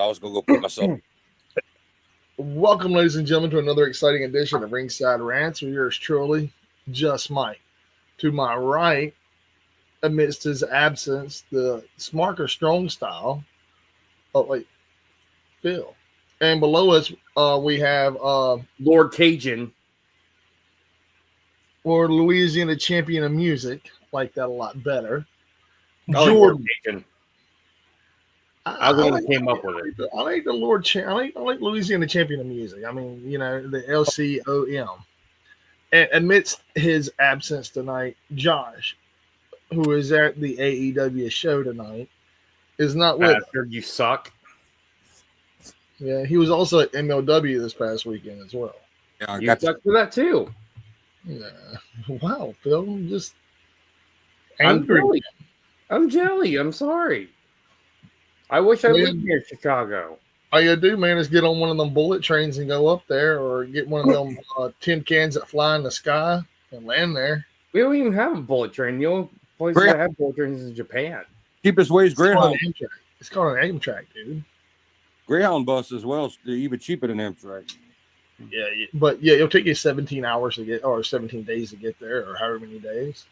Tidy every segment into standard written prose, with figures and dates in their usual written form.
I was gonna go put myself. Welcome, ladies and gentlemen, to another exciting edition of Ringside Rants with yours truly, Just Mike. To my right, amidst his absence, the Smarker Strong style. Oh, wait, Phil. And below us, we have Lord Cajun. Lord Louisiana champion of music. Like that a lot better. Lord Jordan. Cajun. I was the one that came up with it. I like the Lord. I like Louisiana champion of music. I mean, you know, the LCOM. And amidst his absence tonight, Josh, who is at the AEW show tonight, is not with us. You suck. Yeah, he was also at MLW this past weekend as well. Yeah, I You got suck for that too. Yeah. Wow, Phil, I'm just I'm angry. jelly. I'm jelly. I'm sorry. I wish I lived near Chicago. All you do, man, is get on one of them bullet trains and go up there, or get one of them tin cans that fly in the sky and land there. We don't even have a bullet train. The only place that have bullet trains is in Japan. cheapest way is Greyhound. It's called an Amtrak, dude. Greyhound bus as well. They're even cheaper than Amtrak. Yeah, but yeah, it'll take you 17 hours to get, or 17 days to get there, or however many days.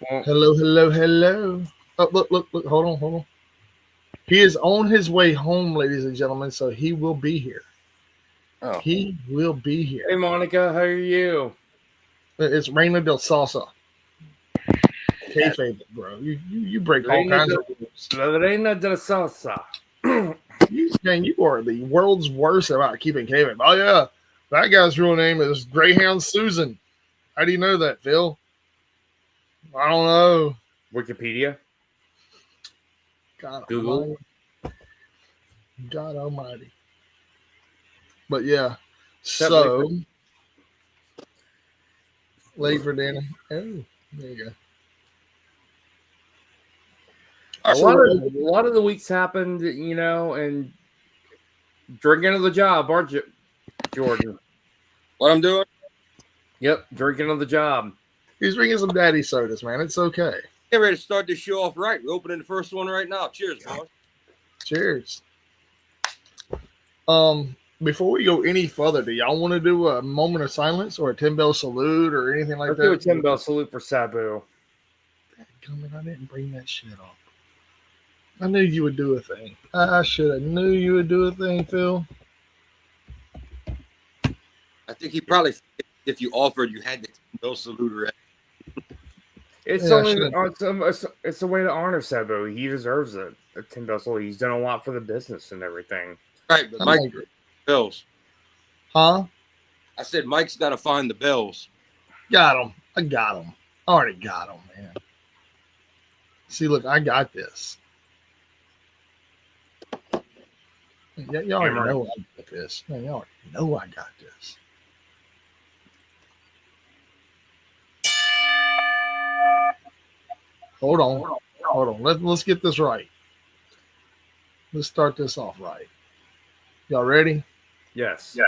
Well, Hello. Oh, look, hold on. He is on his way home, ladies and gentlemen, so he will be here. Oh. He will be here. hey, Monica, how are you? It's Reina del Salsa. Kayfabe, bro. You break all kinds of rules. Reina de la salsa. You are the world's worst about keeping kayfabe. Oh, yeah. That guy's real name is Greyhound Susan. How do you know that, Phil? I don't know. Wikipedia. God Google. Almighty. God Almighty. But yeah. So late for dinner. Oh, there you go. A lot of the weeks happened, you know, and drinking of the job, aren't you, Jordan? What I'm doing? Yep, drinking of the job. He's drinking some daddy sodas, man. It's okay. Get ready to start this show off right. We're opening the first one right now. Cheers, boys. Cheers. Before we go any further, do y'all want to do a moment of silence or a 10-bell salute or anything like Let's that? do a 10-bell salute for Sabu. I didn't bring that shit up. I knew you would do a thing. I should have knew you would do a thing, Phil. I think he probably, if you offered, you had to no salute already. It's a way to honor Sabu. He deserves a 10-bell salute. He's done a lot for the business and everything. Right, but Mike, bells. Huh? I said Mike's got to find the bells. Got him. I got him. Already got him, man. See, look, I got this. Y'all already know I got this. Man, y'all already know I got this. Hold on. Let's get this right. Let's start this off right. Y'all ready? Yes.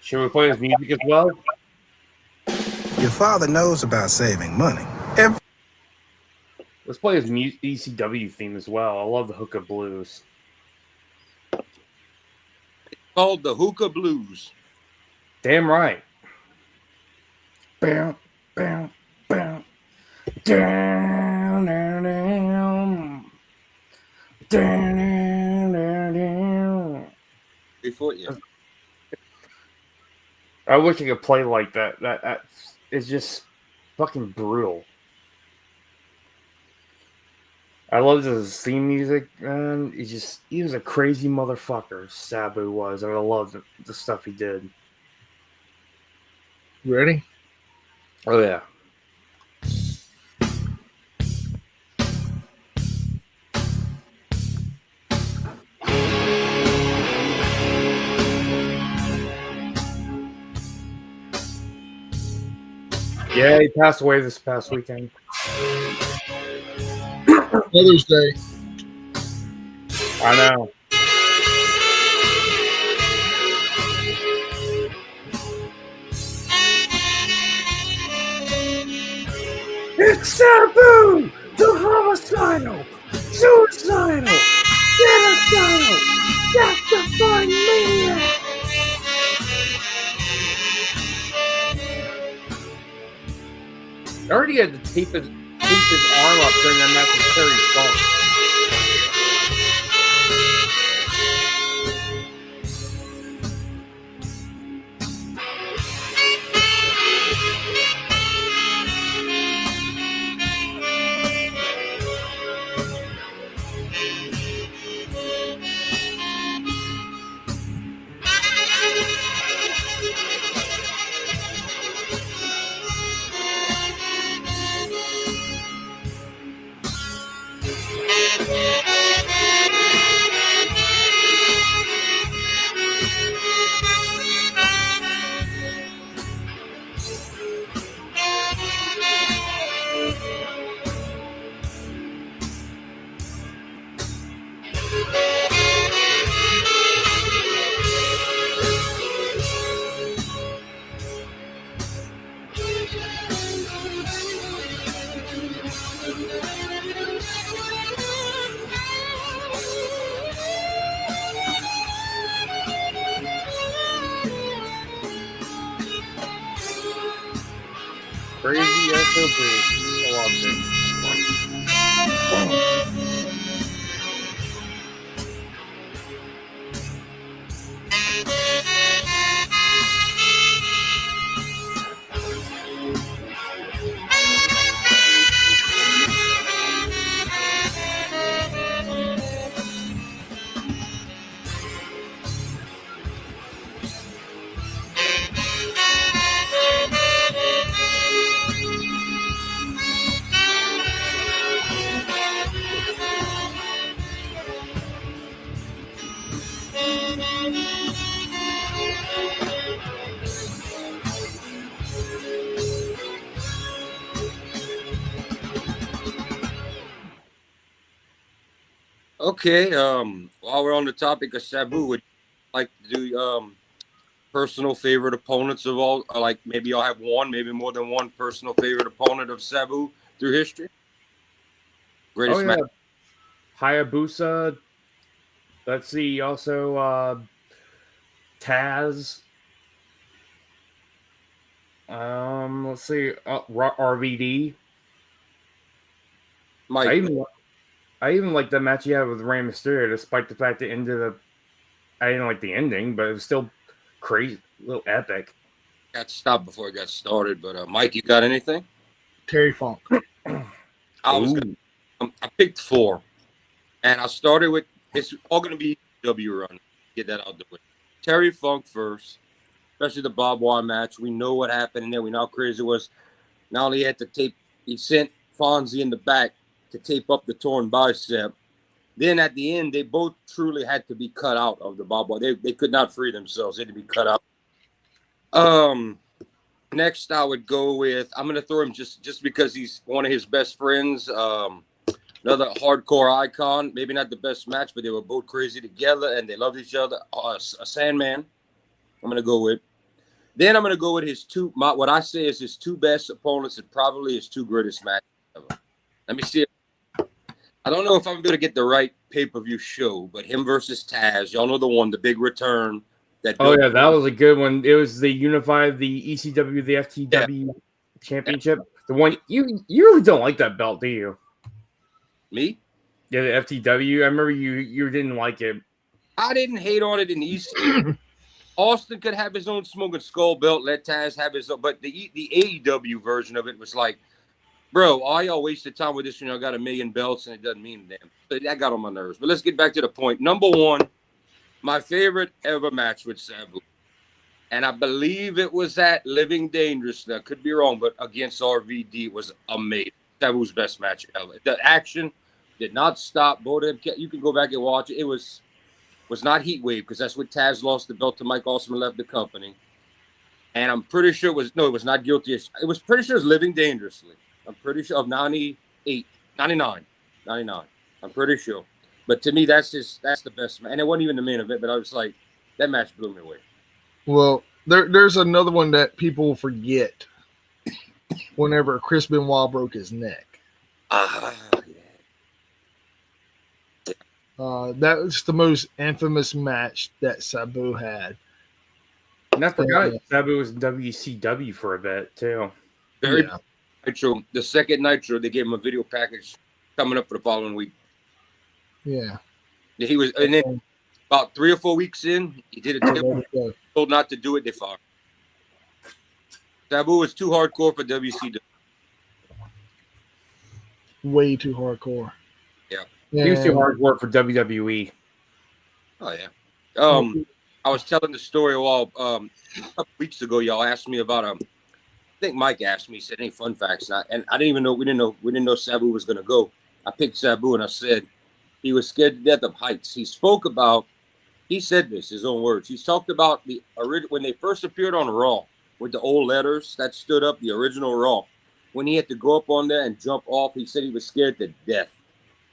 Should we play his music as well? Your father knows about saving money. Let's play his ECW theme as well. I love the Hookah Blues. It's called the Hookah Blues. Damn right. Bam, bam, bam. Down, down, down. Down, down, down, down. Before you. I wish I could play like that. That is just fucking brutal. I love his theme music, man. He was a crazy motherfucker, Sabu was, and I loved the stuff he did. You ready? Oh yeah. Yeah, he passed away this past weekend. Mother's Day. I know. It's Sabu! The homicidal! Suicidal! Genocidal! Death-defying maniac! I already had to tape his arm up during that match with Terry Funk. Crazy SOB. I loved it. Okay. While we're on the topic of Sabu, would you like to do personal favorite opponents of all? Like maybe y'all have one, maybe more than one personal favorite opponent of Sabu through history. Greatest match. Hayabusa. Let's see. Also, Taz. Let's see. RVD. Mike. I even like the match he had with Rey Mysterio, despite the fact that I didn't like the ending, but it was still crazy, a little epic. Got stopped before it got started, but Mike, you got anything? Terry Funk. I picked 4, and I started with it's all going to be W run. Get that out the way. Terry Funk first, especially the barbed wire match. We know what happened in there. We know how crazy it was. Not only had to tape, he sent Fonzie in the back to tape up the torn bicep. Then at the end, they both truly had to be cut out of the barbed wire. They could not free themselves. They had to be cut out. Next, I would go with, I'm going to throw him just because he's one of his best friends. Another hardcore icon. Maybe not the best match, but they were both crazy together and they loved each other. A Sandman, I'm going to go with. Then I'm going to go with what I say is his 2 best opponents and probably his 2 greatest matches ever. Let me see. I don't know if I'm going to get the right pay-per-view show, but him versus Taz. Y'all know the one, the big return. That was a good one. It was the unified, the ECW, the FTW championship. The one you really don't like that belt, do you? Me? Yeah, the FTW. I remember you didn't like it. I didn't hate on it in ECW. Austin could have his own Smoking Skull belt. Let Taz have his own. But the AEW version of it was like, bro, all y'all wasted time with this when y'all got 1 million belts and it doesn't mean a damn. So that got on my nerves. But let's get back to the point. Number 1, my favorite ever match with Sabu. and I believe it was at Living Dangerously. I could be wrong, but against RVD was amazing. Sabu's best match ever. The action did not stop. Both of them, you can go back and watch it. It was not Heat Wave because that's what Taz lost the belt to Mike Awesome and left the company. And I'm pretty sure it was not Guilty. It was pretty sure it was Living Dangerously. I'm pretty sure of 98, 99. I'm pretty sure. But to me, that's the best match. And it wasn't even the main event, but I was like, that match blew me away. Well, there's another one that people forget whenever Chris Benoit broke his neck. Yeah. That was the most infamous match that Sabu had. And I forgot Sabu was in WCW for a bit, too. Very Nitro. The second Nitro, they gave him a video package coming up for the following week. Yeah. He was, and then about 3 or 4 weeks in, he did it. Told not to do it. They fired. Sabu was too hardcore for WCW. Way too hardcore. Yeah. He was too hardcore for WWE. Oh yeah. I was telling the story a couple weeks ago. Y'all asked me about I think Mike asked me. He said, "Any fun facts?" And I didn't even know. We didn't know Sabu was gonna go. I picked Sabu and I said he was scared to death of heights. He said this, his own words. He talked about when they first appeared on Raw with the old letters that stood up, the original Raw. When he had to go up on there and jump off, he said he was scared to death.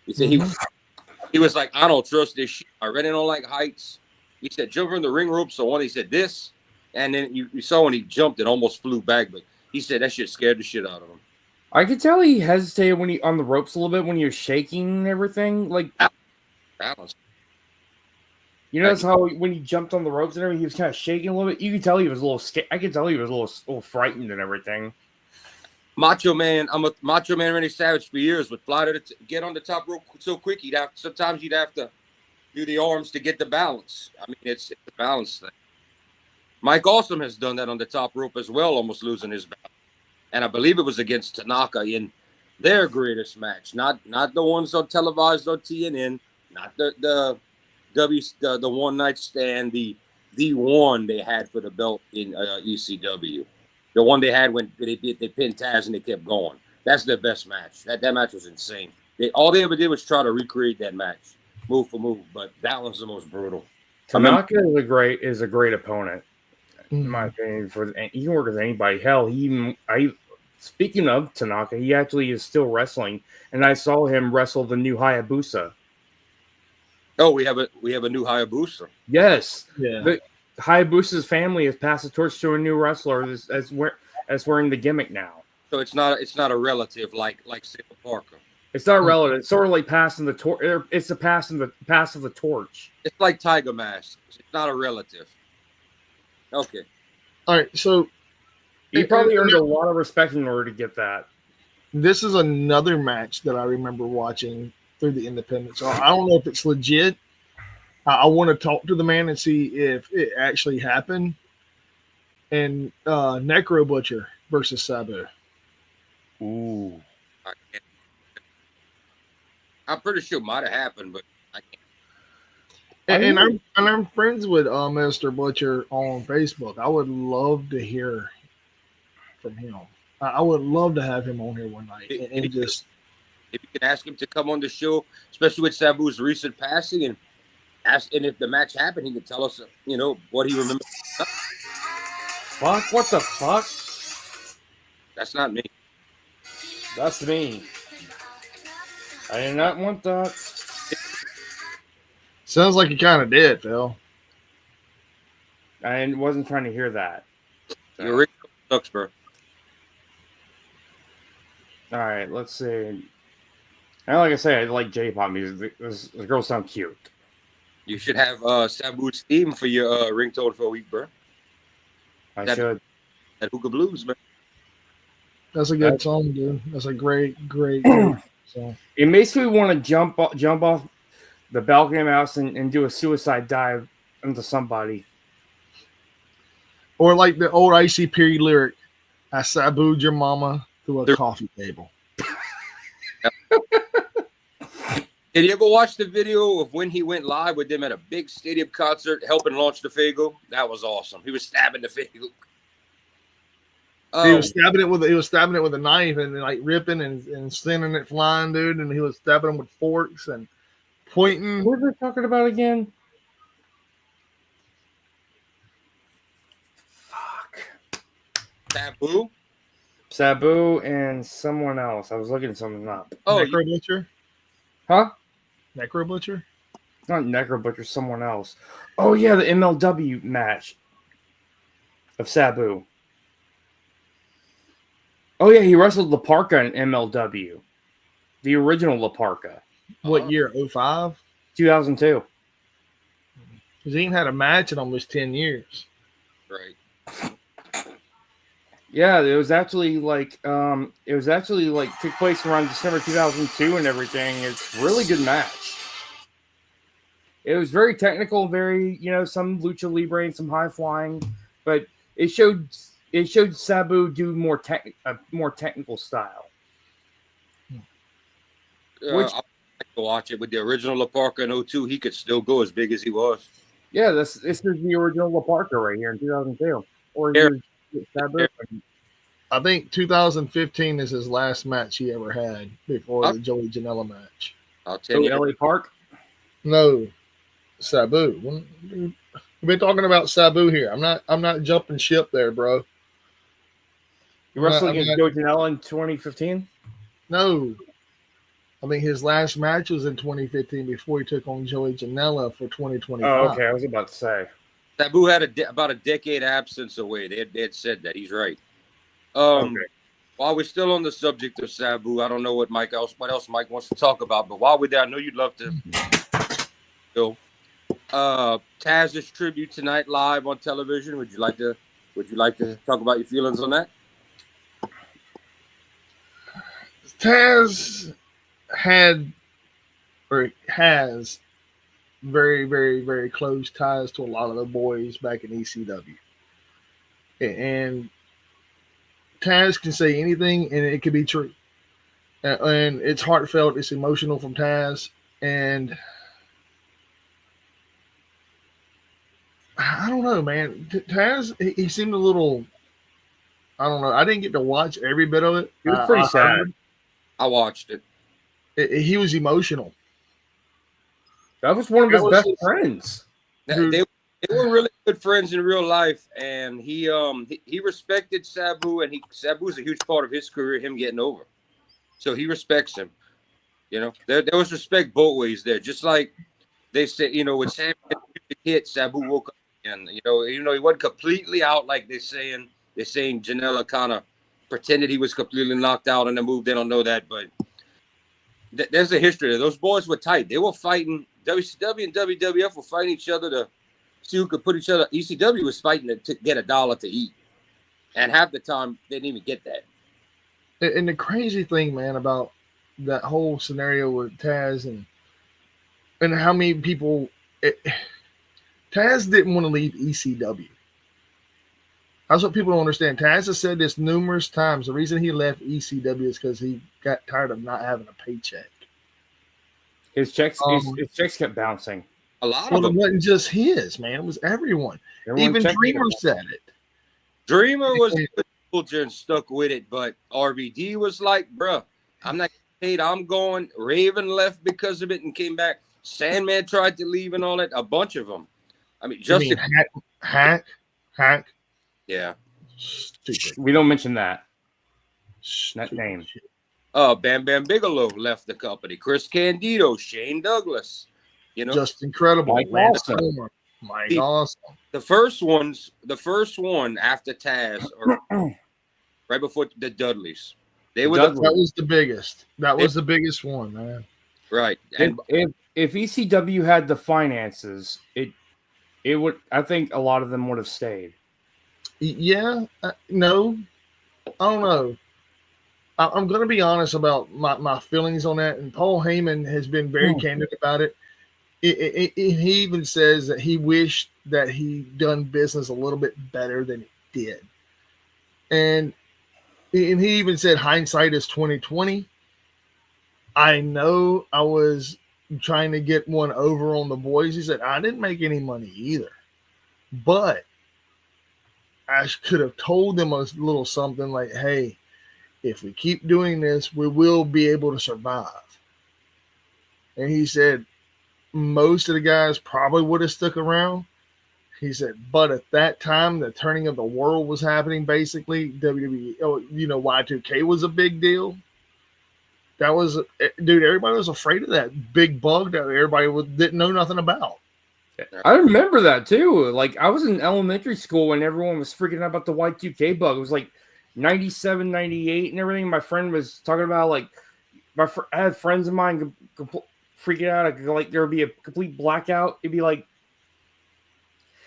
He said he was like, I don't trust this shit. I really don't like heights. He said, jump from the ring rope. So one, he said this, and then you saw when he jumped, it almost flew back. But he said that shit scared the shit out of him. I could tell he hesitated when he on the ropes a little bit when he was shaking and everything. Like balance. You notice how when he jumped on the ropes and everything, he was kind of shaking a little bit. You could tell he was a little scared. I could tell he was a little frightened and everything. Macho Man, I'm a Macho Man Randy Savage for years. Would fly to get on the top rope so quick sometimes he'd have to do the arms to get the balance. I mean, it's a balance thing. Mike Awesome has done that on the top rope as well, almost losing his balance. And I believe it was against Tanaka in their greatest match, not the ones on televised on TNN, not the one night stand, the one they had for the belt in ECW, the one they had when they pinned Taz and they kept going. That's their best match. That match was insane. All they ever did was try to recreate that match, move for move, but that one's the most brutal. Tanaka is a great opponent, in my opinion. He can work with anybody. Hell, speaking of Tanaka, he actually is still wrestling, and I saw him wrestle the new Hayabusa. Oh, we have a new Hayabusa. Yes. Yeah. The Hayabusa's family has passed the torch to a new wrestler as wearing the gimmick now. So it's not a relative like Sarah Parker. It's not relative. It's sort of like passing the torch. It's the pass of the torch. It's like Tiger Mask. It's not a relative. Okay. All right. So He probably earned a lot of respect in order to get that. this is another match that I remember watching through the Independent. So I don't know if it's legit. I want to talk to the man and see if it actually happened. And Necro Butcher versus Sabu. Ooh. I'm pretty sure it might have happened, but I can't. And I'm friends with Mr. Butcher on Facebook. I would love to hear from him. I would love to have him on here one night and just. If you can ask him to come on the show, especially with Sabu's recent passing, and if the match happened, he can tell us, what he remembers. Fuck! What the fuck? That's not me. That's me. I did not want that. Sounds like you kind of did, Phil. I wasn't trying to hear that. You're Rick Duxbury. All right, let's see. And like I say, I like J-pop music. The girls sound cute. You should have Sabu's theme for your ringtone for a week, bro. I That- should. That Hookah Blues, man. That's a good song, dude. That's a great song. It makes me want to jump off the balcony of my house and do a suicide dive into somebody. Or like the old ICP lyric, I Sabu'd your mama through a There- coffee table. Did you ever watch the video of when he went live with them at a big stadium concert, helping launch the Fago? That was awesome. He was stabbing the Fago. He was stabbing it with a knife and like ripping and sending it flying, dude. And he was stabbing them with forks and pointing. What are they talking about again? Fuck. Sabu and someone else. I was looking something up. Oh, Necro Butcher? Huh? Necro Butcher? Not Necro Butcher, someone else. Oh yeah, the MLW match of Sabu. Oh yeah, he wrestled La Parka in MLW. The original La Parka. What year? 05? 2002. Because he ain't had a match in almost 10 years. right. Yeah, it was actually like took place around December 2002 and everything. It's a really good match. It was very technical, very, some lucha libre and some high flying, but it showed Sabu do more technical style. I like to watch it with the original La Parka in 02. He could still go as big as he was. Yeah, this is the original La Parka right here in 2002. Or Sabu. I think 2015 is his last match he ever had before the Joey Janela match. I'll tell you. LA Park? No, Sabu. We've been talking about Sabu here. I'm not jumping ship there, bro. You wrestled against Joe Janela in 2015? No. I think his last match was in 2015 before he took on Joey Janela for 2025. Oh, okay. I was about to say. Sabu had about a decade absence away. They had said that. He's right. Okay. While we're still on the subject of Sabu, I don't know what else Mike wants to talk about, but while we're there, I know you'd love to go. Taz's tribute tonight live on television. Would you like to talk about your feelings on that? Taz has very, very, very close ties to a lot of the boys back in ECW. And Taz can say anything and it could be true. And it's heartfelt, it's emotional from Taz. And I don't know, man. Taz, he seemed a little, I don't know. I didn't get to watch every bit of it. It was pretty sad. I watched it. He was emotional. That was one of his best friends. They were really good friends in real life, and he respected Sabu, and Sabu's a huge part of his career, him getting over. So he respects him. There was respect both ways there. Just like they said, when Sam hit, Sabu woke up, and he wasn't completely out like they're saying Janela kind of pretended he was completely knocked out and then moved. They don't know that, but there's a history there. Those boys were tight. They were fighting. WCW and WWF were fighting each other to see who could put each other. ECW was fighting to get $1 to eat, and half the time they didn't even get that. And the crazy thing, man, about that whole scenario with Taz and how many people Taz didn't want to leave ECW. That's what people don't understand. Taz has said this numerous times. The reason he left ECW is because he got tired of not having a paycheck. His checks kept bouncing. A lot Well, of them. it wasn't just his, man. It was everyone. Even Dreamer said it. Dreamer was a good soldier and stuck with it, but RVD was like, bruh, I'm not paid. I'm going. Raven left because of it and came back. Sandman tried to leave and all that. A bunch of them. I mean, Justin. Hack. Yeah. Stupid. We don't mention that Stupid name. shit. Bam Bam Bigelow left the company. Chris Candido, Shane Douglas. Just incredible. Mike Lance Awesome. Storm, Mike Awesome. The first one after Taz, or right before the Dudleys. They were Dudley. That was the biggest. That was the biggest one, man. right. And If ECW had the finances, it would. I think a lot of them would have stayed. Yeah, no, I don't know. I'm going to be honest about my feelings on that. And Paul Heyman has been very candid about it. He even says that he wished that he done business a little bit better than he did. And he even said hindsight is 2020. I know I was trying to get one over on the boys. He said, I didn't make any money either, but I could have told them a little something like, hey, if we keep doing this, we will be able to survive. And he said most of the guys probably would have stuck around. He said, but at that time, the turning of the world was happening. Basically, WWE, Y2K was a big deal. That was, dude, everybody was afraid of that big bug that everybody didn't know nothing about. I remember that too. Like, I was in elementary school when everyone was freaking out about the Y2K bug. It was like 97, 98 and everything. My friend was talking about, like, I had friends of mine freaking out. Like, there would be a complete blackout. It'd be like,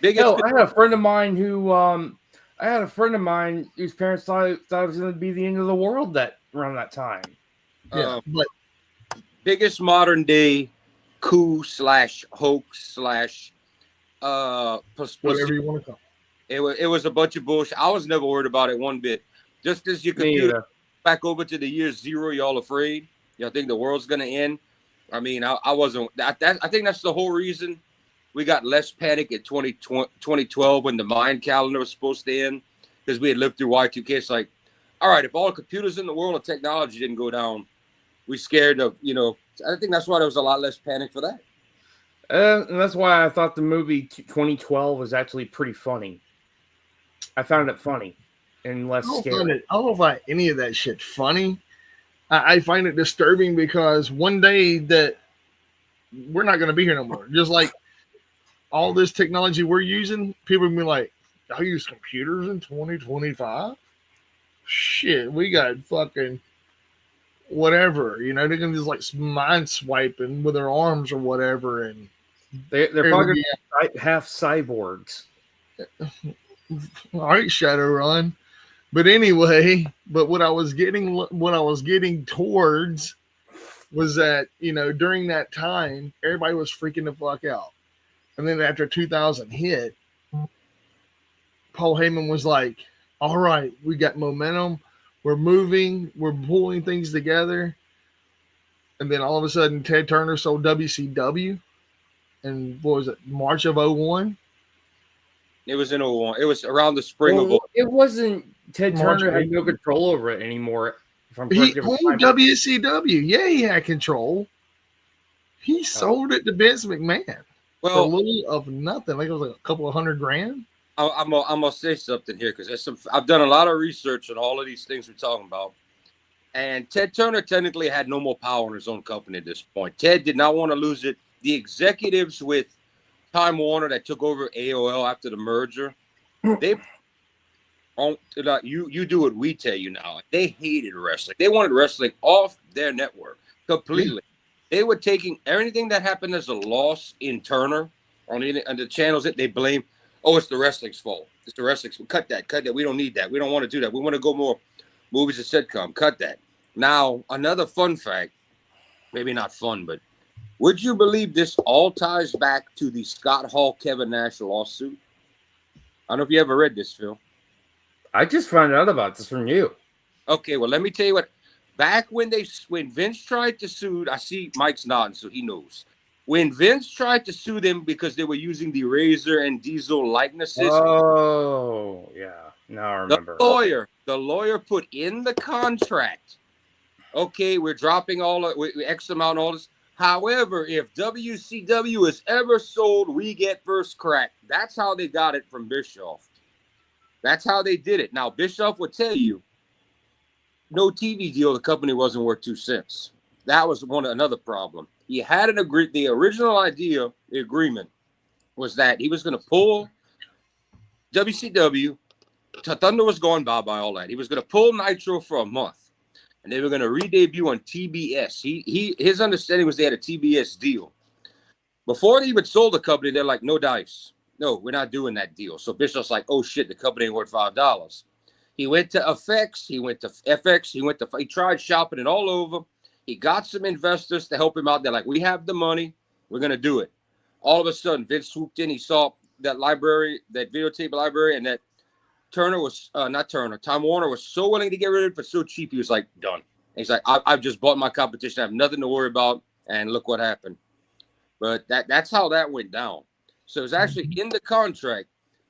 hell, I had a friend of mine whose parents thought it was going to be the end of the world around that time. Yeah, but biggest modern day coup / hoax / whatever you want to call it was a bunch of bullshit. I was never worried about it one bit. Just as your computer back over to the year 0, y'all afraid? Y'all think the world's gonna end? I mean, I wasn't. I think that's the whole reason we got less panic in 2012 when the Mayan calendar was supposed to end, because we had lived through Y2K. It's like, all right, if all the computers in the world and technology didn't go down, we scared of, I think that's why there was a lot less panic for that. And that's why I thought the movie 2012 was actually pretty funny. I found it funny and less scary. I don't find any of that shit funny. I find it disturbing because one day that we're not going to be here no more. Just like all this technology we're using, people will be like, I use computers in 2025? Shit, we got fucking whatever, they're gonna just like mind swiping with their arms or whatever, and they're probably gonna be half cyborgs. All right, Shadowrun. But anyway, what I was getting towards was that during that time everybody was freaking the fuck out, and then after 2000 hit, Paul Heyman was like, all right, we got momentum. We're moving. We're pulling things together. And then all of a sudden, Ted Turner sold WCW. And what was it, March of 01? It was in 01. It was around the spring of 01. It wasn't Ted Turner had no control over it anymore. He owned WCW. Yeah, he had control. He sold it to Vince McMahon for a little of nothing. Like it was like a couple of $100,000. I'm gonna say something here because I've done a lot of research on all of these things we're talking about, and Ted Turner technically had no more power in his own company at this point. Ted did not want to lose it. The executives with Time Warner that took over AOL after the merger, they you do what we tell you now. They hated wrestling. They wanted wrestling off their network completely. They were taking anything that happened as a loss in Turner on the channels that they blame. Oh, it's the wrestling's fault. It's the wrestling's fault. Cut that. We don't need that. We don't want to do that. We want to go more movies and sitcom. Cut that. Now, another fun fact, maybe not fun, but would you believe this all ties back to the Scott Hall, Kevin Nash lawsuit? I don't know if you ever read this, Phil. I just found out about this from you. Okay, well, let me tell you what. Back when Vince tried to sue, I see Mike's nodding, so he knows. When Vince tried to sue them because they were using the Razor and Diesel likenesses. Oh, yeah. Now I remember. The lawyer put in the contract, okay, we're dropping X amount, all this. However, if WCW is ever sold, we get first crack. That's how they got it from Bischoff. That's how they did it. Now, Bischoff would tell you, no TV deal, the company wasn't worth 2 cents. That was another problem. He had the original idea, the agreement, was that he was going to pull WCW. Thunder was going bye-bye, all that. He was going to pull Nitro for a month, and they were going to re-debut on TBS. His understanding was they had a TBS deal. Before they even sold the company, they're like, no dice. No, we're not doing that deal. So Bischoff's like, oh, shit, the company ain't worth $5. He went to FX. He tried shopping it all over. He got some investors to help him out. They're like, we have the money. We're going to do it. All of a sudden, Vince swooped in. He saw that library, that videotape library, and that Time Warner was so willing to get rid of it for so cheap. He was like, done. And he's like, I've just bought my competition. I have nothing to worry about. And look what happened. But that's how that went down. So it's actually in the contract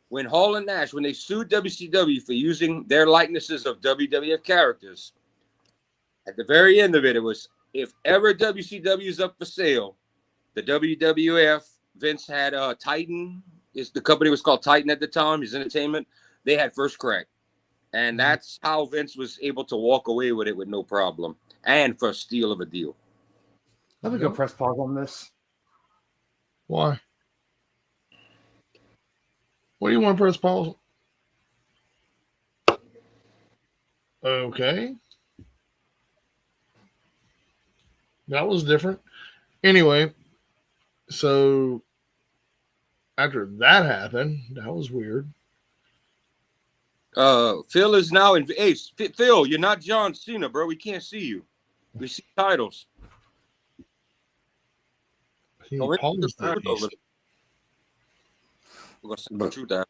when Hall and Nash, when they sued WCW for using their likenesses of WWF characters, at the very end of it, it was, if ever WCW is up for sale, the WWF, Vince had Titan, the company was called Titan at the time, his entertainment, they had first crack. And that's how Vince was able to walk away with it with no problem, and for a steal of a deal. Let me go press pause on this. Why? What do you want to press pause? Okay. That was different. Anyway, so after that happened, that was weird. Phil is now in. Hey, Phil, you're not John Cena, bro. We can't see you. We see titles. He Go into paused the it. truth over there. We're gonna see the truth out.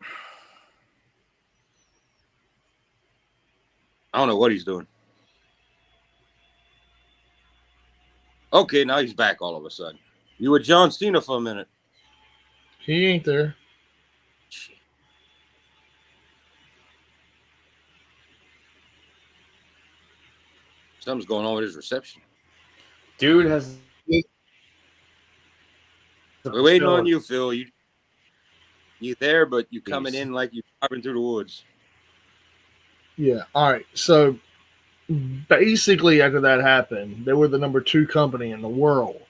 I don't know what he's doing. Okay, now he's back all of a sudden. You were John Cena for a minute. He ain't there. Something's going on with his reception. Dude has. We're waiting on you, Phil. You there, but you coming in like you driving through the woods. Yeah. All right. So basically, after that happened, they were the number 2 company in the world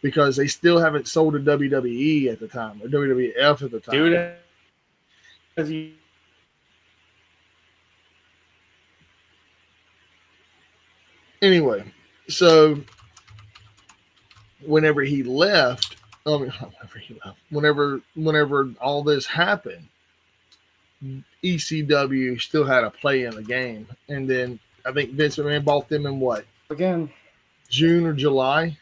because they still haven't sold to WWE at the time or WWF at the time. Dude, has he. Anyway, so whenever he left, whenever all this happened, ECW still had a play in the game, and then I think Vince McMahon bought them in what? Again, June or July?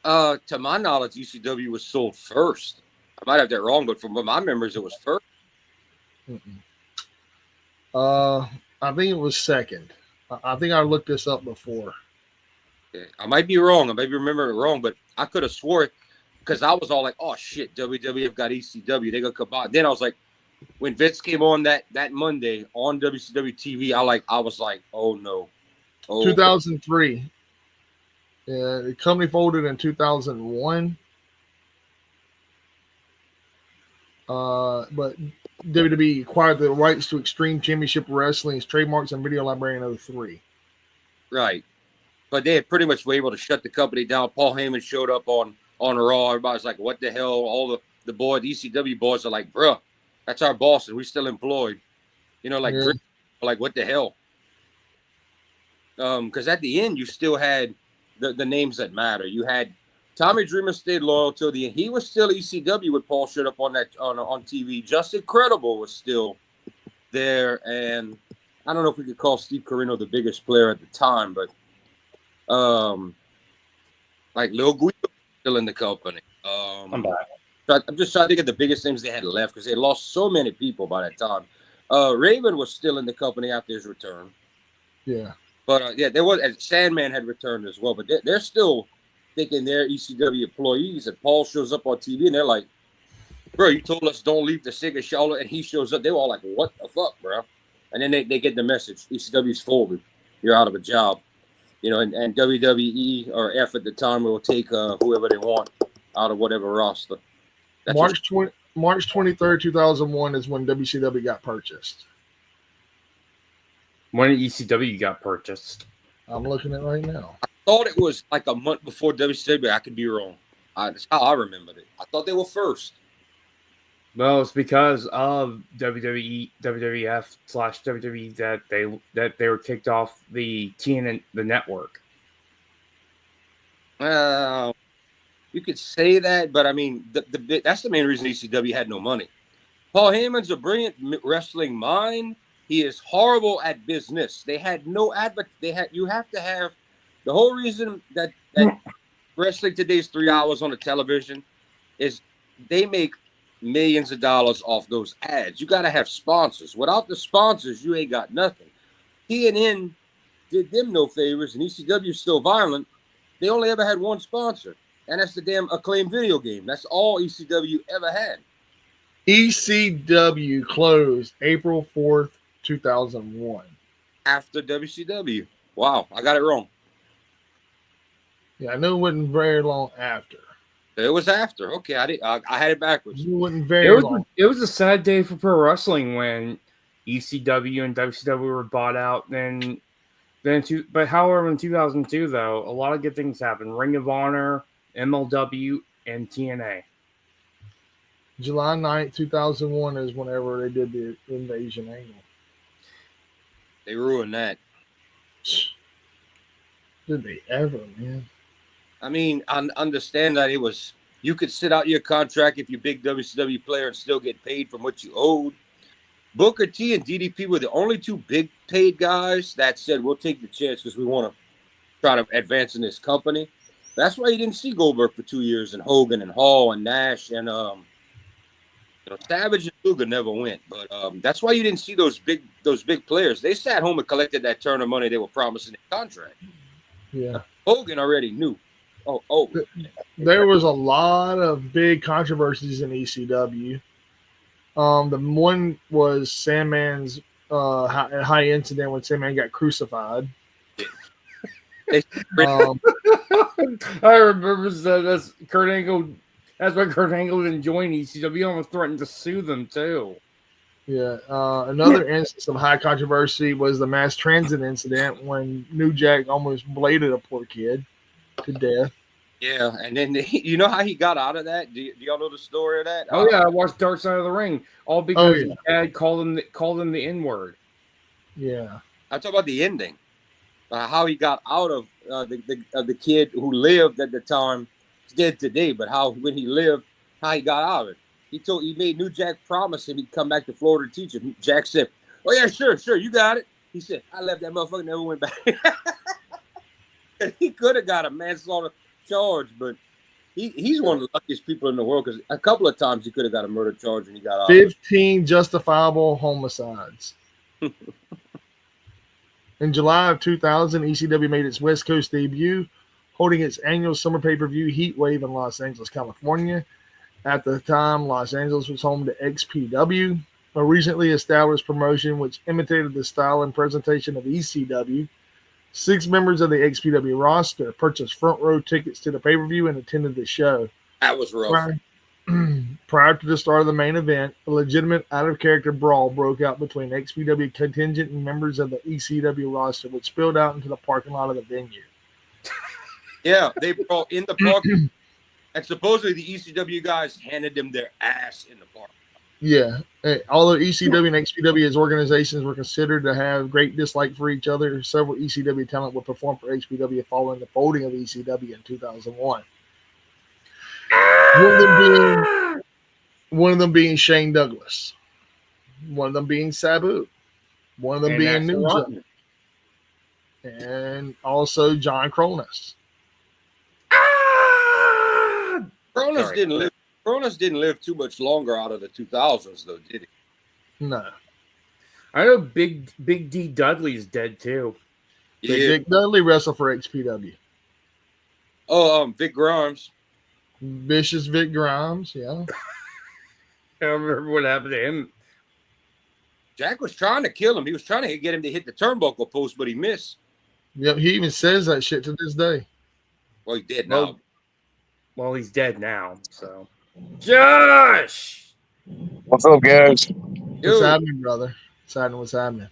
To my knowledge, ECW was sold first. I might have that wrong, but from my memories, it was first. I think it was second. I think I looked this up before. Okay. I might be wrong. I might be remembering it wrong, but I could have swore it because I was all like, "Oh shit, WWF got ECW. They got combined." Then I was like, when Vince came on that Monday on WCW TV, I was like, "Oh no." 2003. Yeah, the company folded in 2001. But WWE acquired the rights to Extreme Championship Wrestling's trademarks and video library in 03. Right. But they had pretty much were able to shut the company down. Paul Heyman showed up on Raw. Everybody's like, what the hell? All the boys, the ECW boys are like, bruh, that's our boss and we're still employed. You know, like, like what the hell? Because at the end, you still had the names that matter. You had Tommy Dreamer stayed loyal till the end. He was still ECW with Paul showed up on TV. Justin Credible was still there, and I don't know if we could call Steve Corino the biggest player at the time, but like Lil Guido still in the company. I'm back. I'm just trying to think of the biggest names they had left because they lost so many people by that time. Raven was still in the company after his return. Yeah. But there was Sandman had returned as well, but they're still thinking they're ECW employees, and Paul shows up on TV, and they're like, "Bro, you told us don't leave the Sick of Charlotte," and he shows up. They were all like, "What the fuck, bro?" And then they get the message: ECW's folded. You're out of a job, you know. And WWE or F at the time will take whoever they want out of whatever roster. That's March 23rd, 2001 is when WCW got purchased. When ECW got purchased. I'm looking at it right now. I thought it was like a month before WCW. I could be wrong. That's how I remembered it. I thought they were first. Well, it's because of WWE, WWF / WWE that they were kicked off the TNN the network. You could say that, but I mean, that's the main reason ECW had no money. Paul Heyman's a brilliant wrestling mind. He is horrible at business. They had no you have to have the whole reason that wrestling today is 3 hours on the television is they make millions of dollars off those ads. You got to have sponsors. Without the sponsors, you ain't got nothing. TNN did them no favors, and ECW is still violent. They only ever had one sponsor. And that's the damn Acclaim video game. That's all ECW ever had. ECW closed April 4th, 2001. After WCW. Wow, I got it wrong. Yeah, I know it wasn't very long after. It was after. Okay, I had it backwards. It wasn't very long. It was a sad day for pro wrestling when ECW and WCW were bought out. But however, in 2002 though, a lot of good things happened. Ring of Honor, MLW, and TNA. July 9th, 2001 is whenever they did the Invasion angle. They ruined that. Did they ever, man? I mean, I understand that you could sit out your contract if you're a big WCW player and still get paid from what you owed. Booker T and DDP were the only two big paid guys that said, we'll take the chance because we want to try to advance in this company. That's why you didn't see Goldberg for 2 years, and Hogan and Hall and Nash and Savage and Luger never went. But that's why you didn't see those big players. They sat home and collected that turn of money they were promising in the contract. Yeah. Hogan already knew. Oh. There was a lot of big controversies in ECW. The one was Sandman's high incident when Sandman got crucified. I remember that's Kurt Angle. That's why Kurt Angle didn't join ECW. He almost threatened to sue them too. Yeah. Another instance of high controversy was the mass transit incident when New Jack almost bladed a poor kid to death. Yeah, and then you know how he got out of that? Do y'all know the story of that? Oh yeah, I watched Dark Side of the Ring, all because his dad called him the N-word. Yeah, I'm talking about the ending, how he got out of the kid who lived at the time. He's dead today, but when he lived, how he got out of it. He made New Jack promise him he'd come back to Florida to teach him. Jack said, "Oh yeah, sure, you got it." He said, "I left that motherfucker, never went back." He could have got a manslaughter charge, but he's one of the luckiest people in the world because a couple of times he could have got a murder charge and he got out. 15 justifiable homicides. In July of 2000, ECW made its West Coast debut, holding its annual summer pay-per-view Heat Wave in Los Angeles, California. At the time, Los Angeles was home to XPW, a recently established promotion which imitated the style and presentation of ECW. 6 members of the XPW roster purchased front row tickets to the pay-per-view and attended the show. That was rough. Prior to the start of the main event, a legitimate out-of-character brawl broke out between XPW contingent and members of the ECW roster, which spilled out into the parking lot of the venue. Yeah, they brought in the parking, and supposedly the ECW guys handed them their ass in the park. Yeah. Although ECW and XPW as organizations were considered to have great dislike for each other, several ECW talent would perform for XPW following the folding of ECW in 2001. One of them being Shane Douglas. One of them being Sabu. One of them being New Jack. And also John Cronus. Cronus didn't live too much longer out of the 2000s, though, did he? No. I know Big D Dudley's dead too. Yeah. Dick Dudley wrestled for XPW. Oh, Vic Grimes. Vicious Vic Grimes, yeah. I don't remember what happened to him. Jack was trying to kill him. He was trying to get him to hit the turnbuckle post, but he missed. Yep, he even says that shit to this day. Well, he did now. Well, he's dead now, so. Josh! What's up, guys? What's happening, brother? What's happening?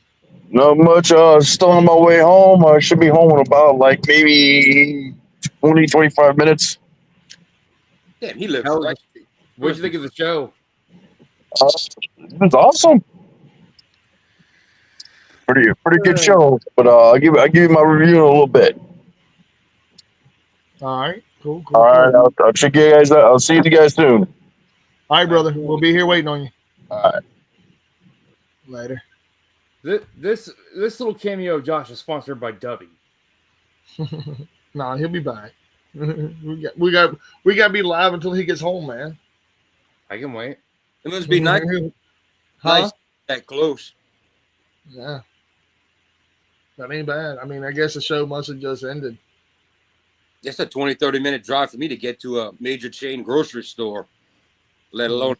Not much. Still on my way home. I should be home in about like maybe 20, 25 minutes. Damn, he lives What'd right. you think of the show? It's awesome. Pretty good show. But I'll give you my review in a little bit. All right, cool. All right, I'll check you guys out. I'll see you guys soon. All right, brother. We'll be here waiting on you. All right. Later. This little cameo of Josh is sponsored by Dubby. Nah, he'll be back. we got to be live until he gets home, man. I can wait. It must be nice. Huh? Nice that close. Yeah. That ain't bad. I mean, I guess the show must have just ended. It's a 20, 30-minute drive for me to get to a major chain grocery store, let alone.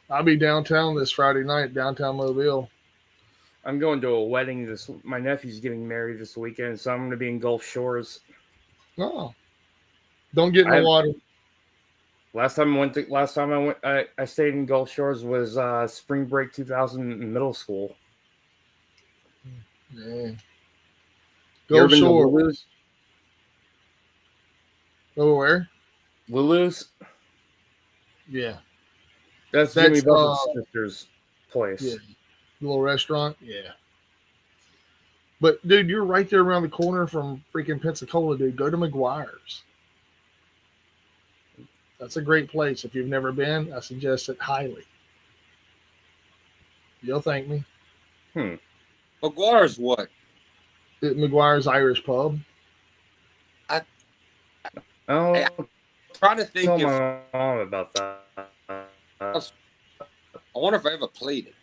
I'll be downtown this Friday night, downtown Mobile. I'm going to a wedding my nephew's getting married this weekend, so I'm going to be in Gulf Shores. Oh, don't get in the water. Last time I stayed in Gulf Shores was spring break 2000 in middle school. Yeah. Gulf Shores. Oh, where? Lulu's. Yeah. That's Jimmy Buffett's sister's place. Yeah. Little restaurant. Yeah. But dude, you're right there around the corner from freaking Pensacola, dude. Go to McGuire's. That's a great place. If you've never been, I suggest it highly. You'll thank me. McGuire's what? McGuire's Irish Pub. I'm trying to think tell if my mom about that. I wonder if I ever played it.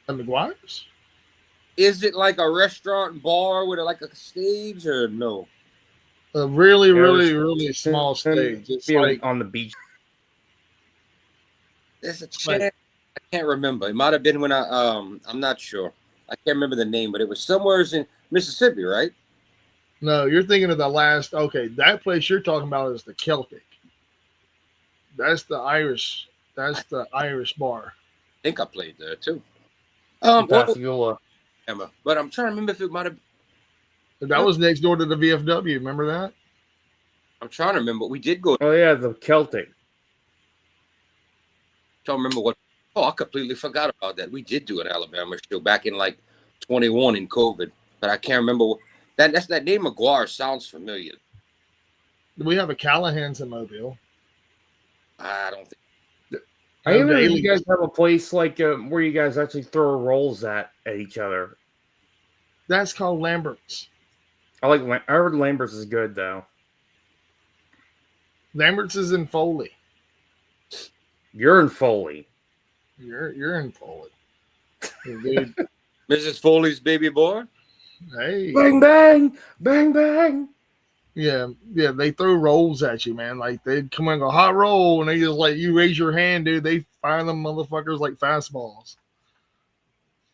At McGuire's? Is it like a restaurant bar with like a stage or no? A really, really small stage. It's like on the beach. There's a chance. I can't remember. It might have been when I'm not sure. I can't remember the name, but it was somewhere in Mississippi, right? No, you're thinking of the last. Okay, that place you're talking about is the Celtic. That's the Irish. That's the Irish bar. I think I played there too. Pascagoula. But I'm trying to remember if it might have. That was next door to the VFW. Remember that? I'm trying to remember. We did go. Oh yeah, the Celtic. Trying to remember what. Oh, I completely forgot about that. We did do an Alabama show back in like 21 in COVID, but I can't remember. That's that name McGuire sounds familiar. We have a Callahan's in Mobile. I don't think. I even know you guys have a place like where you guys actually throw rolls at each other. That's called Lambert's. I heard Lambert's is good though. Lambert's is in Foley. You're in Foley. You're in Foley. Dude. Mrs. Foley's baby boy. Hey. Bang bang, bang bang. Yeah, they throw rolls at you, man. Like they come in and go hot roll, and they just like you raise your hand, dude. They fire them motherfuckers like fastballs.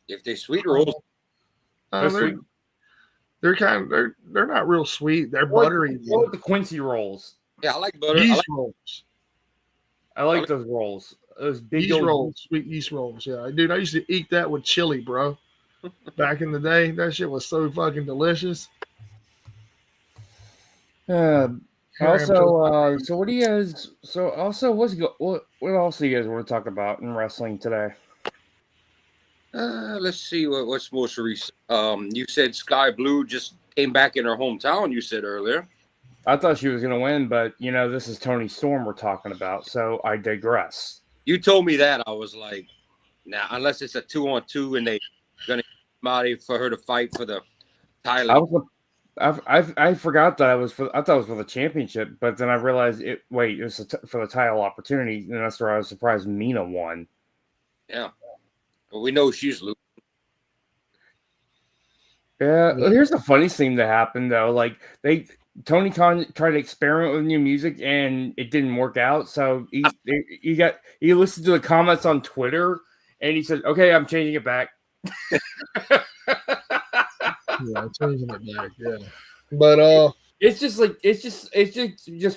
If they sweet rolls, they're kind of they're not real sweet. They're buttery. What about the Quincy rolls? Yeah, I like butter. Yeast rolls. I like those rolls. Those big yeast rolls, sweet yeast rolls. Yeah, dude, I used to eat that with chili, bro. Back in the day, that shit was so fucking delicious. Also, so what do you guys? So also, what else do you guys want to talk about in wrestling today? Let's see what's most recent. You said Sky Blue just came back in her hometown. You said earlier. I thought she was going to win, but this is Toni Storm we're talking about, so I digress. You told me that. I was like, nah, unless it's a 2-on-2 and they're gonna get somebody for her to fight for the title. I forgot that I thought it was for the championship, but then I realized it was for the title opportunity, and that's where I was surprised Mina won. Yeah, but we know she's losing. Yeah, here's the funniest thing that happened though. Like Tony Khan tried to experiment with new music and it didn't work out. So he listened to the comments on Twitter and he said, "Okay, I'm changing it back." Yeah, I'm changing it back. Yeah, but it's just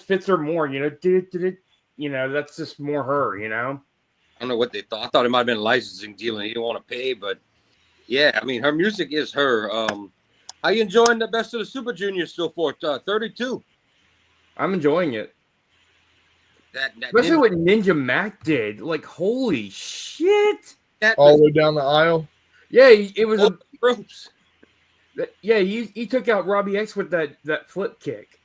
fits her more. That's just more her. I don't know what they thought. I thought it might have been a licensing deal and he didn't want to pay, but yeah, I mean her music is her. How you enjoying the Best of the Super Juniors still for 32? I'm enjoying it. Especially what Ninja Mac did. Like, holy shit. All the way down the aisle? Yeah, it was a ropes. Yeah, he took out Robbie X with that flip kick.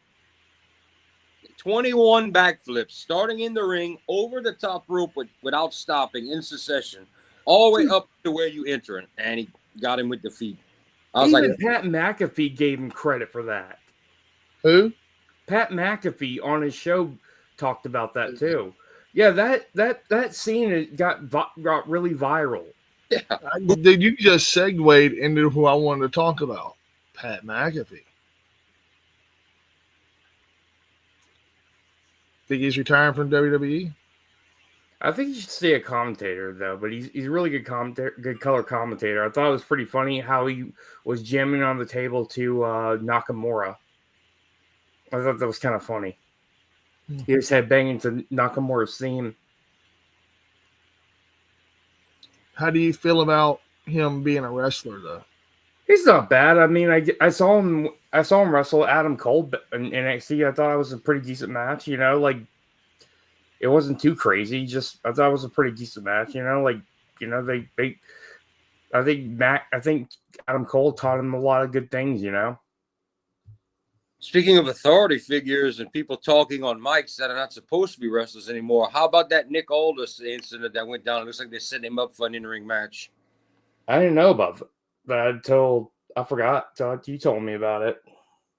21 backflips, starting in the ring, over the top rope without stopping, in succession, all the way up to where you enter, and he got him with the feet. Even Pat McAfee gave him credit for that. Who? Pat McAfee on his show talked about that too. Yeah, that scene got really viral. Yeah. Did you just segued into who I wanted to talk about? Pat McAfee. Think he's retiring from WWE? I think you should stay a commentator though, but he's a really good commentator, good color commentator. I thought it was pretty funny how he was jamming on the table to Nakamura. I thought that was kind of funny. He was headbanging to Nakamura's theme. How do you feel about him being a wrestler, though? He's not bad. I mean, I saw him wrestle Adam Cole in NXT. I thought it was a pretty decent match. You know, like it wasn't too crazy. Just I thought it was a pretty decent match. You know, like you know they I think Adam Cole taught him a lot of good things. You know. Speaking of authority figures and people talking on mics that are not supposed to be wrestlers anymore, how about that Nick Aldis incident that went down? It looks like they set him up for an in-ring match. I didn't know about that until I forgot. Until you told me about it.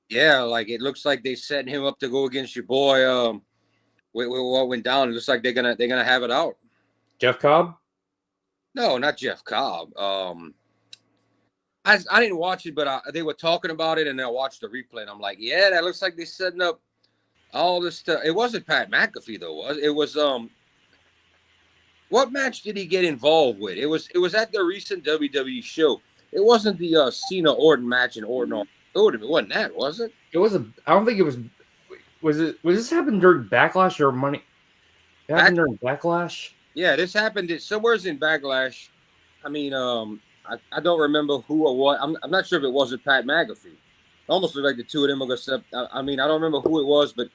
Yeah, like it looks like they set him up to go against your boy. What went down? It looks like they're gonna have it out. Jeff Cobb? No, not Jeff Cobb. I didn't watch it, but they were talking about it, and I watched the replay, and I'm like, yeah, that looks like they're setting up all this stuff. It wasn't Pat McAfee though, was it? It was what match did he get involved with? It was at the recent WWE show. It wasn't the Cena Orton match in Orton. It wasn't that, was it? It was I don't think it was. Was this happened during Backlash or Money? It happened during Backlash. Yeah, this happened somewhere's in Backlash. I mean, I don't remember who or what. I'm not sure if it wasn't Pat McAfee. It almost looked like the two of them were going to. I mean, I don't remember who it was, but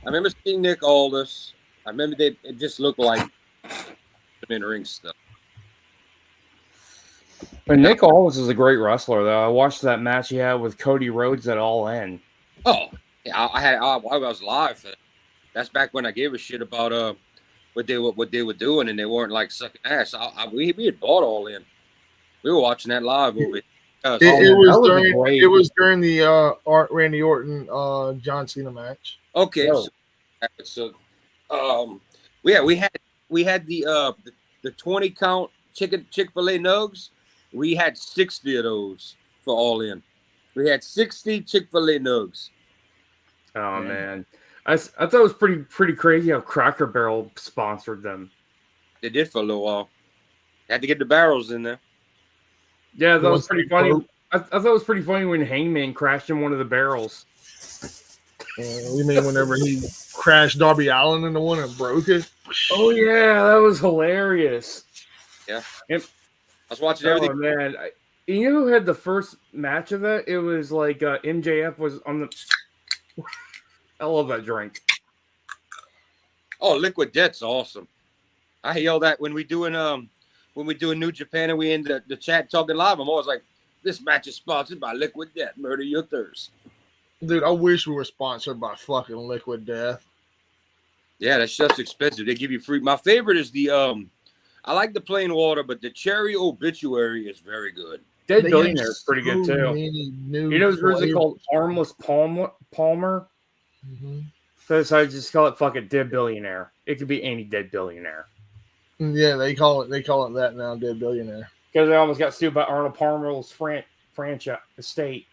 I remember seeing Nick Aldis. I remember it just looked like in ring stuff. But Nick Aldis is a great wrestler, though. I watched that match he had with Cody Rhodes at All In. Oh, yeah, I was live for that. That's back when I gave a shit about what they were doing, and they weren't like sucking ass. We had bought All In. We were watching that live over it. It was during the Randy Orton John Cena match. Okay, so yeah, we had the 20 count Chick-fil-A nugs. We had 60 of those for All In. We had 60 Chick-fil-A nugs. Oh man, I thought it was pretty crazy how Cracker Barrel sponsored them. They did for a little while. Had to get the barrels in there. Yeah, that was pretty funny. I thought it was pretty funny when Hangman crashed in one of the barrels. You mean whenever he crashed Darby Allin into one and broke it? Oh yeah, that was hilarious. Yeah, I was watching everything. Oh man, you know who had the first match of that? It was like MJF was on the. I love that drink. Oh, Liquid Death's awesome. I yell that when we doing New Japan and we in the chat talking live. I'm always like, this match is sponsored by Liquid Death. Murder your thirst. Dude, I wish we were sponsored by fucking Liquid Death. Yeah, that stuff's expensive. They give you free. My favorite is the I like the plain water, but the cherry obituary is very good. Dead Billionaire is pretty good too. You know what's it called? Armless Palmer. Mm-hmm. So I just call it fucking Dead Billionaire. It could be any Dead Billionaire. Yeah, they call it that now, Dead Billionaire. Because they almost got sued by Arnold Palmer's franchise estate.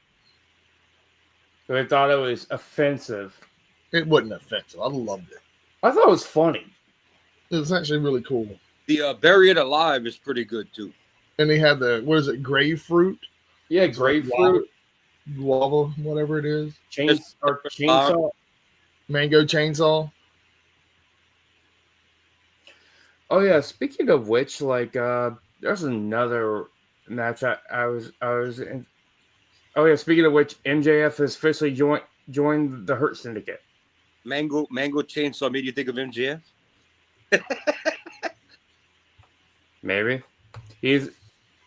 So they thought it was offensive. It wasn't offensive. I loved it. I thought it was funny. It was actually really cool. The Bury It Alive is pretty good too. And they had the, what is it, grapefruit? Yeah, grapefruit. Guava, whatever it is. Chainsaw. Mango chainsaw. Oh yeah, speaking of which, like there's another match I was in. Oh yeah, speaking of which, MJF has officially joined the Hurt Syndicate. Mango chainsaw made you think of MJF? Maybe.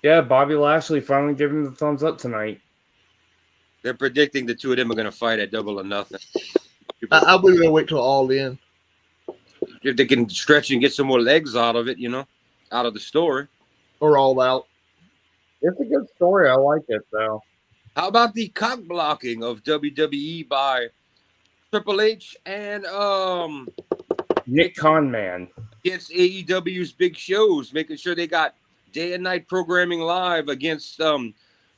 Bobby Lashley finally gave him the thumbs up tonight. They're predicting the two of them are going to fight at Double or Nothing. I believe they'll wait till All In. If they can stretch and get some more legs out of it, out of the story. Or All Out. It's a good story. I like it, though. How about the cock blocking of WWE by Triple H and Nick Conman against AEW's big shows, making sure they got day and night programming live against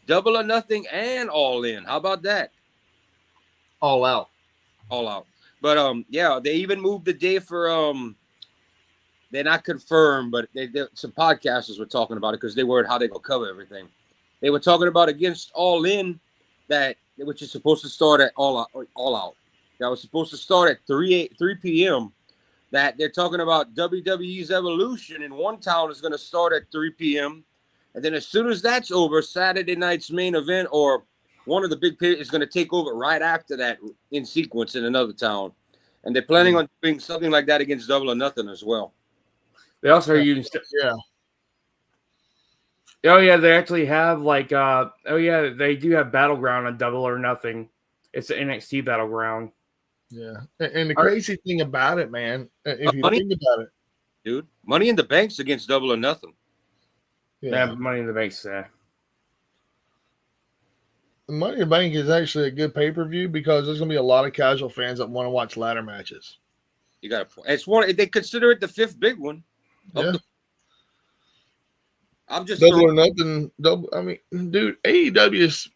Double or Nothing and All In. How about that? All Out. All Out. But yeah, they even moved the day for they're not confirmed, but some podcasters were talking about it because they worried how they gonna cover everything. They were talking about against All In, which is supposed to start at All Out. That was supposed to start at 3 p.m. That they're talking about WWE's Evolution in one town is going to start at 3 p.m. And then as soon as that's over, Saturday night's main event or one of the big pay is going to take over right after that in sequence in another town. And they're planning on doing something like that against Double or Nothing as well. They also are using. Yeah. Oh yeah, they actually have like. They do have Battleground on Double or Nothing. It's an NXT Battleground. Yeah. And the crazy thing about it, man, if you think about it, dude, Money in the Bank's against Double or Nothing. Yeah, Money in the Bank's there. Money in the Bank is actually a good pay-per-view because there's going to be a lot of casual fans that want to watch ladder matches. You got a point. It's one. They consider it the fifth big one. Yeah. I'm just Double or Nothing. I mean, dude, AEW is.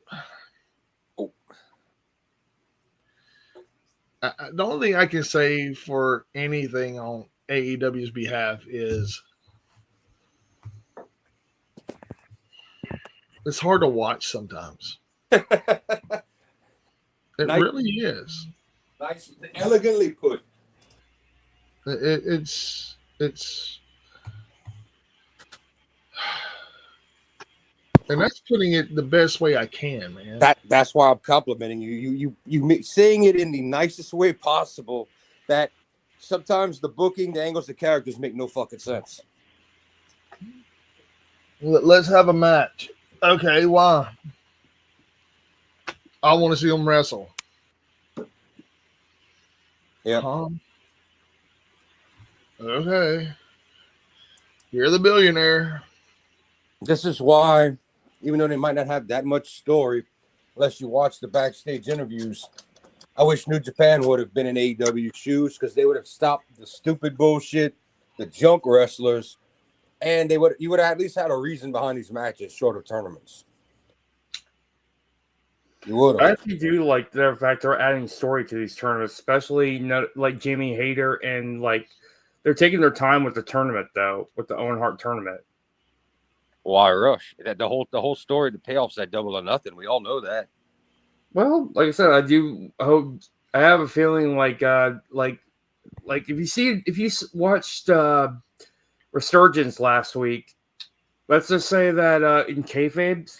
The only thing I can say for anything on AEW's behalf is it's hard to watch sometimes. It really is. Nice, elegantly put. It's and that's putting it the best way I can, man. That's why I'm complimenting you. You saying it in the nicest way possible. That sometimes the booking, the angles, the characters make no fucking sense. Let's have a match. Okay, why? I want to see them wrestle. Yeah. Okay. You're the billionaire. This is why, even though they might not have that much story, unless you watch the backstage interviews, I wish New Japan would have been in AEW shoes because they would have stopped the stupid bullshit, the junk wrestlers, and you would have at least had a reason behind these matches, short of tournaments. You would have. I actually do like the fact they're adding story to these tournaments, especially like Jamie Hayter, and like they're taking their time with the tournament though, with the Owen Hart tournament. Why rush? The whole story, the payoff's at Double or Nothing. We all know that. Well, like I said, I do hope. I have a feeling like if you watched Resurgence last week, let's just say that in kayfabe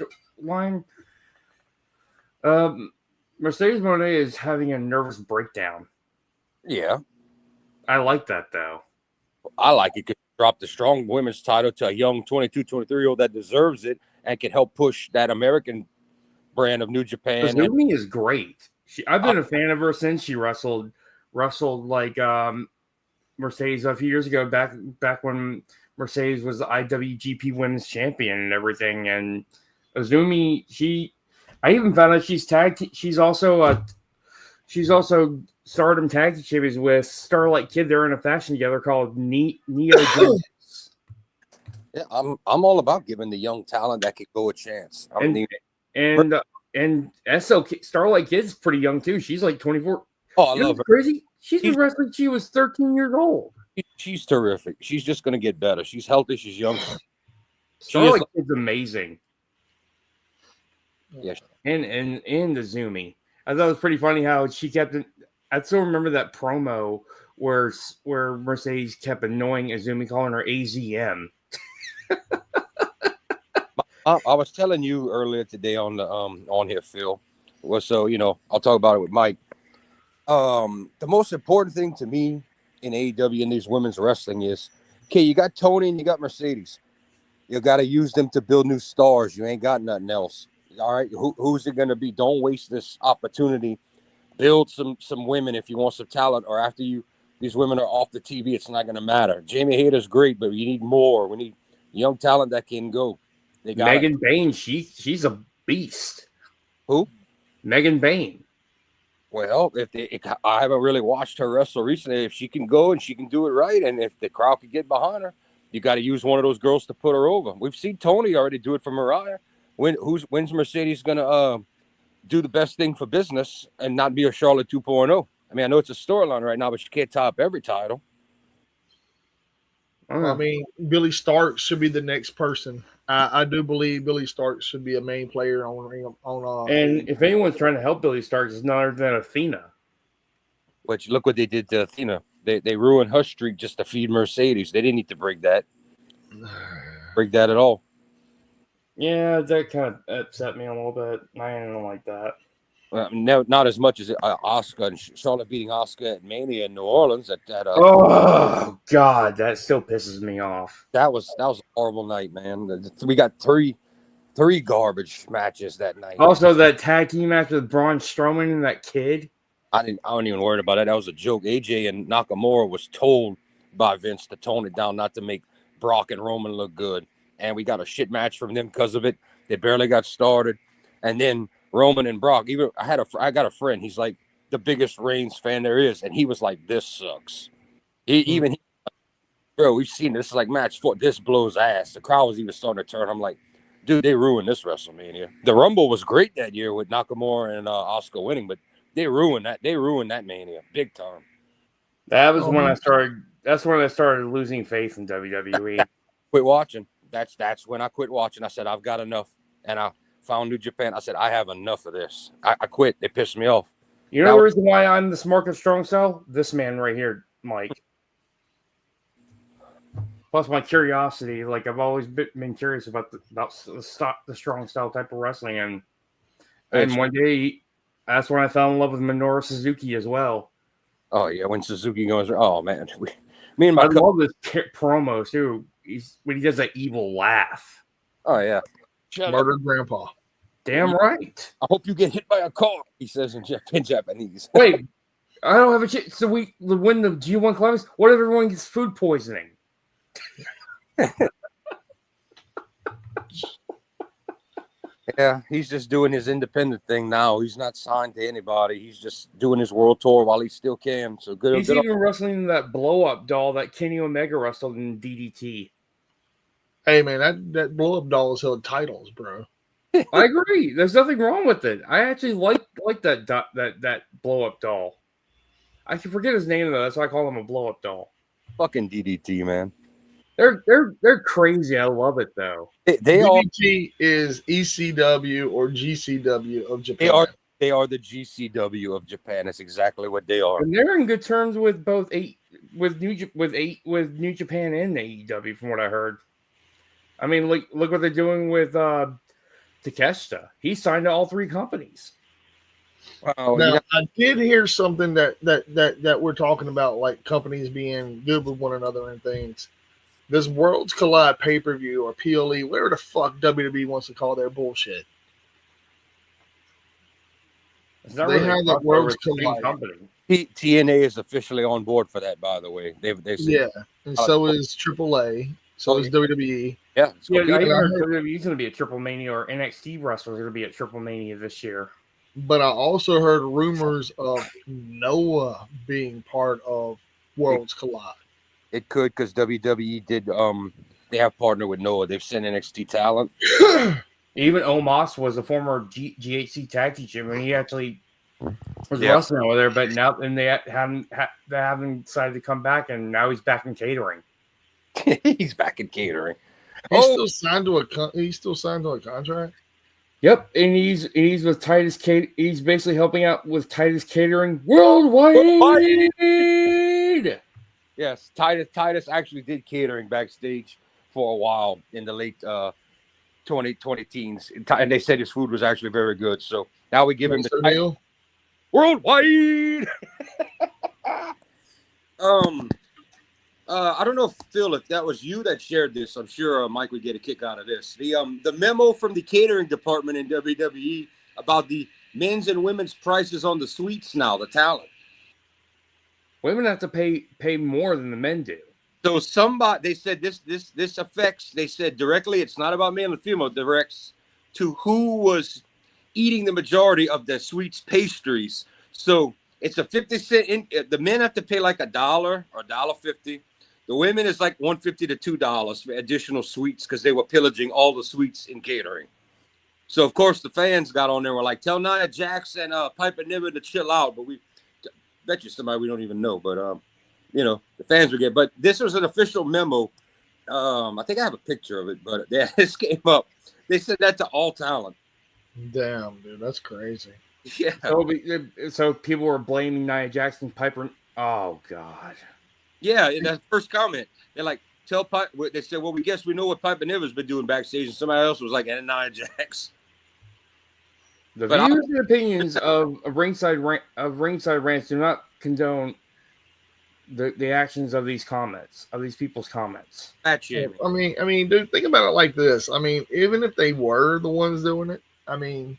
line, Mercedes Moné is having a nervous breakdown. Yeah, I like that though. I like it. Drop the strong women's title to a young 22, 23-year-old that deserves it and can help push that American brand of New Japan. Azumi is great. I've been a fan of her since she wrestled like Mercedes a few years ago, back when Mercedes was the IWGP Women's Champion and everything. And Azumi, I even found out she's also Stardom Tag Team Champions with Starlight Kid. They're in a faction together called Neo Genesis. Yeah, I'm all about giving the young talent that could go a chance. And Starlight Kid's pretty young too. She's like 24. Oh, I love her. Crazy. She's been wrestling. She was 13 years old. She's terrific. She's just going to get better. She's healthy. She's young. Starlight Kid's amazing. Yes. And Azumi. I thought it was pretty funny how she kept it. I still remember that promo where Mercedes kept annoying Azumi, calling her AZM. I was telling you earlier today on the on here, Phil. Well, so I'll talk about it with Mike. The most important thing to me in AEW and these women's wrestling is, okay, you got Tony and you got Mercedes. You got to use them to build new stars. You ain't got nothing else. All right, who's it going to be? Don't waste this opportunity. Build some women if you want some talent, or after these women are off the TV, it's not going to matter. Jamie Hayter's great, but you need more. We need young talent that can go. They got Megan Bain, she's a beast. Who? Megan Bain. Well, I haven't really watched her wrestle recently. If she can go and she can do it right, and if the crowd can get behind her, you got to use one of those girls to put her over. We've seen Tony already do it for Mariah. When's Mercedes gonna do the best thing for business and not be a Charlotte 2.0? I mean, I know it's a storyline right now, but you can't top every title. I mean, Billy Stark should be the next person. I do believe Billy Stark should be a main player on. And if anyone's trying to help Billy Starks, it's none other than Athena. Which look what they did to Athena. They ruined her streak just to feed Mercedes. They didn't need to break that at all. Yeah, that kind of upset me a little bit. I don't like that. No, not as much as Asuka and Charlotte beating Asuka at Mania in New Orleans. Oh God, that still pisses me off. That was a horrible night, man. We got three garbage matches that night. Also, that tag team match with Braun Strowman and that kid. I don't even worry about it. That was a joke. AJ and Nakamura was told by Vince to tone it down, not to make Brock and Roman look good. And we got a shit match from them because of it. They barely got started. And then Roman and Brock, I got a friend. He's like the biggest Reigns fan there is. And he was like, this sucks. Bro, we've seen this like match 4. This blows ass. The crowd was even starting to turn. I'm like, dude, they ruined this WrestleMania. The Rumble was great that year with Nakamura and Asuka winning, but they ruined that. They ruined that Mania big time. That was when I started. That's when I started losing faith in WWE. Quit watching. That's when I quit watching. I said, I've got enough. And I found New Japan. I said, I have enough of this. I quit. They pissed me off. You know the reason why I'm the smart and strong style? This man right here, Mike. Plus my curiosity. Like, I've always been curious about the strong style type of wrestling. And one day, that's when I fell in love with Minoru Suzuki as well. Oh, yeah. When Suzuki goes, oh, man. I love this promos, too. When he does that evil laugh. Oh, yeah. Murdered Grandpa. Damn right. I hope you get hit by a car, he says in Japanese. Wait, I don't have a chance. So we win the G1 Climax. What if everyone gets food poisoning? Yeah, he's just doing his independent thing now. He's not signed to anybody. He's just doing his world tour while he still can. So good. He's even wrestling that blow-up doll that Kenny Omega wrestled in DDT. Hey, man, that blow-up doll has held titles, bro. I agree. There's nothing wrong with it. I actually like that blow-up doll. I can forget his name though. That's why I call him a blow-up doll. Fucking DDT, man. They're crazy. I love it though. DDT is ECW or GCW of Japan. They are the GCW of Japan. That's exactly what they are. And they're in good terms with both New Japan and AEW, from what I heard. I mean, look what they're doing with Takeshita. He signed to all 3 companies. Wow. Now, I did hear something that we're talking about, like companies being good with one another and things. This Worlds Collide pay-per-view or PLE, whatever the fuck WWE wants to call their bullshit. They have that Worlds Collide company. TNA is officially on board for that, by the way. They've yeah, and so is AAA. So is WWE. Yeah, I heard WWE's going to be at Triple Mania, or NXT wrestlers are going to be at Triple Mania this year. But I also heard rumors of Noah being part of Worlds Collide. It could, because WWE did. They have partnered with Noah. They've sent NXT talent. Even Omos was a former GHC tag team champion. He actually was wrestling over there, but now they haven't decided to come back, and now he's back in catering. He's back in catering. He's still signed to a contract. Yep, and he's with Titus. He's basically helping out with Titus Catering worldwide. Yes, Titus actually did catering backstage for a while in the late 20 teens, and they said his food was actually very good. So now we give him the title worldwide. I don't know, Phil, if that was you that shared this. I'm sure Mike would get a kick out of this. The memo from the catering department in WWE about the men's and women's prices on the suites now, the talent. Women have to pay more than the men do. So they said this affects, they said directly, it's not about male and female, directs to who was eating the majority of the suites pastries. So it's a 50-cent. The men have to pay like $1 or $1.50. The women is like $1.50 to $2 for additional sweets because they were pillaging all the sweets in catering. So of course the fans got on there and were like, tell Nia Jax and Piper Niven to chill out. But we bet you somebody we don't even know. But you know, the fans would get. But this was an official memo. I think I have a picture of it, but yeah, this came up. They said that to all talent. Damn, dude, that's crazy. Yeah. So people were blaming Nia Jax and Piper. Oh God. Yeah, in that first comment, they're like, tell Piper. They said, well, we guess we know what Piper Niven's been doing backstage, and somebody else was like, and Nia Jax. The But views and opinions of ringside rants do not condone the actions of these comments, of these people's comments. Fat shaming. I mean, dude, think about it like this. I mean, even if they were the ones doing it, I mean,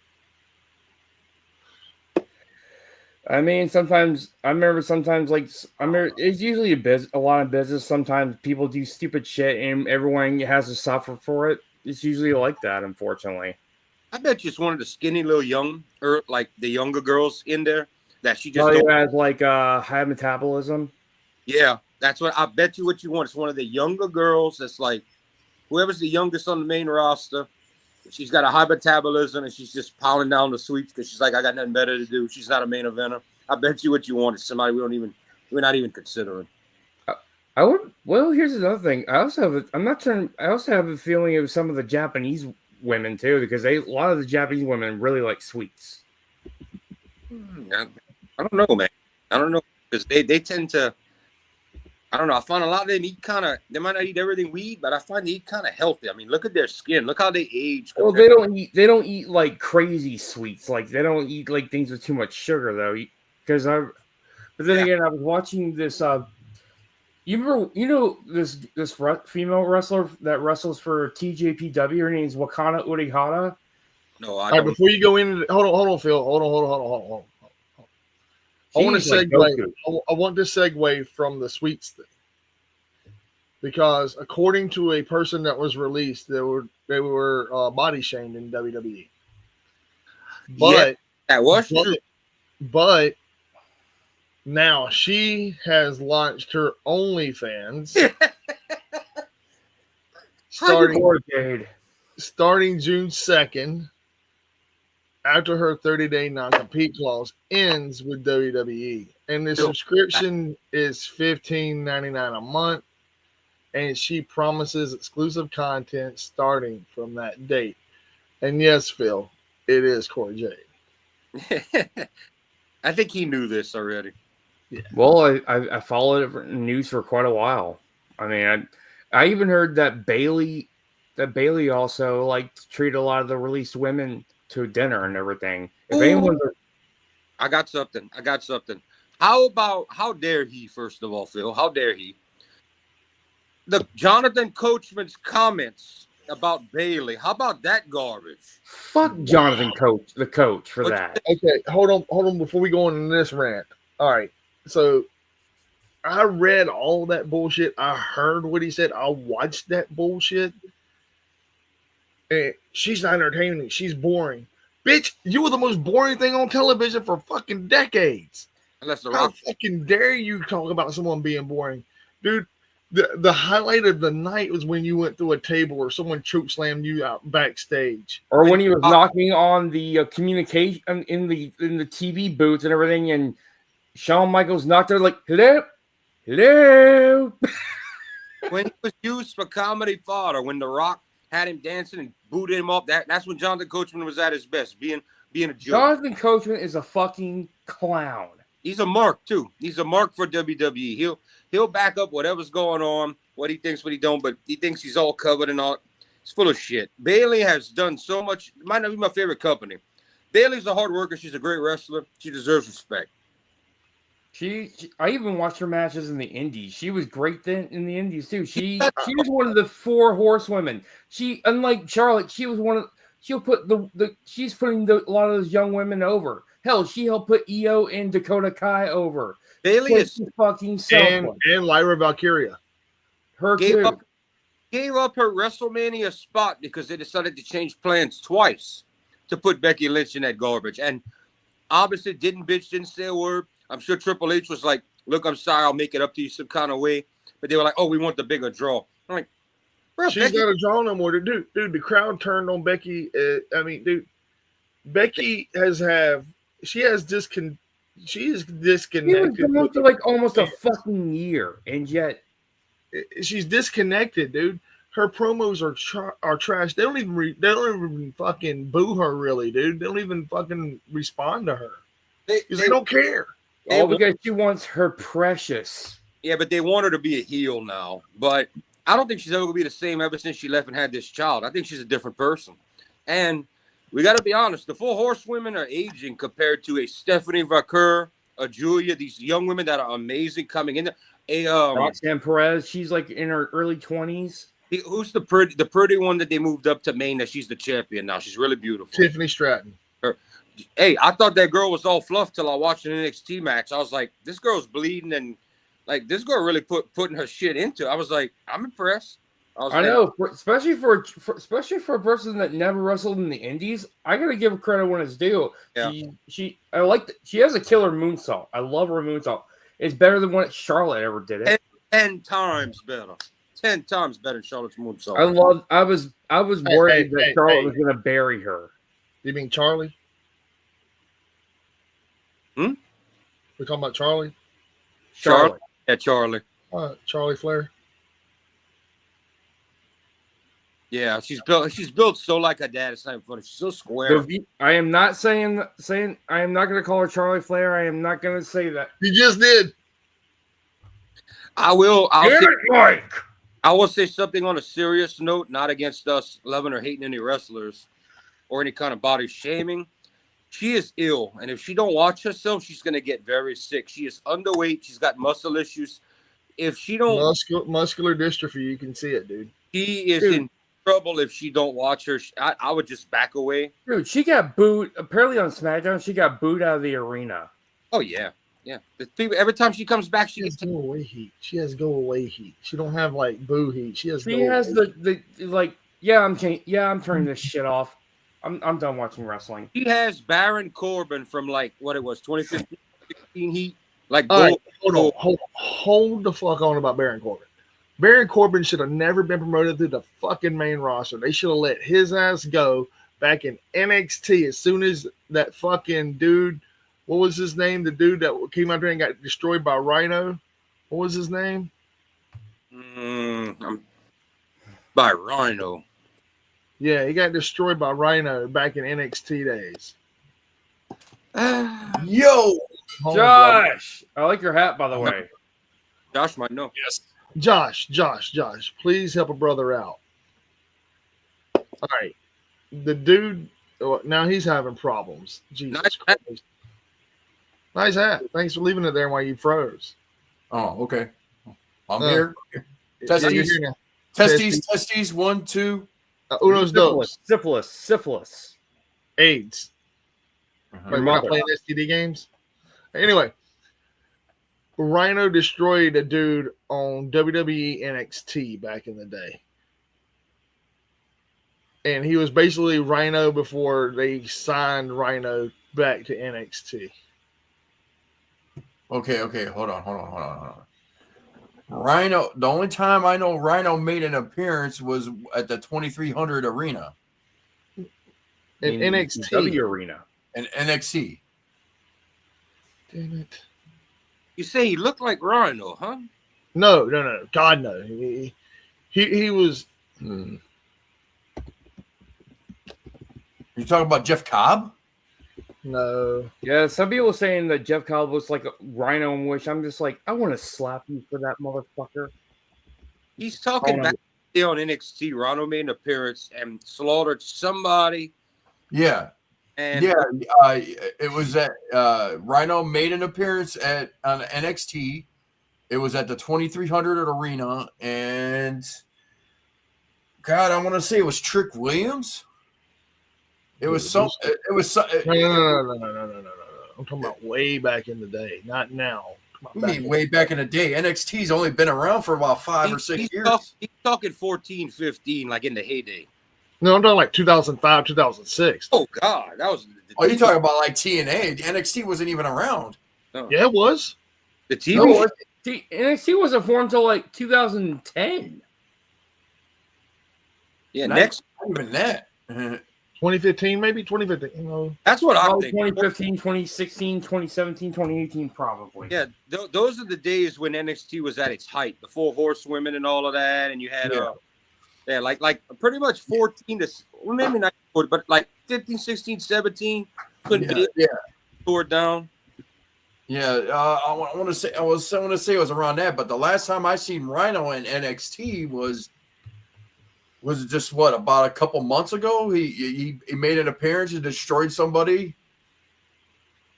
sometimes it's usually a lot of business. Sometimes people do stupid shit and everyone has to suffer for it. It's usually like that, unfortunately. I bet you it's one of the skinny little young, or like the younger girls in there that she just Probably don't. has like high metabolism. Yeah, that's what I bet you. What you want? It's one of the younger girls. That's like whoever's the youngest on the main roster. She's got a high metabolism and she's just pounding down the sweets because she's like, I got nothing better to do. She's not a main eventer. I bet you what you want is somebody we're not even considering. Well, here's another thing. I also have a feeling of some of the Japanese women too, because a lot of the Japanese women really like sweets. I don't know, man. I don't know because they tend to. I don't know. I find a lot of them eat they might not eat everything we eat, but I find they eat kind of healthy. I mean, look at their skin. Look how they age. Well, they don't eat like crazy sweets. Like they don't eat like things with too much sugar though. But then again, I was watching this. You know this female wrestler that wrestles for TJPW. Her name is Wakana Urihara. No, I all don't. right, before you go into hold on, Phil. Hold on. I want to She's like segue. Goku. I want to segue from the sweets thing because according to a person that was released, they were body shamed in WWE. But That was true. but now she has launched her OnlyFans Poor Jade. starting June 2nd. After her 30-day non-compete clause ends with WWE. And the subscription is $15.99 a month. And she promises exclusive content starting from that date. And yes, Phil, it is Corey Jade. I think he knew this already. Yeah. Well, I followed it in news for quite a while. I mean, I even heard that Bailey also like treated a lot of the released women to dinner and everything. If anyone, I got something. How dare he, first of all, Phil? How dare he? The Jonathan Coachman's comments about Bailey. How about that garbage? fuck Jonathan the coach for But- that. Okay, hold on before we go into this rant. All right, so I read all that bullshit. I heard what he said. I watched that bullshit. And she's not entertaining. She's boring. Bitch, you were the most boring thing on television for fucking decades. Unless the How Rock. fucking dare you talk about someone being boring? Dude, the highlight of the night was when you went through a table or someone choke slammed you out backstage. Or when he was knocking on the communication in the TV booths and everything, and Shawn Michaels knocked her like, hello. When he was used for comedy fodder, when The Rock had him dancing and booted him up, that's when Jonathan Coachman was at his best, being a joke. Jonathan Coachman is a fucking clown. He's a mark too. He's a mark for WWE. He'll back up whatever's going on, what he thinks, what he don't, but he thinks he's all covered and all. It's full of shit. Bailey has done so much. Might not be my favorite company. Bailey's a hard worker. She's a great wrestler. She deserves respect. I even watched her matches in the Indies. She was great then in the Indies too. She was one of the 4 horsewomen. She, unlike Charlotte, she was one of. She'll put she's putting a lot of those young women over. Hell, she helped put Io and Dakota Kai over. Bailey is fucking And Lyra Valkyria. her gave too. up her WrestleMania spot because they decided to change plans twice to put Becky Lynch in that garbage. And obviously didn't say a word. I'm sure Triple H was like, look, I'm sorry, I'll make it up to you some kind of way. But they were like, oh, we want the bigger draw. I'm like, Bro, She's Becky, not a draw no more. Dude, the crowd turned on Becky. I mean, dude, Becky she is He was disconnected. gone for like almost a fucking year, and yet She's disconnected, dude. Her promos are trash. They don't even fucking boo her, really, dude. They don't even fucking respond to her because they don't care. They all want- because she wants her precious. yeah, but they want her to be a heel now. But I don't think she's ever gonna be the same ever since she left and had this child. I think she's a different person. And we got to be honest, the 4 horsewomen are aging compared to a Stephanie Vaquer, a Julia, these young women that are amazing coming in. Roxanne Perez, she's like in her early 20s. Who's the pretty one that they moved up to Maine that she's the champion now? She's really beautiful. Tiffany Stratton. Hey, I thought that girl was all fluff till I watched an NXT match. I was like, this girl's bleeding and like this girl really putting her shit into it. I was like, I'm impressed. I know, especially for a person that never wrestled in the Indies. I gotta give her credit when it's due. Yeah. She has a killer moonsault. I love her moonsault. It's better than what Charlotte ever did it. 10 times better. 10 times better than Charlotte's moonsault. I was worried that Charlotte was gonna bury her. You mean Charlie? Hmm? We're talking about Charlie? Charlotte. Yeah, Charlie. Charlie Flair. Yeah, she's built so like her dad. It's not even funny. She's so square. I am not saying I am not going to call her Charlie Flair. I am not going to say that. You just did. I will. Mike. I will say something on a serious note, not against us loving or hating any wrestlers or any kind of body shaming. She is ill, and if she don't watch herself, she's gonna get very sick. She is underweight. She's got muscle issues. If she don't, Muscular dystrophy, you can see it, dude. she is in trouble. If she don't watch her, I would just back away. Dude, she got booed. Apparently on SmackDown, she got booed out of the arena. Oh yeah, yeah. The people every time she comes back, she She has gets. go away heat. She has go away heat. She don't have like boo heat. She has. She go has away. the like. I'm turning this shit off. I'm done watching wrestling. She has Baron Corbin from like what it was 2015, 16 Heat. Like All right, hold the fuck on about Baron Corbin. Baron Corbin should have never been promoted to the fucking main roster. They should have let his ass go back in NXT as soon as that fucking dude. What was his name? The dude that came out there and got destroyed by Rhino. What was his name? By Rhino. Yeah, he got destroyed by Rhino back in NXT days. Yo, Hold on, Josh, I like your hat, by the way. Josh might know. yes, Josh, please help a brother out. All right. The dude, now he's having problems. Jesus Nice hat. Christ. Nice hat. Thanks for leaving it there while you froze. Oh, okay. I'm Uh, here. Yeah, Testes. you're here now. Testes. 1, 2. Uno's dos. Syphilis. AIDS. Wait, we're not playing STD games? Anyway, Rhino destroyed a dude on WWE NXT back in the day. And he was basically Rhino before they signed Rhino back to NXT. Okay. Hold on. Rhino. The only time I know Rhino made an appearance was at the 2300 arena In NXT. W arena. in NXT. Damn it. You say he looked like Rhino, huh? No. God, no. He was. You talking about Jeff Cobb? No. Yeah, some people saying that Jeff Cobb looks like a Rhino, in which I'm just like, I want to slap you for that motherfucker. He's talking back there on NXT. Rhino made an appearance and slaughtered somebody. Yeah. And It was at Rhino made an appearance on NXT. It was at the 2300 arena, and God, I want to say it was Trick Williams. It was some. It was. No. I'm talking about way back in the day, not now. I mean, way back in the day. NXT's only been around for about 5 or 6 years. He's talking 14, 15, like in the heyday. No, I'm talking like 2005, 2006. Oh God, that was. Oh, you talking about like TNA? NXT wasn't even around. Yeah, it was. The TV. No, NXT wasn't formed until like 2010. Yeah, Not next. even that. 2015, maybe 2015. You know, That's what I'm Probably thinking. 2015, 2016, 2017, 2018, probably. Yeah, those are the days when NXT was at its height. The Four Horsewomen and all of that, and you had like pretty much 14 to well, maybe not 14, but like 15, 16, 17 when Yeah, Bayley yeah. tore down. Yeah, I want to say I was going to say it was around that, but the last time I seen Rhino in NXT was just what, about a couple months ago. He made an appearance and destroyed somebody.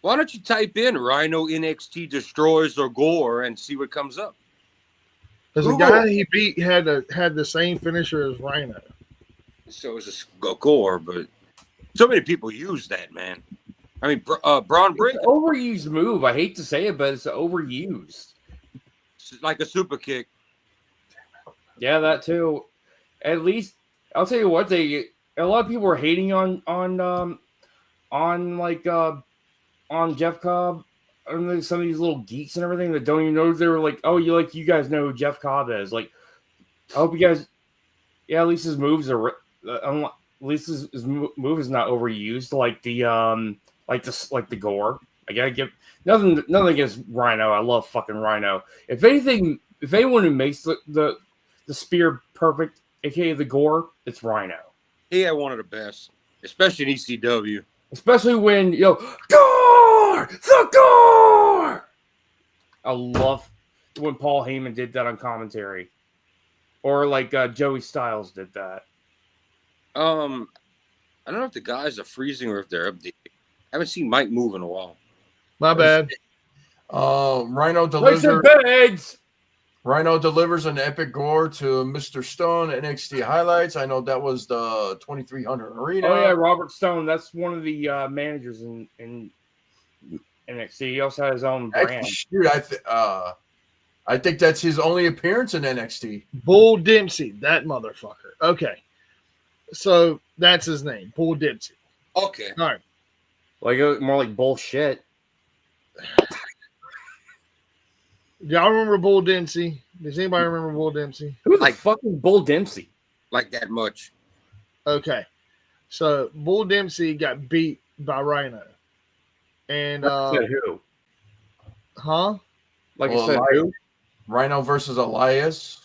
Why don't you type in Rhino NXT destroys or Gore and see what comes up? there's a Google. guy he beat had the same finisher as Rhino. So it's just Gore, but so many people use that, man. I mean, Braun It's Breaker, an overused move. I hate to say it, but it's overused. like a super kick. Yeah, that too. At least I'll tell you what, a lot of people were hating on Jeff Cobb and some of these little geeks and everything that don't even know. They were like, "Oh, you guys know who Jeff Cobb is." Like, I hope you guys. Yeah, at least his moves are. At least his move is not overused like the Gore. I gotta give nothing against Rhino. I love fucking Rhino. If anything, if anyone who makes the spear perfect, aka the Gore, it's Rhino. He had one of the best, especially in ECW. Especially when Gore, the Gore. I love when Paul Heyman did that on commentary, or like Joey Styles did that. I don't know if the guys are freezing or if they're updating. I haven't seen Mike move in a while. My bad. Rhino Place delivers. and beds. Rhino delivers an epic Gore to Mr. Stone. NXT highlights. I know that was the 2300 Arena. Oh yeah, Robert Stone. That's one of the managers in NXT. He also has his own brand. Shoot, I think that's his only appearance in NXT. Bull Dempsey, that motherfucker. Okay. So that's his name, Bull Dempsey. Okay. All right. Like more like bullshit. Y'all remember Bull Dempsey? Does anybody remember Bull Dempsey? Who's Like- like fucking Bull Dempsey? Like that much. Okay. So Bull Dempsey got beat by Rhino. And Said who? huh? Like Well, I said, who? Rhino versus Elias.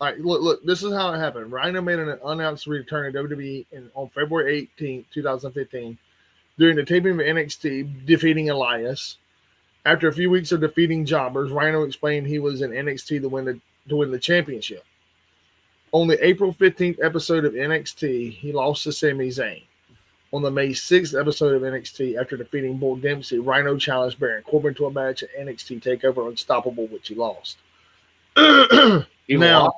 All right, look, this is how it happened. Rhino made an unannounced return to WWE on February 18th, 2015, during the taping of NXT, defeating Elias. After a few weeks of defeating jobbers, Rhino explained he was in NXT to win the championship. On the April 15th episode of NXT, he lost to Sami Zayn. On the May 6th episode of NXT, after defeating Bull Dempsey, Rhino challenged Baron Corbin to a match at NXT TakeOver Unstoppable, which he lost. He Now, lost.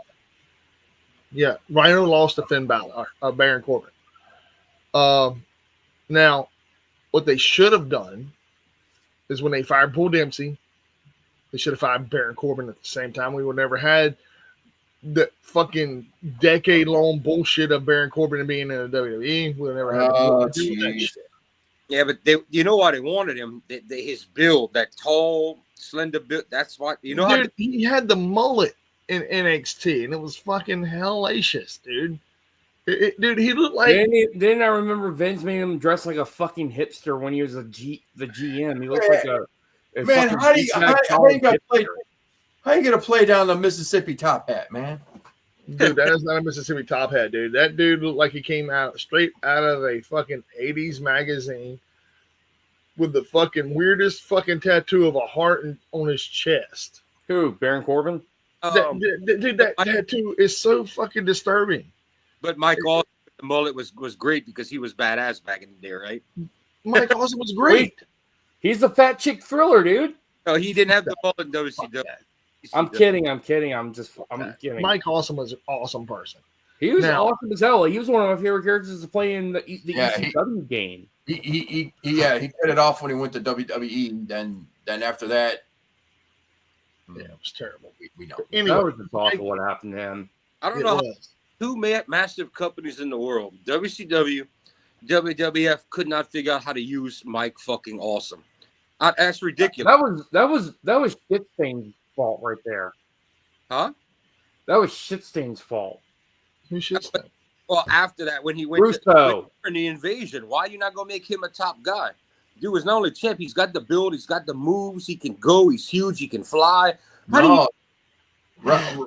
yeah, Rhino lost to Finn Balor, Baron Corbin. Now, what they should have done is when they fired Bull Dempsey, they should have fired Baron Corbin at the same time. We would never had the fucking decade-long bullshit of Baron Corbin being in the WWE. We would never had Oh, to do that jeez. shit. Yeah, but you know why they wanted him? His build, that tall, slender build. That's why Dude, he had the mullet in NXT, and it was fucking hellacious, dude. Dude, he looked like Didn't I remember Vince made him dress like a fucking hipster when he was the GM? He looked like a Man, fucking how do you- beach-eyed how you college gonna play- hipster. How you gonna play down the Mississippi top hat, man? Dude, that is not a Mississippi top hat, dude. That dude looked like he came out straight out of a fucking 80s magazine with the fucking weirdest fucking tattoo of a heart on his chest. Who? Baron Corbin? Dude, that tattoo is so fucking disturbing. But Mike Austin, the mullet was great because he was badass back in the day, right? Mike Awesome was great. He's the fat chick thriller, dude. No, he didn't have the mullet in WCW. I'm kidding. I'm kidding. I'm kidding. Mike Awesome was an awesome person. He was Now- awesome as hell. He was one of my favorite characters to play in the Yeah, ECW game. He cut it off when he went to WWE. Then after that, Yeah, it was terrible. we know. That Anyway, was just awful what happened to him. I don't it know how was. two massive companies in the world, WCW, WWF, could not figure out how to use Mike fucking Awesome. That's ridiculous. That was Shitstain's fault right there. Huh? That was Shitstain's fault. Who should say? Well, after that, when he went Russo. in the invasion, why you not gonna make him a top guy? Dude is not only champ, he's got the build, he's got the moves, he can go, he's huge, he can fly. How do you? No.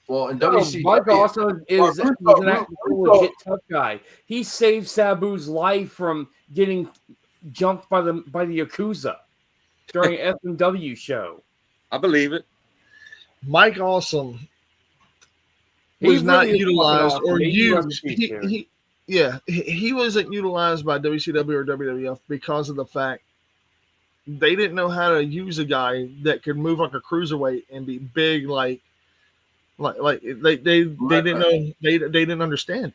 Well, in WCW, Mike also is Russo- an actual Russo- legit tough guy. He saved Sabu's life from getting jumped by the Yakuza during FMW show. I believe it. Mike Awesome He was not really is utilized fucking or awesome. He used. runs a beat, He wasn't utilized by WCW or WWF because of the fact they didn't know how to use a guy that could move like a cruiserweight and be big like they didn't know they didn't understand.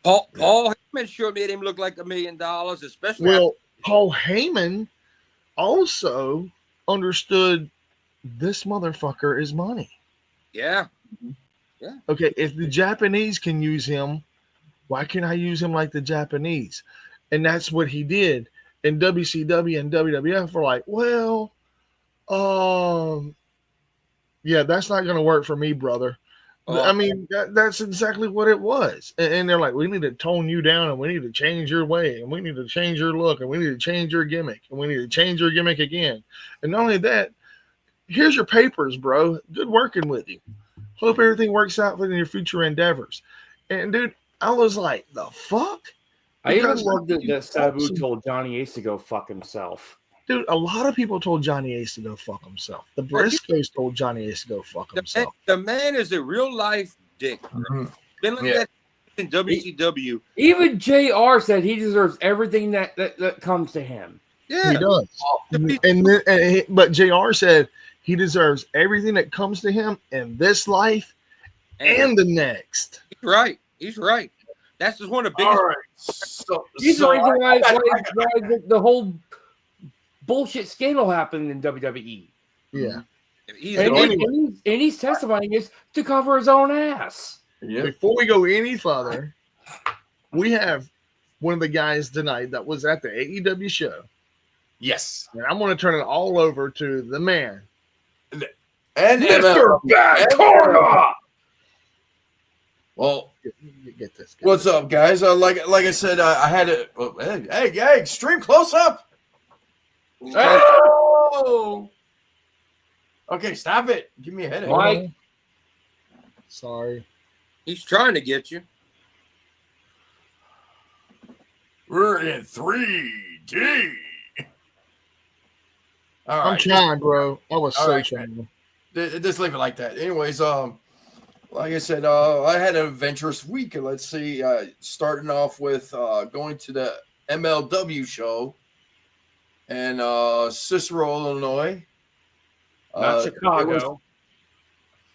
Paul Heyman sure made him look like $1 million, especially. Well, Paul Heyman also understood this motherfucker is money. Yeah. Okay, if the Japanese can use him, why can't I use him like the Japanese? And that's what he did. And WCW and WWF were like, well, yeah, that's not going to work for me, brother. I mean, that's exactly what it was. And they're like, we need to tone you down, and we need to change your way, and we need to change your look, and we need to change your gimmick, and we need to change your gimmick again. And not only that, here's your papers, bro. Good working with you. Hope everything works out in your future endeavors. And dude, I was like, the fuck? I even Because loved it that Sabu awesome. told Johnny Ace to go fuck himself. Dude, a lot of people told Johnny Ace to go fuck himself. The Briscoes told Johnny Ace to go fuck himself. The man is a real life dick. Mhm. Been like Yeah. that in WCW. Even JR said he deserves everything that comes to him. Yeah. He does. But JR said he deserves everything that comes to him in this life and the next. He's right. He's right. That's just one of the biggest. All right. So, He's the so reason I- why the whole bullshit scandal happened in WWE. Yeah. He's And, the anyway. and he's testifying is to cover his own ass. yeah. Before we go any further, we have one of the guys tonight that was at the AEW show. Yes. And I'm going to turn it all over to the man. And Mr. Bad and- Karma! Well, Get this guy. what's up, guys? Like I said, I had a hey, extreme close up. Oh. Okay, stop it. Give me a headache. Mike. Sorry. He's trying to get you. We're in 3D. All I'm right. trying, bro. I was All so right, trying. Just leave it like that. Anyways, like I said, I had an adventurous week. Let's see, starting off with going to the MLW show in Cicero, Illinois. Not It Chicago. was-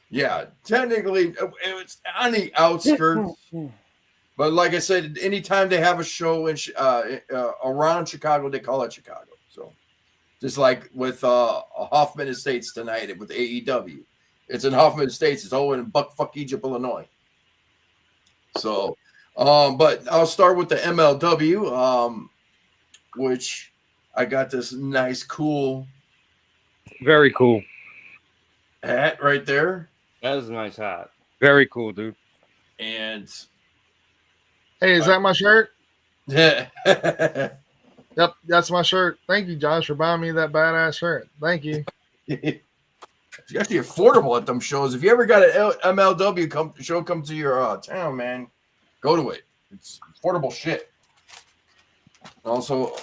yeah, technically it was on the outskirts, but like I said, anytime they have a show in around Chicago, they call it Chicago. So just like with Hoffman Estates tonight with AEW. It's in Hoffman Estates. It's all in Buckfuck Egypt, Illinois. So, but I'll start with the MLW, which I got this nice, cool Very cool. hat right there. That is a nice hat. Very cool, dude. And Hey, is that my shirt? yeah, Yep, that's my shirt. Thank you, Josh, for buying me that badass shirt. Thank you. it's actually affordable at them shows. If you ever got an MLW show come to your town, man, go to it. It's affordable shit. Also,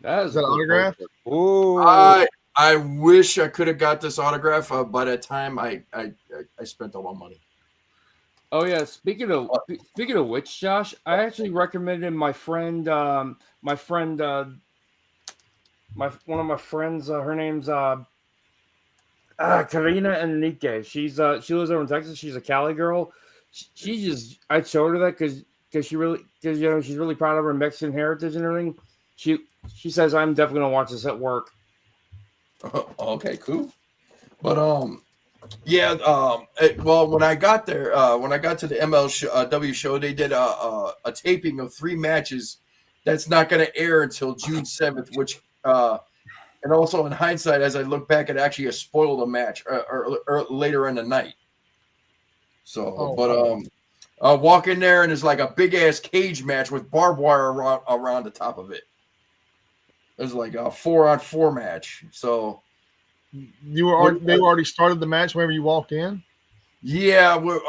That Is that autographed? Ooh. I wish I could have got this autograph. By that time, I spent all my money. Oh yeah. Speaking of which, Josh, I actually recommended my friend, one of my friends. Her name's Karina Enrique. She lives over in Texas. She's a Cali girl. I showed her that because she's really proud of her Mexican heritage and everything. She says I'm definitely gonna watch this at work. Okay, cool. But well, when I got there, when I got to the MLW show, they did a taping of 3 matches that's not going to air until June 7th, which and also in hindsight, as I look back, it actually has spoiled a match or later in the night. So, Walk in there and it's like a big ass cage match with barbed wire around the top of it. It was like a 4-on-4 match. So They already started the match whenever you walked in. yeah, we're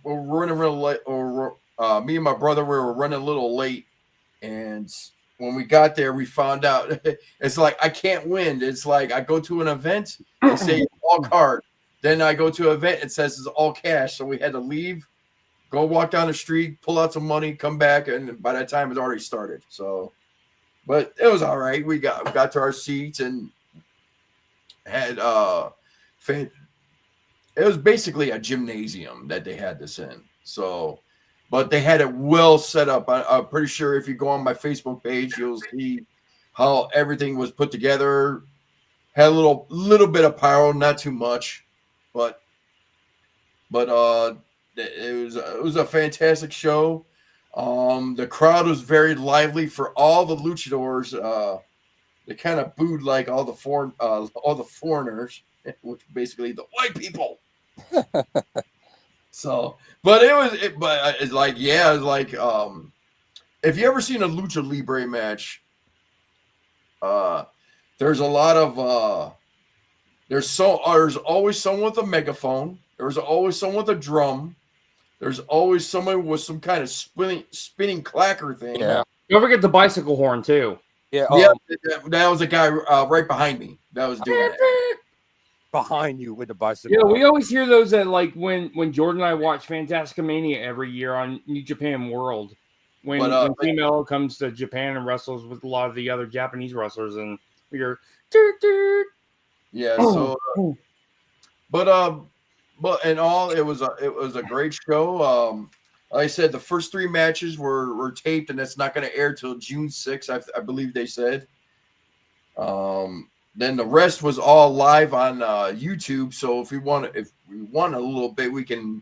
running real late. Me and my brother were running a little late, and when we got there, we found out it's like I can't win. It's like I go to an event, they say all card. Then I go to an event, it says it's all cash. So we had to leave, go walk down the street, pull out some money, come back, and by that time it's already started. So, but it was all right. We got to our seats and had it was basically a gymnasium that they had this in. So, but they had it well set up. I'm pretty sure if you go on my Facebook page, you'll see how everything was put together. Had a little bit of pyro, not too much, but it was a fantastic show. The crowd was very lively for all the luchadors. They kind of booed like all the foreigners, which basically the white people. So, but it's like, yeah, it's like, if you ever seen a Lucha Libre match, there's a lot of, there's always someone with a megaphone. There's always someone with a drum. There's always someone with some kind of spinning clacker thing. Yeah. Don't forget the bicycle horn too. Yeah. Yeah, that was a guy right behind me that was doing that. Behind you with the bicycle. Yeah, we always hear those at like when Jordan and I watch Fantastica Mania every year on New Japan World. When female comes to Japan and wrestles with a lot of the other Japanese wrestlers, and we hear doot, doot. Yeah. So, but in all, it was a great show. Like I said, the first 3 matches were taped, and that's not going to air till June 6th, I believe they said. Then the rest was all live on YouTube. So if we want a little bit, we can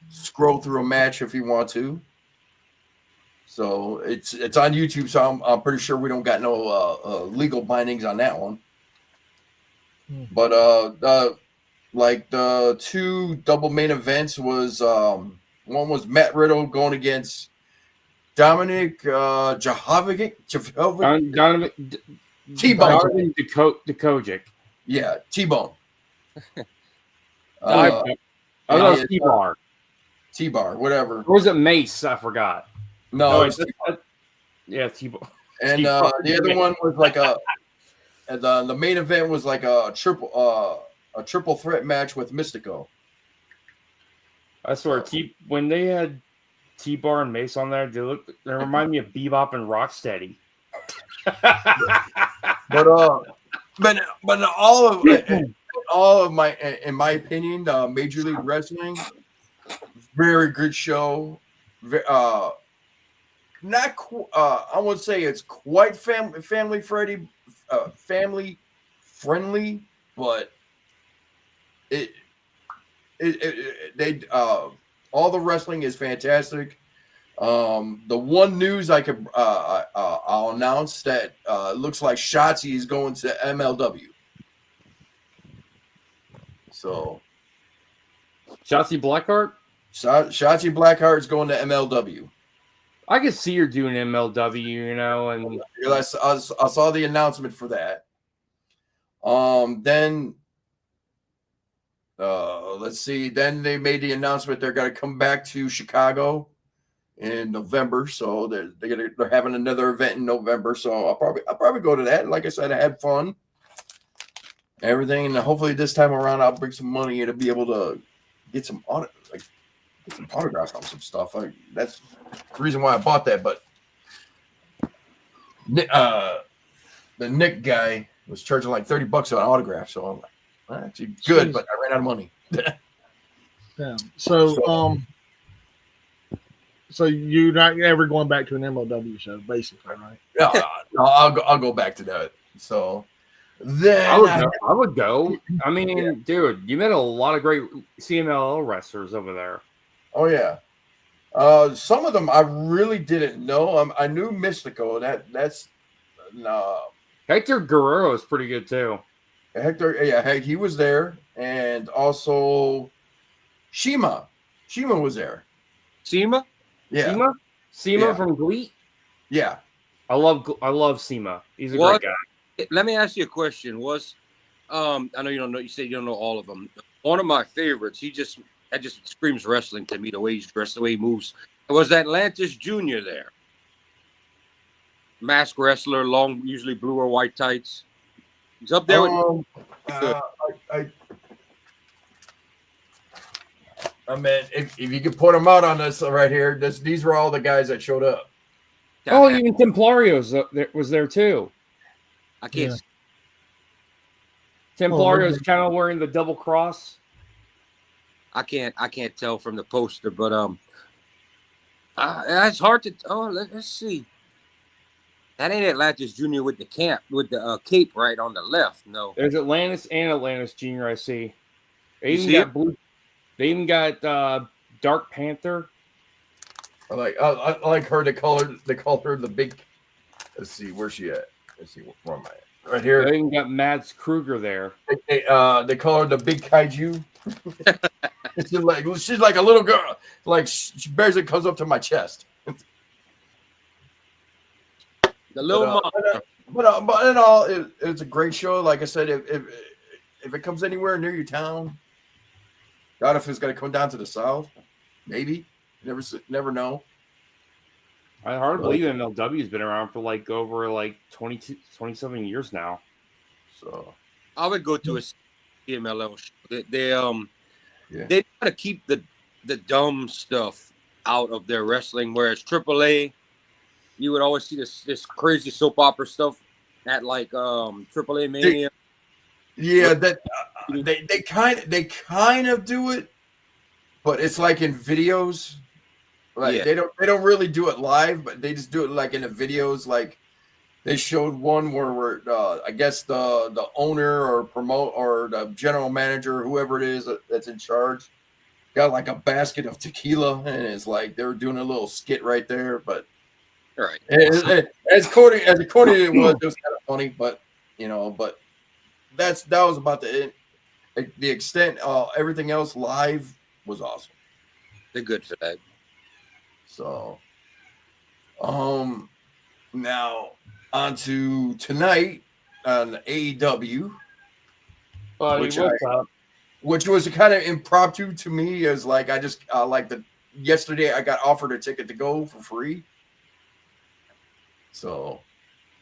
scroll through a match if you want to. So it's on YouTube. So I'm pretty sure we don't got no legal bindings on that one. But like the 2 double main events was one was Matt Riddle going against Dominic Jahovic. T-Bone. Kojic. Yeah, T-Bone. T-Bar. T-Bar, whatever. Or was it Mace? I forgot. No, T-Bar. And the other one was like the main event was like a triple threat match with Mystico. I swear, when they had T-Bar and Mace on there, they remind me of Bebop and Rocksteady. But all of my, in my opinion, Major League Wrestling, very good show. I would say it's quite family friendly, but all the wrestling is fantastic. The one news I could I'll announce that looks like Shotzi is going to MLW. So Shotzi Blackheart? Shotzi Blackheart is going to MLW. I could see her doing MLW, you know, and I saw the announcement for that. Then let's see. Then they made the announcement they're going to come back to Chicago in November, so they're having another event in November. So I'll probably go to that. Like I said, I had fun, everything, and hopefully this time around I'll bring some money to be able to get some autographs on some stuff. That's the reason why I bought that. But the Nick guy was charging like $30 on autograph, so I'm like, well, actually good, but I ran out of money. Yeah. So you're not ever going back to an MLW show, basically, right? No, I'll go back to that. So then I would go. I mean, dude, you met a lot of great CMLL wrestlers over there. Oh yeah, some of them I really didn't know. I knew Mystico. That's Hector Guerrero is pretty good too. Hector, yeah, he was there, and also Shima was there. SEMA? Yeah, Sema Yeah. from Glee. yeah. I love Sema. He's a What? great guy. Let me ask you a question. I know you don't know. You say you don't know all of them. One of my favorites. That just screams wrestling to me. The way he's dressed, the way he moves. Was Atlantis Junior there? Mask wrestler, long, usually blue or white tights. He's up there with. I mean, if you could put them out on this right here, these were all the guys that showed up. Oh, even Templario's was there too. I can't. Yeah. Templario's okay. kind of wearing the double cross. I can't tell from the poster, but it's hard to. Let's see. That ain't Atlantis Junior with the cape right on the left. No. There's Atlantis and Atlantis Junior. I see. They You even see got it? blue. They even got Dark Panther. I like her. They call her the big. Let's see, where's she at? Let's see, where am I at? Right They here. even got Mads Kruger there. They call her the big kaiju. she's like a little girl. Like she barely comes up to my chest. The little monster. But in all, it's a great show. Like I said, if it comes anywhere near your town, God, if it's gonna come down to the south, maybe. Never know. I hardly believe MLW's been around for over 27 years now. So I would go to a CMLL show. Yeah. They try to keep the dumb stuff out of their wrestling, whereas AAA, you would always see this crazy soap opera stuff at AAA Mania. yeah, that they kind of do it, but it's like in videos. Like Yeah. they don't really do it live, but they just do it like in the videos. Like they showed one where I guess the owner or the general manager, whoever it is that's in charge, got like a basket of tequila, and it's like they were doing a little skit right there. But All right. as corny as it was kind of funny. But that was about the extent. Everything else live was awesome. They're good for that. So, now on to tonight on AEW, Buddy, what's up? which was kind of impromptu to me, as like I just yesterday I got offered a ticket to go for free. So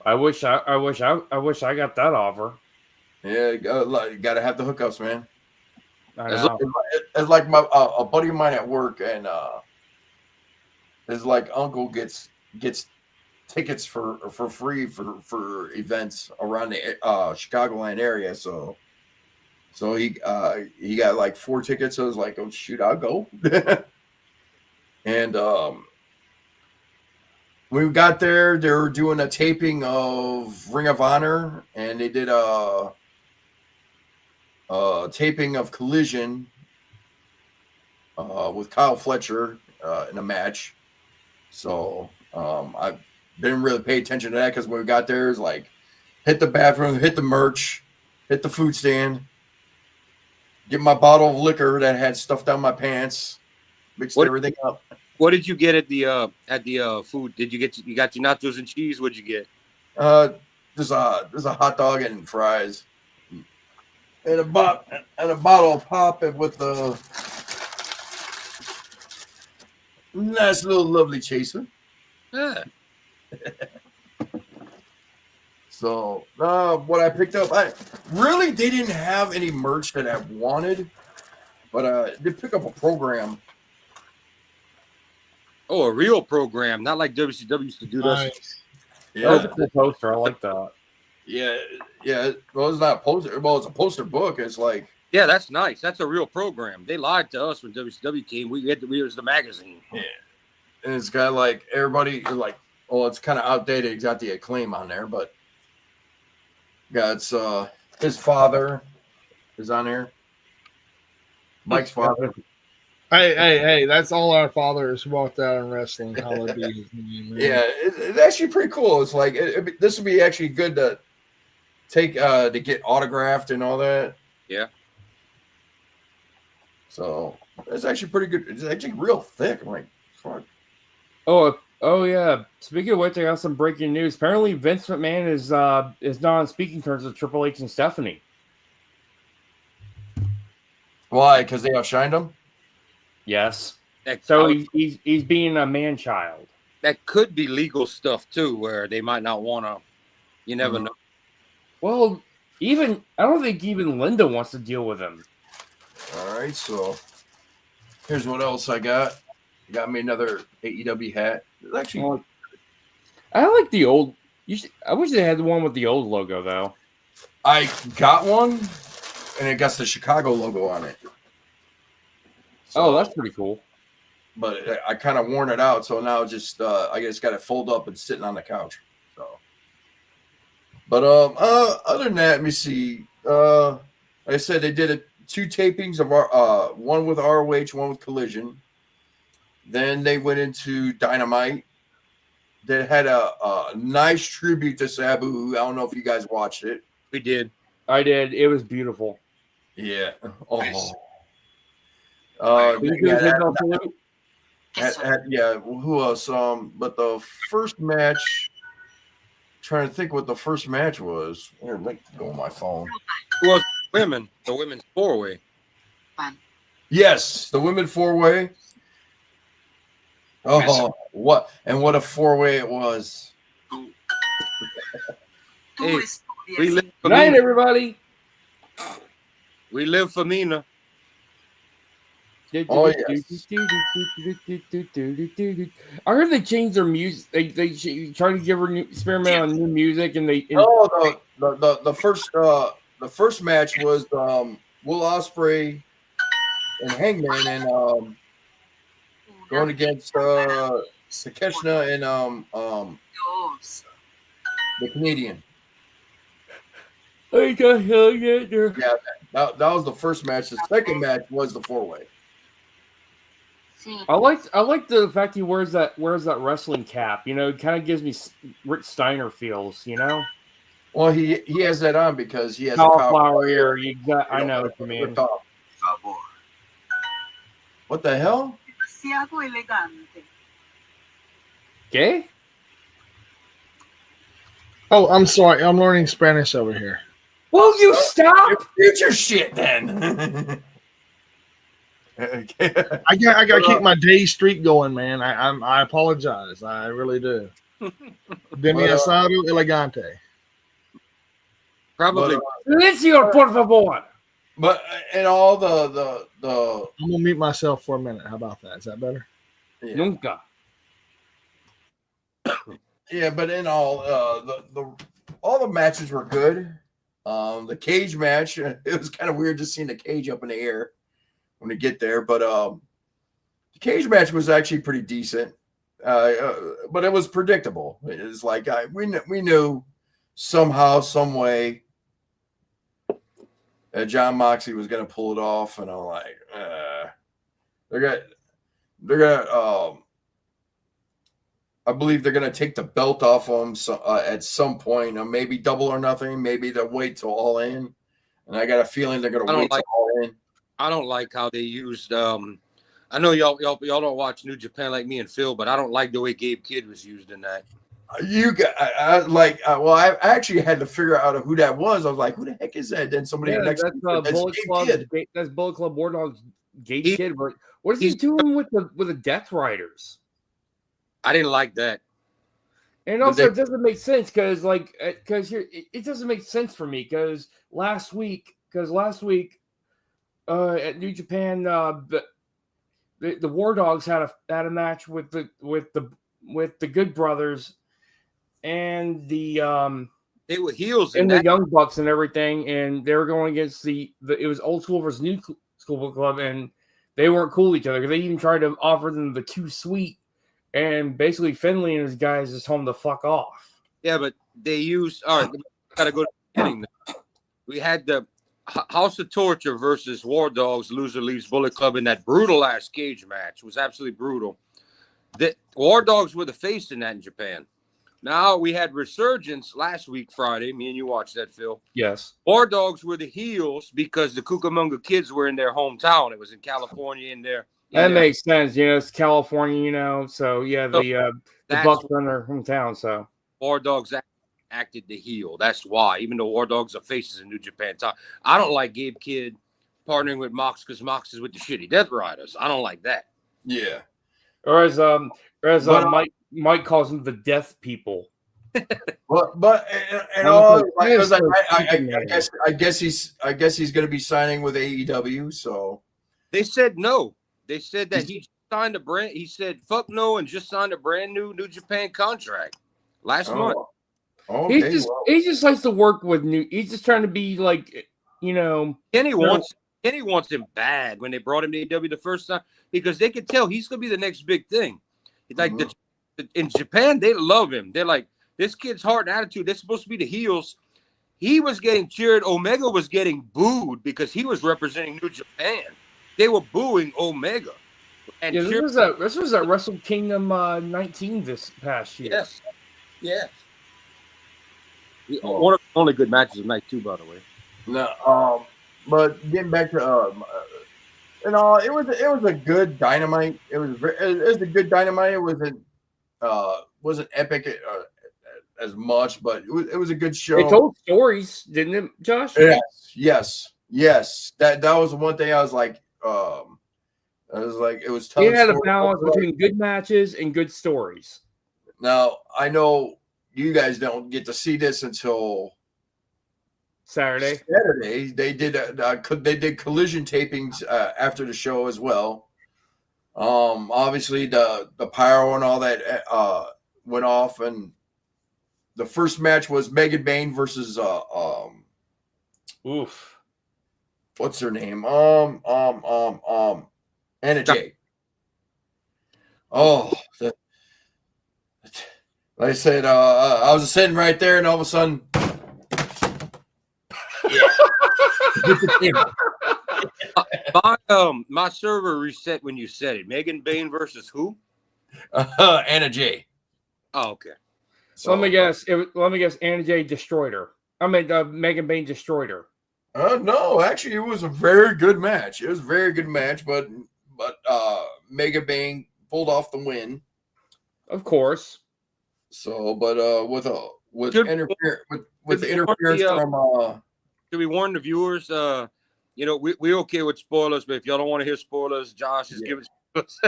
I wish I got that offer. yeah, you gotta have the hookups, man. I know. It's like my a buddy of mine at work, and his uncle gets tickets for free for events around the Chicagoland area. So he got like 4 tickets. So I was like, oh shoot, I'll go. And we got there. They were doing a taping of Ring of Honor, and they did a taping of Collision with Kyle Fletcher in a match. So I didn't really pay attention to that, because when we got there, it was like hit the bathroom, hit the merch, hit the food stand, get my bottle of liquor that had stuff down my pants, mixed everything up. What did you get at the food? Did you got your nachos and cheese? What'd you get? There's a hot dog and fries, and a bottle of pop, and with the nice little lovely chaser. Yeah. So what I picked up, they didn't have any merch that I wanted, but they pick up a program. Oh, a real program, not like WCW used to do this. Nice. That was a cool poster. I like that. Yeah. Well, it's not a poster. Well, it's a poster book. It's like, Yeah, that's nice. That's a real program. They lied to us when WCW came. We was the magazine. yeah, and it's got like everybody like, oh, it's kind of outdated. It's got the Acclaim on there, but got his father is on there. Mike's father. Hey, that's all our fathers walked out in wrestling. Holla be his name, man. Yeah, it's actually pretty cool. It's like this would be actually good to take to get autographed and all that. Yeah. So it's actually pretty good. It's actually real thick. I'm like, Fuck. Oh yeah. Speaking of which, I got some breaking news. Apparently, Vince McMahon is not on speaking terms with Triple H and Stephanie. Why? Because they outshined him? Yes. That, So he's being a man child. that could be legal stuff too, where they might not want to. You never know. Well, I don't think even Linda wants to deal with him. All right, so here's what else I got. Got me another AEW hat. It's actually, Well, I like the old. I wish they had the one with the old logo though. I got one, and it got the Chicago logo on it. Oh, that's pretty cool. But I kind of worn it out, so now just I just got it folded up and sitting on the couch. So, but other than that, let me see. Like I said, they did 2 tapings of our one with ROH, one with Collision. Then they went into Dynamite. They had a nice tribute to Sabu. I don't know if you guys watched it. We did. I did. It was beautiful. Yeah. Oh. Yeah. Who else? But the first match. Trying to think what the first match was. Here, let me go on my phone. It was women. The women's 4-way. Yes, the women 4-way. Oh, what a 4-way it was. Hey, we live for Good night, Mina. everybody. We live for Mina. Oh, yes. I heard they changed their music. They tried to give her experiment on new music, and they. Oh, the first match was Will Ospreay and Hangman, and going against Takeshita and the Canadian. I got hell yeah. Yeah, that was the first match. The second match was the 4-way. I like the fact he wears that wrestling cap. You know, it kind of gives me Rick Steiner feels. You know, Well, he has that on because he has cauliflower ear. You got. I know what you mean. What the hell? Okay. Oh, I'm sorry. I'm learning Spanish over here. Will you stop? Future shit then. Okay. I got to keep my day streak going, man. I apologize. I really do. Demasiado elegante. Probably. Silencio, por favor. But in all the I'm gonna mute myself for a minute. How about that? Is that better? yeah. Nunca. Yeah, but in all all the matches were good. The cage match, it was kind of weird just seeing the cage up in the air when they get there, but the cage match was actually pretty decent. But it was predictable. It's like we knew somehow, some way that John Moxley was going to pull it off, and I'm like, they're gonna. I believe they're going to take the belt off him at some point. Maybe Double or Nothing. Maybe they'll wait till All In. And I got a feeling they're going to wait till All In. I don't like how they used. I know y'all don't watch New Japan like me and Phil, but I don't like the way Gabe Kidd was used in that. Well, I actually had to figure out who that was. I was like, who the heck is that? Then somebody next to that's Bullet Club. That's Bullet Club War Dogs. Gabe Kidd. What is he doing with the Death Riders? I didn't like that. And also, it doesn't make sense because it doesn't make sense for me because last week at New Japan, the War Dogs had a match with the Good Brothers and they were heels and the Young Bucks and everything, and they were going against it was Old School versus New School Club, and they weren't cool with each other. They even tried to offer them the Too Sweet. And basically, Finley and his guys just told him to fuck off. Yeah, but they used. All right, got to go to the beginning. We had the House of Torture versus War Dogs. Loser leaves Bullet Club in that brutal ass cage match. It was absolutely brutal. The War Dogs were the face in that in Japan. Now we had Resurgence last week, Friday. Me and you watched that, Phil. Yes. War Dogs were the heels because the Cucamonga Kids were in their hometown. It was in California, in their That Yeah, makes sense. You know, it's California. You know, so yeah, the that's Bucks are in their hometown. So War Dogs acted the heel. That's why. Even though War Dogs are faces in New Japan, I don't like Gabe Kidd partnering with Mox because Mox is with the shitty Death Riders. I don't like that. Yeah. or as But, Mike calls them the Death People. But and I all was like, I was like, like, I guess he's going to be signing with AEW. So They said no. They said that he signed a brand. He said fuck no and just signed a brand new New Japan contract last month. Okay, He just likes to work with new. He's just trying to be like, you know. Kenny wants him bad when they brought him to AEW the first time because they could tell he's gonna be the next big thing. Like in Japan, they love him. They're like, this kid's heart and attitude. They're supposed to be the heels. He was getting cheered. Omega was getting booed because he was representing New Japan. They were booing Omega. And Yeah, this was at Wrestle Kingdom 19 this past year. Yes. One of the only good matches of night 2, by the way. No, but getting back to and all, it was a good Dynamite. It was a good Dynamite. It wasn't epic as much, but it was a good show. They told stories, didn't it, Josh? Yes. That was the one thing I was like, it was tough. He had a balance between good matches and good stories. Now I know you guys don't get to see this until Saturday. They did collision tapings after the show as well. Obviously the pyro and all that went off, and the first match was Megan Bayne versus what's her name? Anna Jay. Oh, like I said, I was sitting right there, and all of a sudden, my server reset when you said it. Megan Bayne versus who? Anna Jay. Oh, okay. So let me guess. Let me guess. Anna Jay destroyed her. I mean, Megan Bayne destroyed her. No, actually, it was a very good match. It was a very good match, but Megan Bayne pulled off the win. Of course. So, but with the interference from should we warn the viewers? We okay with spoilers, but if y'all don't want to hear spoilers, Josh is giving spoilers.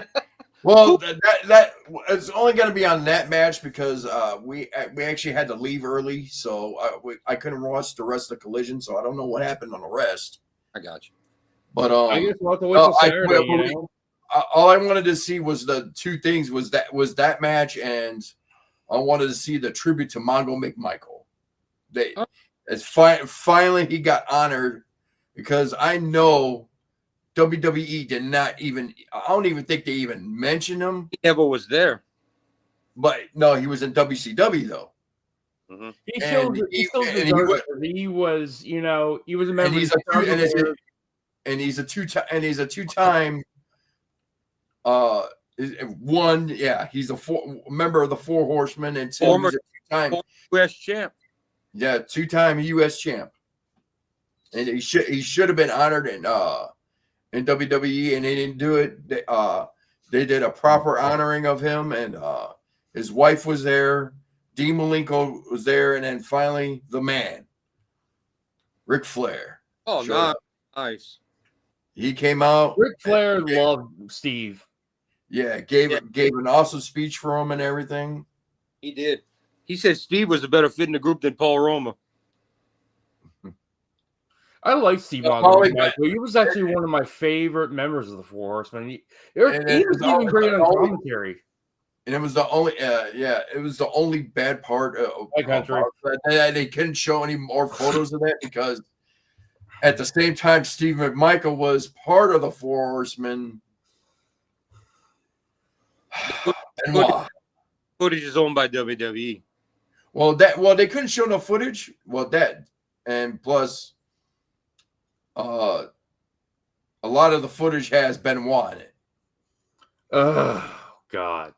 Well, that it's only going to be on that match because we actually had to leave early, so I couldn't watch the rest of the collision, so I don't know what happened on the rest. I got you. But I guess we'll have to wait till Saturday. All I wanted to see was the two things: was that match, and I wanted to see the tribute to Mongo McMichael. Finally he got honored, because I know WWE did not even. I don't even think they even mentioned him. He never was there. But no, he was in WCW though. Mm-hmm. He was a member. He's a two-time. He's a member of the Four Horsemen, and former two-time U.S. champ. Yeah, two-time U.S. champ, and he should have been honored in WWE, and they didn't do it. They did a proper honoring of him, and his wife was there. Dean Malenko was there, and then finally the man, Ric Flair. Oh, nice. He came out. Ric Flair loved Steve. Yeah, gave an awesome speech for him and everything. He did. He said Steve was a better fit in the group than Paul Roma. I like Steve Mongo. He was actually one of my favorite members of the Four Horsemen. He was even great on commentary. And it was the only, it was the only bad part of they couldn't show any more photos of that, because at the same time, Steve McMichael was part of the Four Horsemen. Footage is owned by WWE. Well, they couldn't show no footage. And plus, a lot of the footage has Benoit in it. Oh God,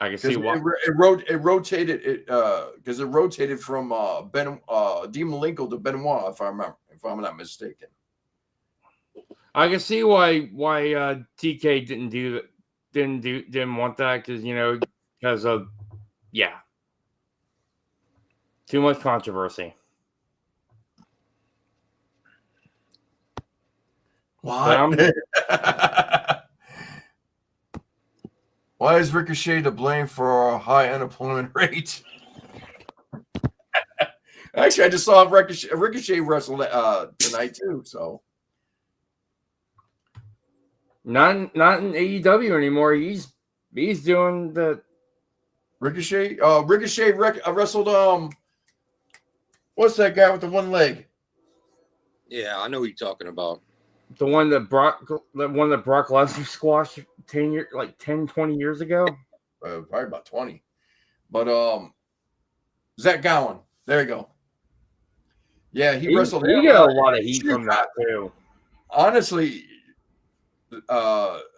I can see why it rotated because it rotated from Dean Malenko to Benoit, if I'm not mistaken. I can see why TK didn't want that because of too much controversy. What? Why is Ricochet to blame for a high unemployment rate? Actually, I just saw Ricochet wrestle tonight too. So not in AEW anymore. He's doing the Ricochet. Ricochet wrestled. What's that guy with the one leg? Yeah, I know who you're talking about. the one that Brock Lesnar squashed 20 years ago. Probably about 20. But Zach Gowen. There you go. Yeah, he wrestled. He got a lot of heat from that too. Honestly,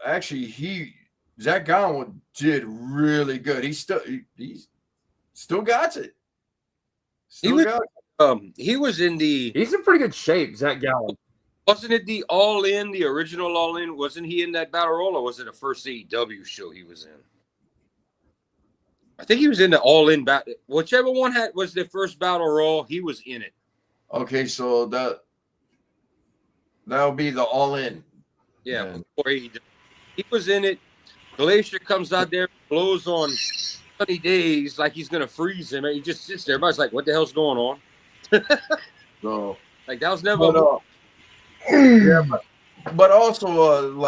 actually, Zach Gowen did really good. He's still got it. He was in the. He's in pretty good shape, Zach Gowen. Wasn't it the All In, the original All In? Wasn't he in that Battle Royal, or was it the first AEW show he was in? I think he was in the All In battle. Whichever one was the first Battle Royal, he was in it. Okay, so that'll be the All In. Yeah, before AEW. He was in it. Glacier comes out there, blows on sunny days like he's gonna freeze him, and he just sits there. Everybody's like, "What the hell's going on?" So, like that was never. But also,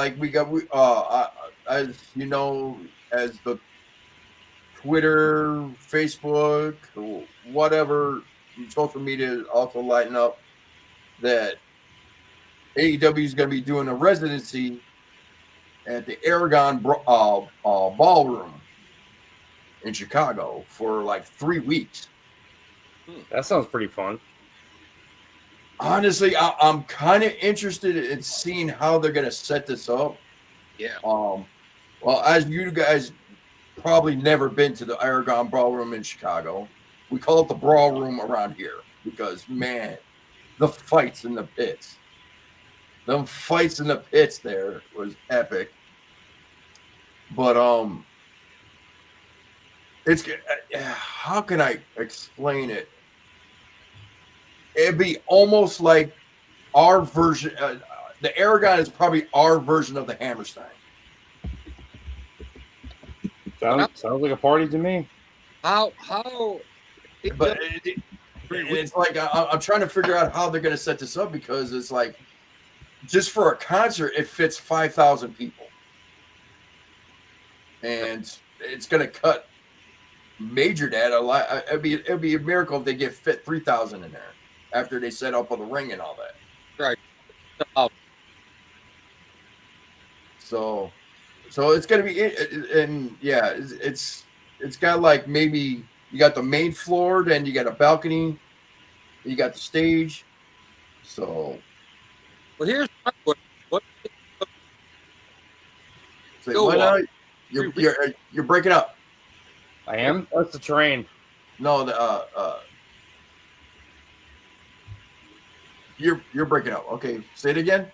as you know, as the Twitter, Facebook, whatever social media is also lighting up that AEW is going to be doing a residency at the Aragon Ballroom in Chicago for like 3 weeks. That sounds pretty fun. Honestly, I'm kind of interested in seeing how they're going to set this up. Yeah. Well, as you guys probably never been to the Aragon Ballroom in Chicago, we call it the Brawl Room around here because, man, the fights in the pits. Them fights in the pits there was epic. But it's how can I explain it? It'd be almost like our version. The Aragon is probably our version of the Hammerstein. Sounds like a party to me. How? But it's like I'm trying to figure out how they're going to set this up because it's like just for a concert, it fits 5,000 people, and it's going to cut Major Dad a lot. It'd be a miracle if they get fit 3,000 in there after they set up on the ring and all that. Right. So it's going to be, and yeah, it's got like maybe you got the main floor, then you got a balcony, you got the stage. So, well, here's my question. You're breaking up. I am. That's the train. No, you're breaking up. Okay, say it again.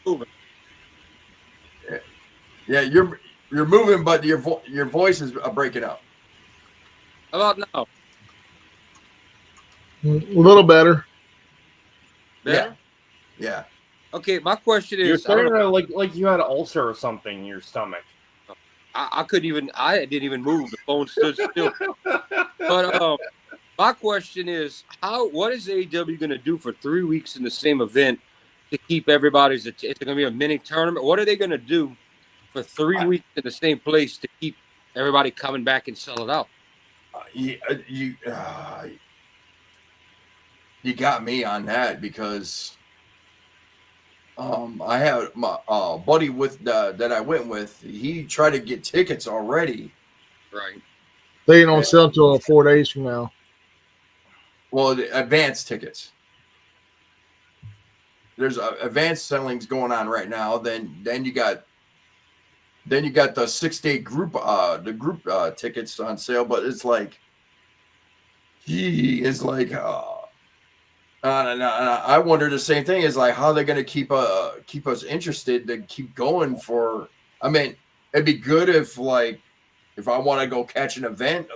Moving. Yeah, you're moving, but your voice is breaking up. How about now? A little better. Better? Yeah. Okay, my question is, You're starting to like you had an ulcer or something in your stomach. I didn't even move. The phone stood still. But my question is, what is AEW going to do for 3 weeks in the same event to keep everybody's attention? It's going to be a mini tournament. What are they going to do for 3 weeks in the same place to keep everybody coming back and sell it out? You got me on that because I had my buddy that I went with. He tried to get tickets already. Right. They don't sell until 4 days from now. Well, the advanced tickets. There's advanced sellings going on right now. Then you got the 6-day group tickets on sale, but it's like he is like, I wonder the same thing. Is like how they're going to keep us interested to keep going for. I mean, it'd be good if I want to go catch an event,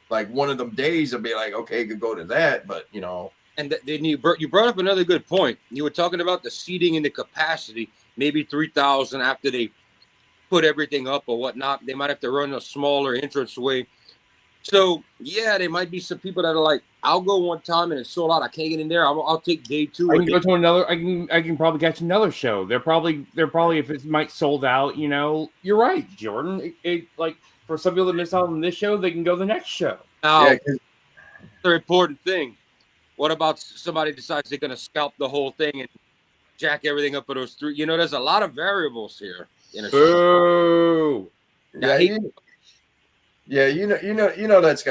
like one of them days, I'll be like, okay, I could go to that, but you know. And then you brought up another good point. You were talking about the seating and the capacity, maybe 3,000 after they put everything up or whatnot. They might have to run a smaller entranceway. So, yeah, there might be some people that are like, I'll go one time and it's sold out. I can't get in there. I'll take day two. I can go to another. I can probably catch another show. They're probably if it might sold out. You know, you're right, Jordan. It like for some people that miss out on this show, they can go to the next show. Now, Yeah, another important thing. What about somebody decides they're going to scalp the whole thing and jack everything up for those three? You know, there's a lot of variables here. In a show. Boo! yeah, you know that's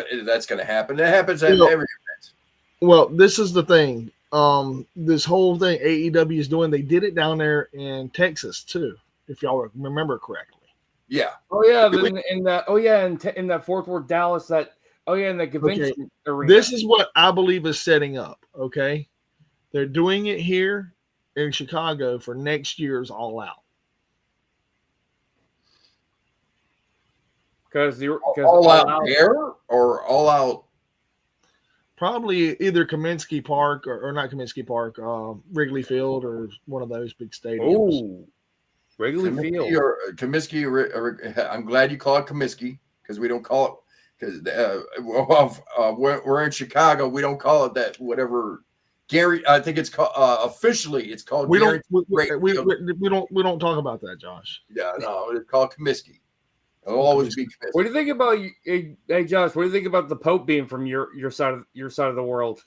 gonna happen. That happens at You know- every event. Well, this is the thing. This whole thing AEW is doing, they did it down there in Texas too, if y'all remember correctly. Yeah, Oh yeah, in that Fort Worth, Dallas. In the convention arena. This is what I believe is setting up. Okay, they're doing it here in Chicago for next year's All Out. because all out there or all out. Probably either Kaminsky Park or not Kaminsky Park, Wrigley Field or one of those big stadiums. Oh, Wrigley Field. Comiskey, I'm glad you call it Comiskey because we don't call it because we're in Chicago. We don't call it that. Whatever, Gary. I think it's called officially. It's called. We don't Gary, we don't talk about that, Josh. Yeah, no, it's called Comiskey. It'll always be Comiskey. What do you think about hey Josh? What do you think about the Pope being from your side of the world?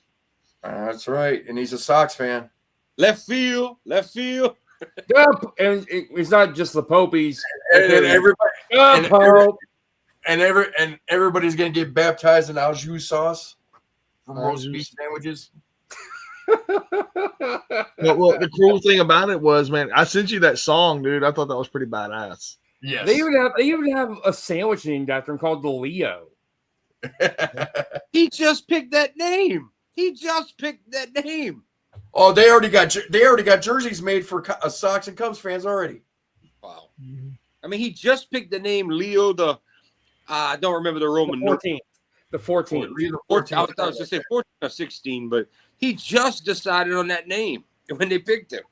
That's right, and he's a Sox fan. Left field. Yeah, and it's not just the Pope. He's And everybody, and Pope. everybody's gonna get baptized in au jus sauce from Au roast jus. beef sandwiches. Well, the cool thing about it was, man, I sent you that song, dude. I thought that was pretty badass. Yes. They even have a sandwich named after him called the Leo. He just picked that name. Oh, they already got jerseys made for Sox and Cubs fans already. Wow. I mean, he just picked the name Leo the. I don't remember the Roman numeral. The 14th. I was going to say 14 or 16, but he just decided on that name when they picked him.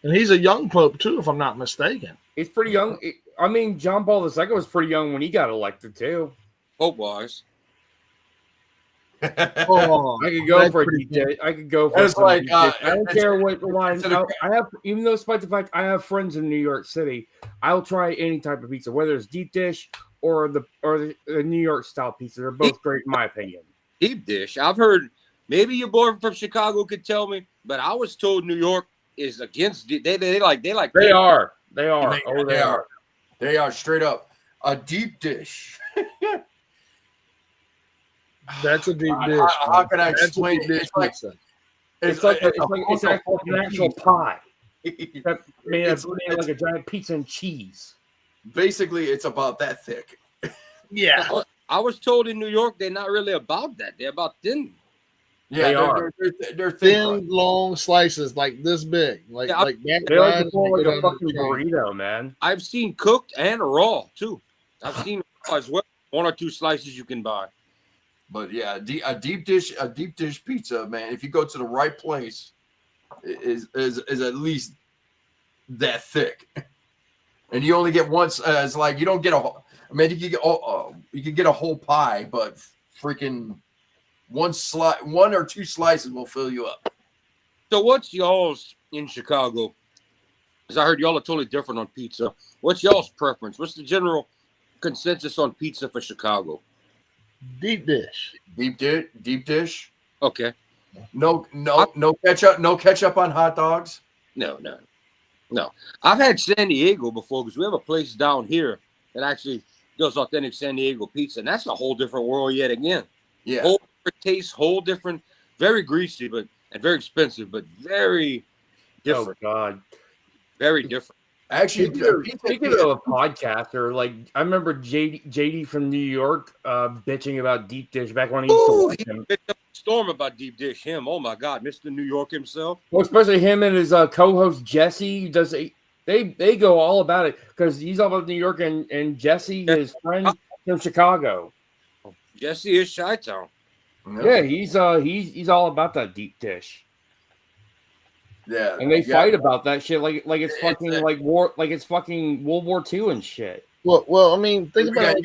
And he's a young pope too, if I'm not mistaken. He's pretty young. I mean, John Paul II was pretty young when he got elected too. Pope wise. Oh, I could go that's for a pretty DJ. I could go for It's some like, DJ. I don't it's- care what line. it's a- I have, even though despite the fact I have friends in New York City, I'll try any type of pizza, whether it's deep dish or the New York style pizza. They're both great in my opinion. Deep dish. I've heard. Maybe your boy from Chicago could tell me, but I was told New York is against. They like. They are. They are. They are straight up a deep dish. that's a deep dish. How can I That's a explain deep it? dish It's like pizza. It's like an actual pie. Made like a giant pizza and cheese. Basically, it's about that thick. Yeah. I was told in New York they're not really about that. They're about thin. Yeah, they're thin. Thin, long slices like this big, like Yeah, like that. They like wide, to pull and like go a down to fucking the chain. burrito, man. I've seen cooked and raw too. I've seen raw as well. 1 or 2 slices you can buy. But yeah, a deep dish pizza, man. If you go to the right place, is at least that thick, and you only get once. It's like you don't get a. I mean, you can get a whole pie, but freaking one or 2 slices will fill you up. So what's y'all's in Chicago? Because I heard y'all are totally different on pizza. What's y'all's preference? What's the general consensus on pizza for Chicago? Deep dish. Deep dish. Okay. No ketchup on hot dogs. No. I've had San Diego before because we have a place down here that actually does authentic San Diego pizza, and that's a whole different world yet again. Yeah. Whole different taste, whole different, very greasy, and very expensive, but very different. Oh God. Very different. Actually, Speaking of a podcaster, like I remember JD from New York bitching about deep dish back when he used to Ooh, watch he him. picked up a storm about deep dish. Him, oh my God, Mr. New York himself. Well, especially him and his co-host Jesse. They go all about it because he's all about New York and Jesse, his friend from Chicago. Jesse is Chi-Town. Yeah, he's all about that deep dish. Yeah, And they fight about that shit like it's fucking like war, like it's fucking World War II and shit. Well, I mean, think You about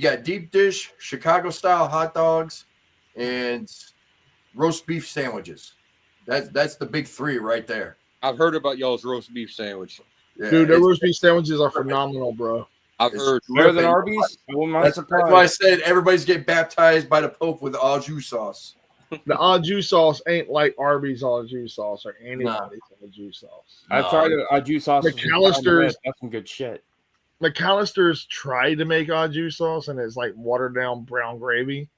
got deep dish, Chicago style hot dogs, and roast beef sandwiches. That's the big three right there. I've heard about y'all's roast beef sandwich. Yeah, dude, their roast beef sandwiches are phenomenal, bro. I've It's heard. Better than terrific. Arby's? I will not That's surprise. why I said everybody's getting baptized by the Pope with au jus sauce. The au jus sauce ain't like Arby's au jus sauce or anybody's au jus sauce. I've tried a juice sauce. McAllister's- That's some good shit. McAllister's tried to make au jus sauce and it's like watered down brown gravy.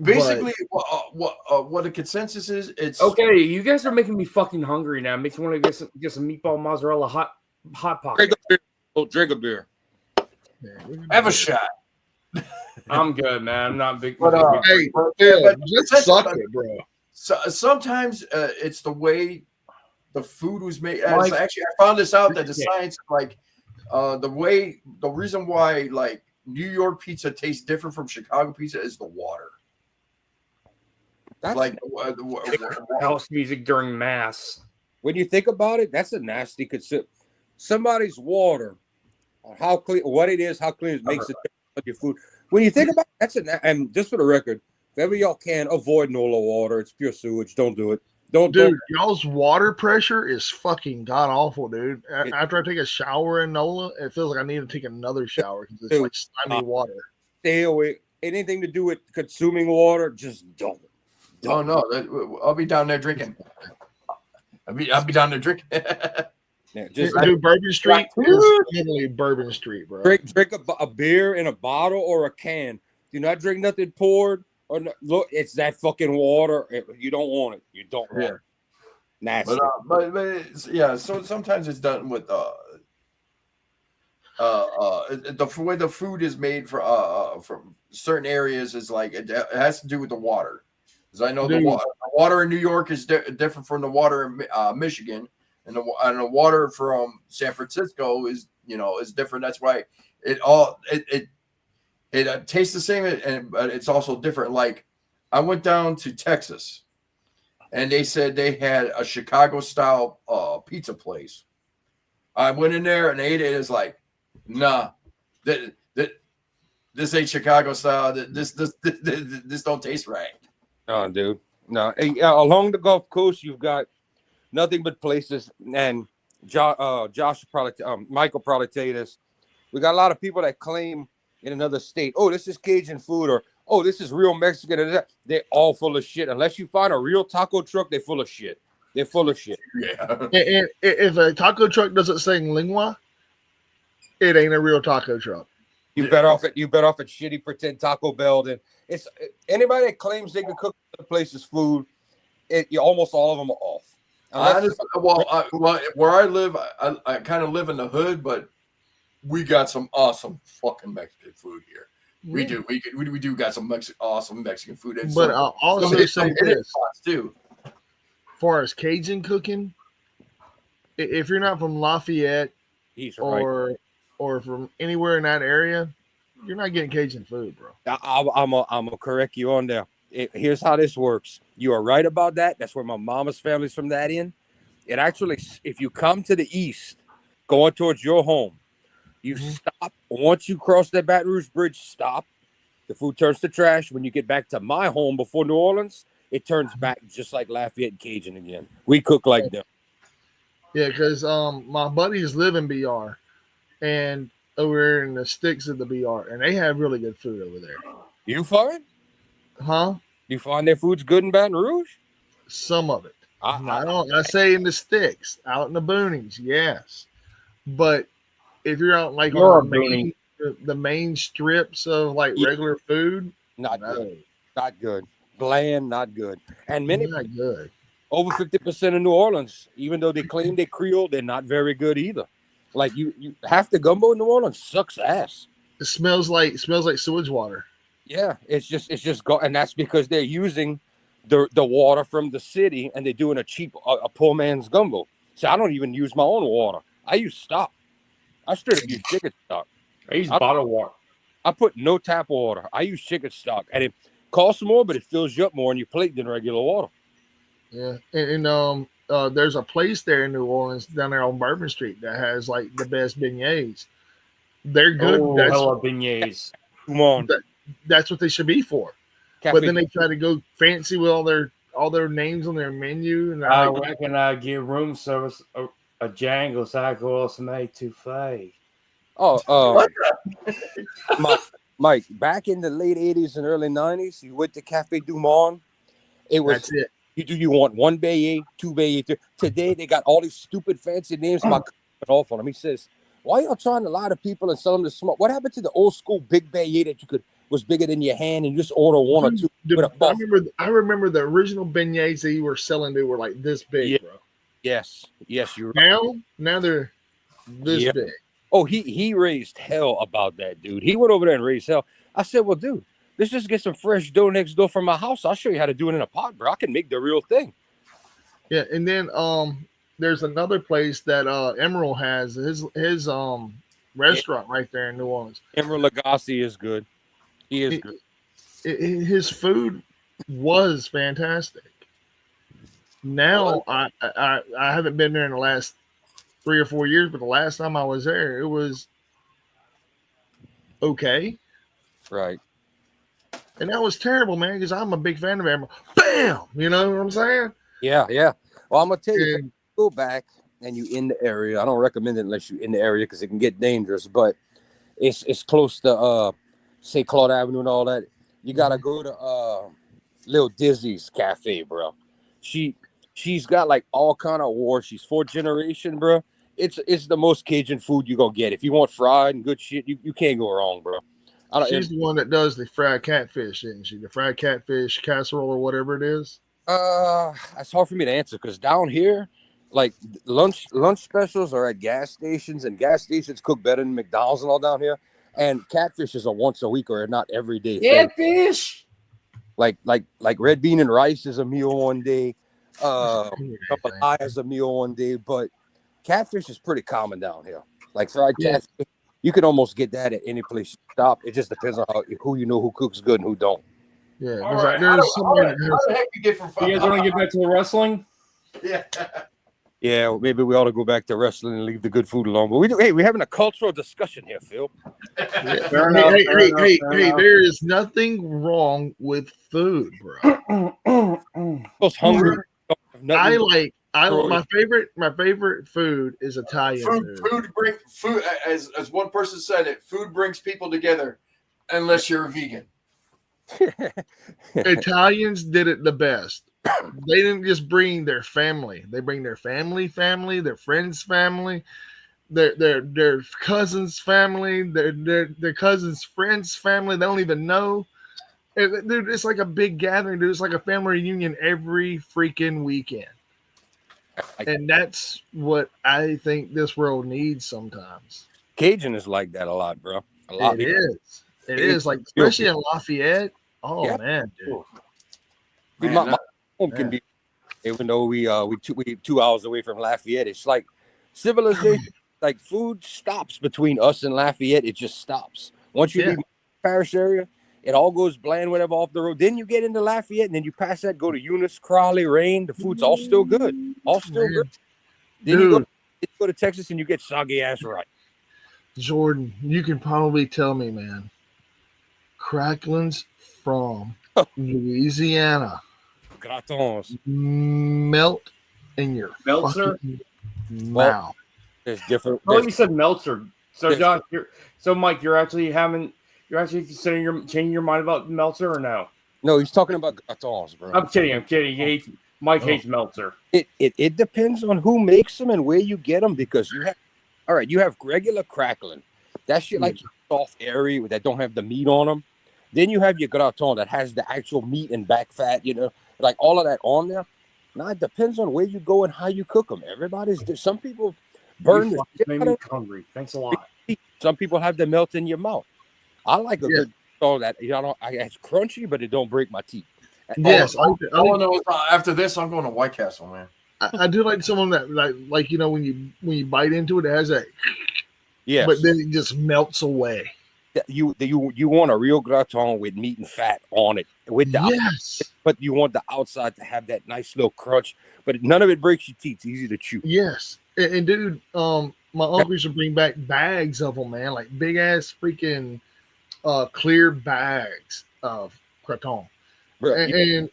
Basically, what the consensus is, it's Okay, you guys are making me fucking hungry now. It makes me want to get some meatball mozzarella hot pot. Drink a beer. Oh, drink a beer. have a shot. I'm good, man. I'm not big. But, Hey, but- Phil, but- just suck it, bro. So, sometimes it's the way the food was made. Mike- Actually, I found this out that the science, like the reason why like New York pizza tastes different from Chicago pizza is the water. That's Like house music during mass. when you think about it, that's a nasty concept. Somebody's water, how clean, what it is, how clean it makes it your food. When you think about it, that's and just for the record, if ever y'all can avoid NOLA water, it's pure sewage. Don't do it. Don't, Dude, y'all's water pressure is fucking god awful, dude. It- After I take a shower in NOLA, it feels like I need to take another shower because it's Dude, like slimy water. stay away. Anything to do with consuming water, just don't. oh no, I'll be down there drinking. I'll be down there drinking. Yeah, just Dude, Bourbon Street is literally Bourbon Street, bro. drink a beer in a bottle or a can. Do not drink nothing poured or look. It's that fucking water. You don't want it. You don't want it. Nasty. But yeah. So sometimes it's done with the way the food is made from certain areas is like it has to do with the water. Because I know the water in New York is different from the water in Michigan, and the water from San Francisco is different. That's why it tastes the same, but it's also different. Like I went down to Texas, and they said they had a Chicago style pizza place. I went in there and ate it. It's like, nah, this ain't Chicago style. This don't taste right. No, dude. No. Hey, along the Gulf Coast, you've got nothing but places, and Josh probably, Michael probably tell you this. We got a lot of people that claim in another state, oh, this is Cajun food, or oh, this is real Mexican. They're all full of shit. Unless you find a real taco truck, they're full of shit. They're full of shit. Yeah. And if a taco truck doesn't say lingua, it ain't a real taco truck. You bet off at shitty pretend Taco Bell. Then it's anybody that claims they can cook the place's food. Almost all of them are off. Honestly, where I live, I kind of live in the hood, but we got some awesome fucking Mexican food here. We do. We do got some awesome Mexican food. And But I'll also say this too. as far as Cajun cooking, if you're not from Lafayette He's right. or from anywhere in that area, you're not getting Cajun food, bro. I'm gonna correct you on there. Here's how this works. You are right about that. That's where my mama's family's from. That in. It actually, if you come to the east, going towards your home, you stop. Once you cross that Baton Rouge Bridge, stop. The food turns to trash. When you get back to my home before New Orleans, it turns back just like Lafayette and Cajun again. We cook like them. Yeah, because my buddies live in BR and over in the sticks of the BR, and they have really good food over there. You find? Huh? You find their food's good in Baton Rouge? Some of it. I say in the sticks, out in the boonies, yes. But if you're out like You're on the main strips of like regular food, not no, good. Not good. Bland, not good. And many not good. Over 50% of New Orleans, even though they claim they're Creole, they're not very good either. Like you half the gumbo in New Orleans sucks ass. It smells like sewage water. Yeah, it's just go, and that's because they're using the water from the city, and they're doing a poor man's gumbo. So I don't even use my own water. I use stock. I straight up use chicken stock. I use bottled water. I put no tap water. I use chicken stock, and it costs more, but it fills you up more in your plate than regular water. Yeah, and there's a place there in New Orleans down there on Bourbon Street that has like the best beignets. They're good. Oh, hella beignets. Come on, That's what they should be for. Cafe. But then they try to go fancy with all their names on their menu. And I reckon I give room service a Django Cycle some etouffee. Mike, back in the late 80s and early 90s, you went to Cafe Du Monde. It was that's it. You want one beignet, two beignet. Today they got all these stupid fancy names. My off on him. He says, "Why y'all trying to lie to people and sell them the small? What happened to the old school big beignet that was bigger than your hand and you just order one or two?" I remember the original beignets that you were selling. They were like this big, bro. Yes, you're right. Now they're this big. Oh, he raised hell about that, dude. He went over there and raised hell. I said, "Well, dude, let's just get some fresh dough next door from my house. I'll show you how to do it in a pot, bro. I can make the real thing." Yeah, and then there's another place that Emerald has his restaurant right there in New Orleans. Emerald Lagasse is good. He is good. His food was fantastic. Now I haven't been there in the last 3 or 4 years, but the last time I was there, it was okay. Right. And that was terrible, man, because I'm a big fan of Emerald. Bam! You know what I'm saying? Yeah. Well, I'm gonna tell you, if you go back and you in the area. I don't recommend it unless you're in the area because it can get dangerous. But it's close to say Claude Avenue and all that. You gotta go to Lil Dizzy's Cafe, bro. She's got like all kind of awards. She's 4th generation, bro. It's the most Cajun food you're gonna get. If you want fried and good shit, you can't go wrong, bro. She's the one that does the fried catfish, isn't she? The fried catfish casserole or whatever it is. It's hard for me to answer because down here, like lunch specials are at gas stations, and gas stations cook better than McDonald's and all down here. And catfish is a once a week or not every day. Catfish. Like red bean and rice is a meal one day. Jambalaya is a meal one day, but catfish is pretty common down here. Like fried catfish, you can almost get that at any place you stop. It just depends on who you know who cooks good and who don't. Yeah, All right. How the heck you get from You guys want to get back to the wrestling? Yeah. Yeah, maybe we ought to go back to wrestling and leave the good food alone. But we're having a cultural discussion here, Phil. Fair enough, Hey, there is nothing wrong with food, bro. I was hungry. My favorite food is Italian Food as one person said it, food brings people together unless you're a vegan. Italians did it the best. They didn't just bring their family; they bring their family, their friends' family, their cousins' family, their cousins' friends' family. They don't even know. Dude, it's like a big gathering. Dude, it's like a family reunion every freaking weekend, and that's what I think this world needs sometimes. Cajun is like that a lot, bro. A lot. It is like, especially in Lafayette. Oh yeah. Man, dude. My home can be, even though we 2 hours away from Lafayette. It's like civilization. Like food stops between us and Lafayette. It just stops once you leave parish area. It all goes bland, whatever, off the road. Then you get into Lafayette, and then you pass that, go to Eunice, Crowley, Rain. The food's all still good, good. Then you go to Texas, and you get soggy ass rice. Jordan, you can probably tell me, man. Cracklins from Louisiana. Gratons. Melt in your Meltzer mouth. There's different. Oh, you said Meltzer. So John, Mike, you're actually considering changing your mind about Meltzer or no? No, he's talking about gratons, bro. I'm kidding. Mike hates Meltzer. It depends on who makes them and where you get them, because you have regular crackling. That shit like soft airy that don't have the meat on them. Then you have your gratin that has the actual meat and back fat, like all of that on there. Now it depends on where you go and how you cook them. Some people burn the shit Made out me of hungry. Thanks a lot. it. Some people have them melt in your mouth. I like a Yeah. good so that it's crunchy, but it don't break my teeth. Yes, All I know is after this, I'm going to White Castle, man. I do like someone that like you know when you bite into it, it has that, Yes, but then it just melts away. you want a real gratin with meat and fat on it with the Yes, but you want the outside to have that nice little crunch, but none of it breaks your teeth. It's easy to chew. yes, and dude, my uncle used to bring back bags of them, man, like big ass freaking clear bags of gratin, Bro, and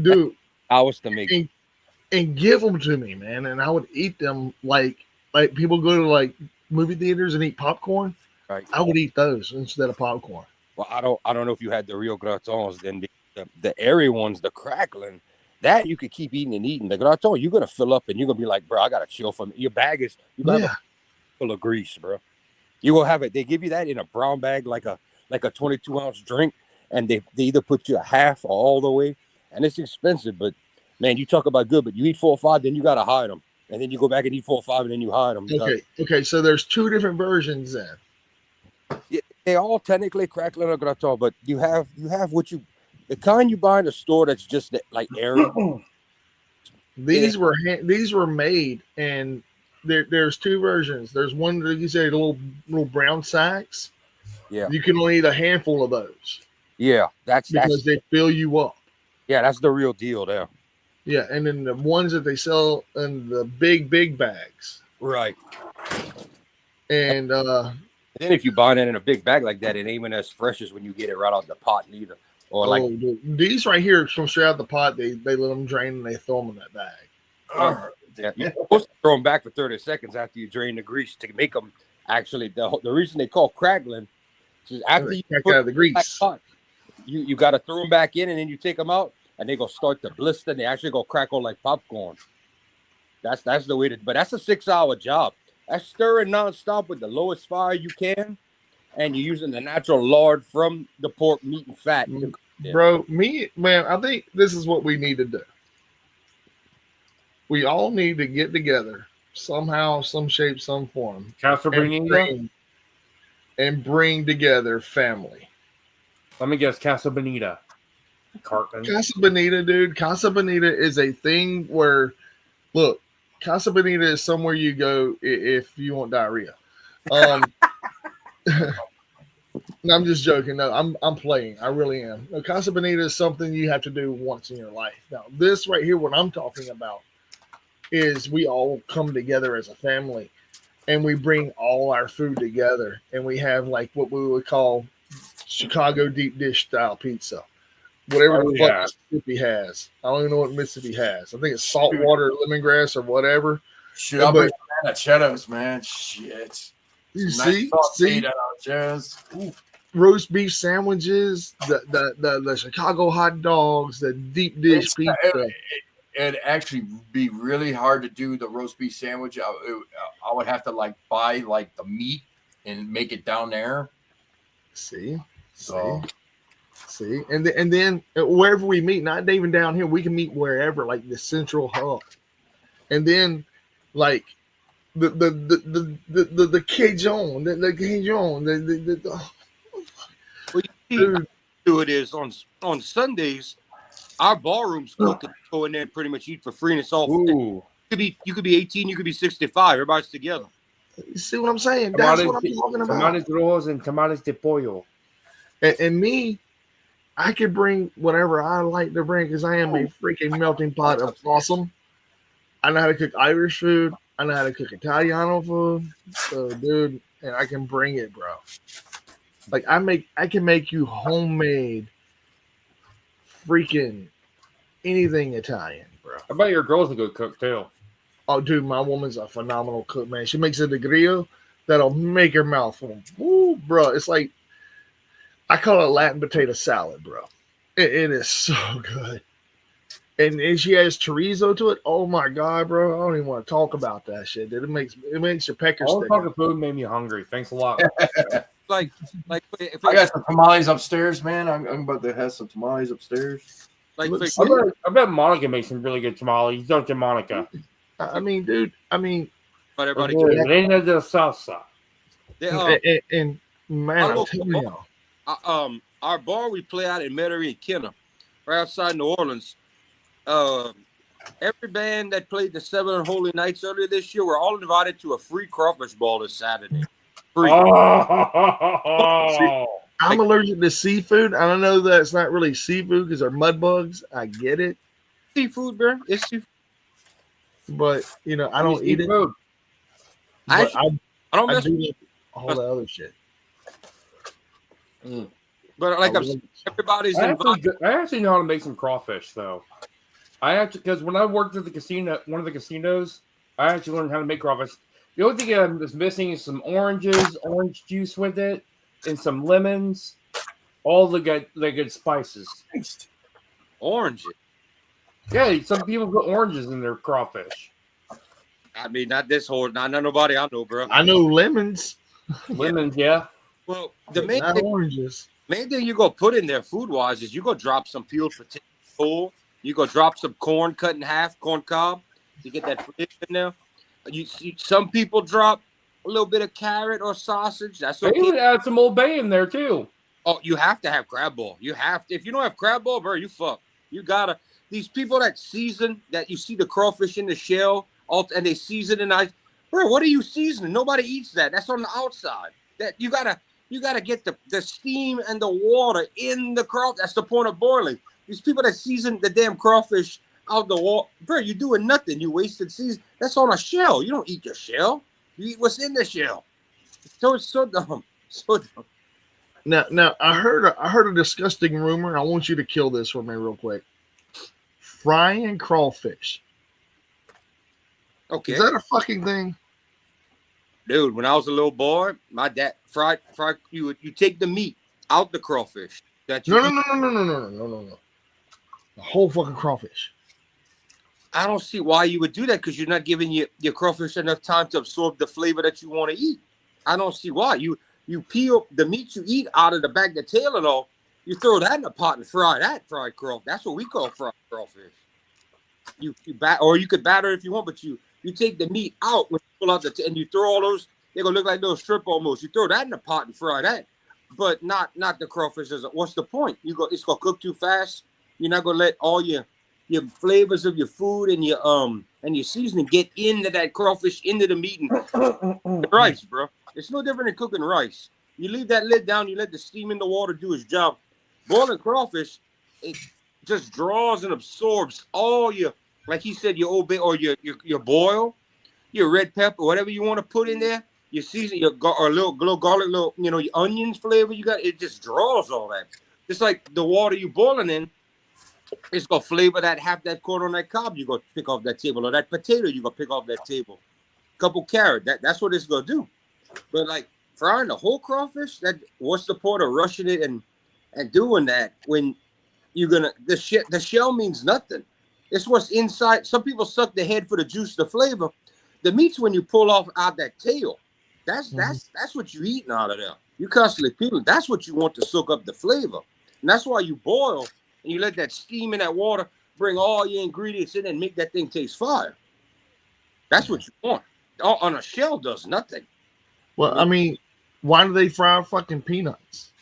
dude, hours to make. and give them to me, man, and I would eat them like people go to like movie theaters and eat popcorn. Right. I would eat those instead of popcorn. Well, I don't know if you had the real gratons. Then the airy ones, the crackling, that you could keep eating and eating. The gratin, you're gonna fill up and you're gonna be like, bro, I gotta chill from your bag is you got Yeah, full of grease, bro. You will have it. They give you that in a brown bag, like a 22-ounce drink, and they either put you a half or all the way, and it's expensive. But man, you talk about good, but you eat 4 or 5, then you gotta hide them, and then you go back and eat 4 or 5, and then you hide them. okay. So there's two different versions then. Yeah, they all technically crackling or gratin, but you have what you the kind you buy in the store that's just like airy. These were made, and there's two versions. There's one that you say little brown sacks. Yeah. You can only eat a handful of those Yeah, because that's they fill you up. that's the real deal there. Yeah, and then the ones that they sell in the big bags. Right. And And then if you buy it in a big bag like that, it ain't even as fresh as when you get it right out the pot neither. Or like dude, these right here from straight out the pot, they let them drain and they throw them in that bag. you're supposed to throw them back for 30 seconds after you drain the grease to make them actually the reason they call crackling is after you Crack put out of the grease. pot, you got to throw them back in and then you take them out and they go start to blister and they actually go crackle like popcorn. That's the way to, but that's a 6-hour job. That's stirring nonstop with the lowest fire you can, and you're using the natural lard from the pork, meat, and fat. Bro, man, I think this is what we need to do. We all need to get together somehow, some shape, some form, Casa Bonita. and bring together family. Let me guess, Casa Bonita. Cartman. Casa Bonita, dude. Casa Bonita is a thing where, look, Casa Bonita is somewhere you go if you want diarrhea. No, I'm just joking. No, I'm playing. I really am. No, Casa Bonita is something you have to do once in your life. Now, this right here, what I'm talking about, is we all come together as a family, and we bring all our food together, and we have like what we would call Chicago deep dish style pizza. Whatever the fuck Mississippi has. I don't even know what Mississippi has. I think it's saltwater, lemongrass, or whatever. Shit, I'll bring some cheddars, man. Shit. You Nice see, roast beef sandwiches, the Chicago hot dogs, the deep dish pizza. It'd actually be really hard to do the roast beef sandwich. I would have to like buy like the meat and make it down there. See, and then wherever we meet, not even down here, we can meet wherever, like the central hub, and then like the Cajun, the Cajun, Well, you see, do it is on Sundays. Our ballroom's cooking, go in there and pretty much eat for free, and it's all. Ooh. You could be 18, you could be 65. Everybody's together. You see what I'm saying? That's what I'm talking about. Tamales rojos and tamales de pollo. And me, I could bring whatever I like to bring because I am a freaking melting pot of awesome. I know how to cook Irish food. I know how to cook Italiano food. So, dude, and I can bring it, bro. Like I can make you homemade freaking anything Italian, bro. I bet your girl's a good cook too. Oh, dude, my woman's a phenomenal cook, man. She makes a grill that'll make her mouth full. Woo, bro. It's like, I call it Latin potato salad, bro. It is so good. And she has chorizo to it. Oh my god, bro! I don't even want to talk about that shit. Dude. It makes your peckers All stick. talking food made me hungry. Thanks a lot. Like if I got some tamales upstairs, man. I'm about to have some tamales upstairs. Like, Let's for, see. I bet Monica makes some really good tamales. Don't you, Monica? I mean, dude. I mean, but everybody, Reina de salsa. they, and man, our I'm local telling bar, y'all. our bar we play out in Metairie and Kenner, right outside New Orleans. Every band that played the Seven Holy Nights earlier this year were all invited to a free crawfish ball this Saturday. Free. Oh, I'm allergic to seafood. I don't know that it's not really seafood because they're mud bugs. I get it, Seafood, bro. It's seafood. but I don't eat it. food. But I don't I mess do with like all the other shit. but like I I'm love saying, it. everybody's I invited. actually know how to make some crawfish, though. Because when I worked at the casino, one of the casinos, I actually learned how to make crawfish. The only thing that's missing is some oranges, orange juice with it, and some lemons. All the good spices. Orange. Yeah, some people put oranges in their crawfish. I mean, not this whole, not nobody I know, bro. I know lemons, Lemons, yeah. Well, the but main not thing, oranges. you go put in there food wise is you go drop some peeled potato whole. You go drop some corn cut in half, corn cob. You get that flavor in there. You see, some people drop a little bit of carrot or sausage. That's They even okay. add some Old Bay in there too. Oh, you have to have crab ball. You have to. If you don't have crab ball, bro, you fuck. You gotta. These people that season, that you see the crawfish in the shell, and they season it nice. Bro, what are you seasoning? Nobody eats that. That's on the outside. That you gotta get the steam and the water in the crawfish. That's the point of boiling. These people that season the damn crawfish out the wall, bro, you're doing nothing. You wasted season. That's on a shell. You don't eat the shell. You eat what's in the shell. So it's so dumb. So dumb. Now I heard a disgusting rumor. I want you to kill this for me real quick. Frying crawfish. Okay. Is that a fucking thing? Dude, when I was a little boy, my dad fried. You take the meat out the crawfish. That you No. eat. The whole fucking crawfish. I don't see why you would do that because you're not giving your crawfish enough time to absorb the flavor that you want to eat. I don't see why. You peel the meat you eat out of the back, the tail and all. You throw that in a pot and fry that fried crawfish. That's what we call fried crawfish. You could batter it if you want, but you take the meat out when you pull out and you throw all those. They're gonna look like little strip almost. You throw that in the pot and fry that, but not the crawfish. What's the point? It's gonna cook too fast. You're not gonna let all your flavors of your food and your seasoning get into that crawfish, into the meat and the rice, bro. It's no different than cooking rice. You leave that lid down. You let the steam in the water do its job. Boiling crawfish, it just draws and absorbs all your, like he said, your Old Bay or your boil, your red pepper, whatever you want to put in there. Your season, or a little garlic, your onions flavor. You got it. Just draws all that. It's like the water you boiling in. It's gonna flavor that half that corn on that cob. You go pick off that table, or that potato. You go pick off that table. Couple carrot. That's what it's gonna do. But like frying the whole crawfish, what's the point of rushing it and doing that when you're gonna the shell means nothing. It's what's inside. Some people suck the head for the juice, the flavor. The meat's when you pull off out that tail. That's what you're eating out of there. You constantly peeling. That's what you want to soak up the flavor, and that's why you boil and you let that steam in that water bring all your ingredients in and make that thing taste fire. That's what you want. On a shell does nothing. Well, I mean, why do they fry fucking peanuts?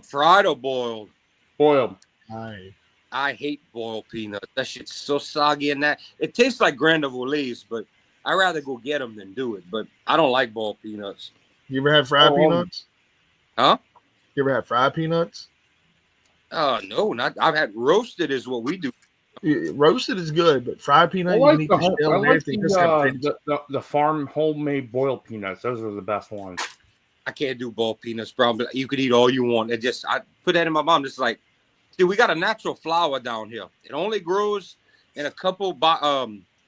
Fried or boiled? Boiled. I hate boiled peanuts. That shit's so soggy and that it tastes like Grand Olays, but I'd rather go get them than do it. But I don't like boiled peanuts. You ever had fried peanuts? Huh? You ever had fried peanuts? No, not. I've had roasted is what we do. Roasted is good, but fried peanut, I you like can eat the shell and everything. the farm homemade boiled peanuts. Those are the best ones. I can't do boiled peanuts, bro. But you could eat all you want. I put that in my mouth. Just like, see, we got a natural flower down here. It only grows in a couple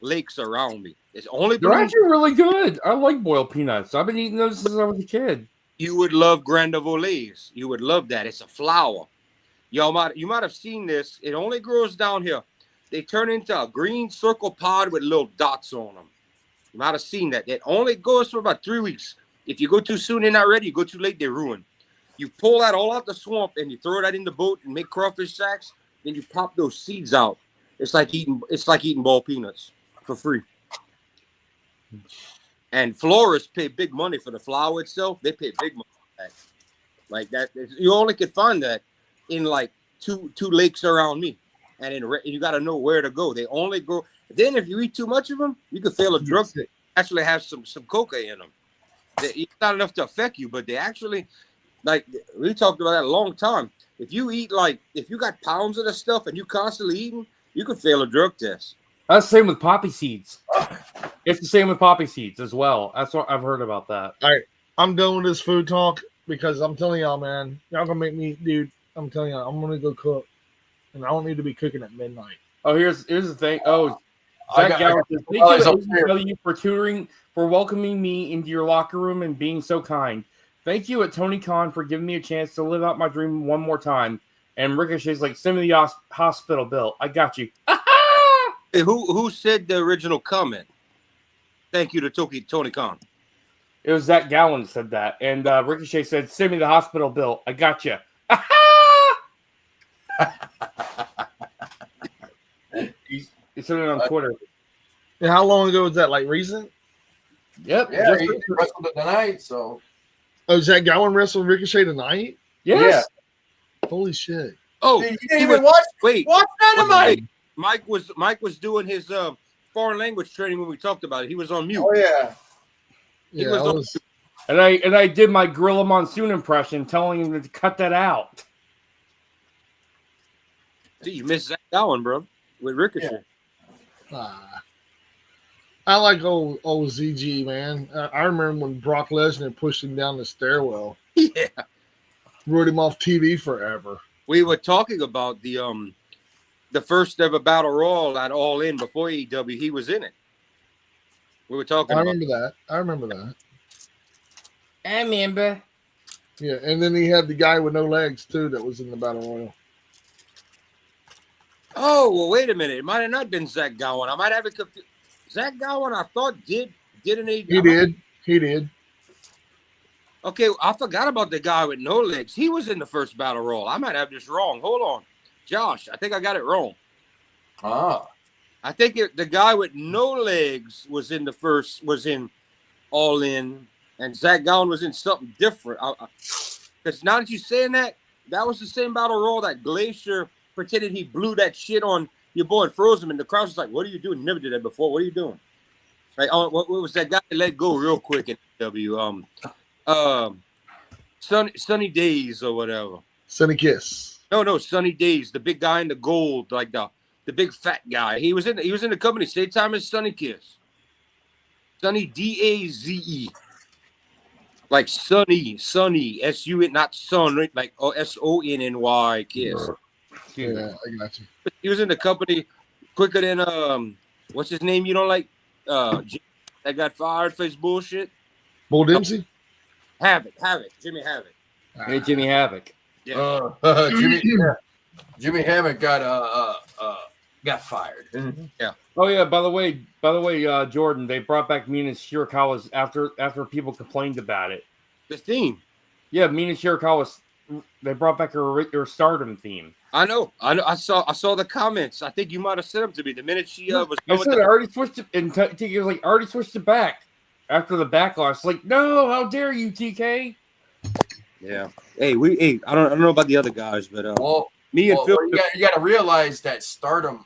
lakes around me. It's only. They're actually really good. I like boiled peanuts. I've been eating those since I was a kid. You would love Grand Olays. You would love that. It's a flower. You might have seen this. It only grows down here. They turn into a green circle pod with little dots on them. You might have seen that. It only goes for about 3 weeks. If you go too soon, they're not ready. You go too late, they're ruined. You pull that all out the swamp and you throw that in the boat and make crawfish sacks. then you pop those seeds out. It's like eating ball peanuts for free. And florists pay big money for the flower itself. They pay big money for that. Like that, you only could find that in like two lakes around me, and you got to know where to go. They only grow. Then if you eat too much of them, you can fail a drug. They actually have some coca in them. It's not enough to affect you, but they actually, like we talked about that a long time. If you got pounds of the stuff and you constantly eating, you could fail a drug test. That's the same with poppy seeds. It's the same with poppy seeds as well. That's what I've heard about that. All right, I'm done with this food talk because I'm telling y'all, man, y'all gonna make me, dude. I'm telling y'all, I'm gonna go cook, and I don't need to be cooking at midnight. Oh, here's the thing. Oh, Zach Gower says, thank you for welcoming me into your locker room and being so kind. Thank you at Tony Khan for giving me a chance to live out my dream one more time. And Ricochet's like, send me the hospital bill. I got you. Hey, who said the original comment? Thank you to Tony Khan. It was Zach Gowan that said that. And Ricochet said, send me the hospital bill. I got you. He said it on Twitter. And how long ago was that? Like recent? Yep. Yeah, he wrestled it tonight, so. Oh, Zach Gowan wrestled Ricochet tonight? Yes. Holy shit. Oh, you didn't even watch Dynamite. Mike was doing his foreign language training when we talked about it. He was on mute. Oh yeah. And I did my Gorilla Monsoon impression, telling him to cut that out. See, you missed Zach Gowan, bro, with Ricochet. I like old ZG, man. I remember when Brock Lesnar pushed him down the stairwell. Yeah. Wrote him off TV forever. We were talking about the first ever Battle Royal at All In before AEW. He was in it. We were talking I about remember that. I remember. Yeah, and then he had the guy with no legs, too, that was in the Battle Royal. Oh, well, wait a minute. It might have not been Zach Gowan. I might have it confused. Zach Gowan, I thought, did an AEW. He did. Okay, I forgot about the guy with no legs. He was in the first Battle Royal. I might have this wrong. Hold on. Josh, I think I got it wrong. I think the guy with no legs was in All In, and Zach Gowan was in something different. Because now that you're saying that was the same Battle Royal that Glacier pretended he blew that shit on your boy and froze him, and the crowd was like, "What are you doing? You never did that before. What are you doing?" Like, what was that guy that let go real quick in W? Sunny Days or whatever. Sunny Kiss. No, Sunny Days. The big guy in the gold, like the big fat guy. He was in the company. Same time as Sunny Kiss. Sunny Daze. Like Sunny, SU, not Sun, like SONNY Kiss. Yeah, I got you. He was in the company quicker than what's his name? You don't like that got fired for his bullshit. Bull Dempsey. Havoc, Jimmy Havoc. Hey, Jimmy Havoc. Yeah. Jimmy Havoc got fired. Yeah. Oh yeah. By the way, Jordan, they brought back Mina Shirakawa's after people complained about it. The theme. Yeah, Mina Shirakawa's. They brought back her Stardom theme. I know. I saw the comments. I think you might have sent them to me the minute she was. I said I already switched it, and TK was like, "Already switched it back." After the backlash, like, no, how dare you, TK? Yeah. Hey, I don't know about the other guys, but me and Phil. You got to realize that Stardom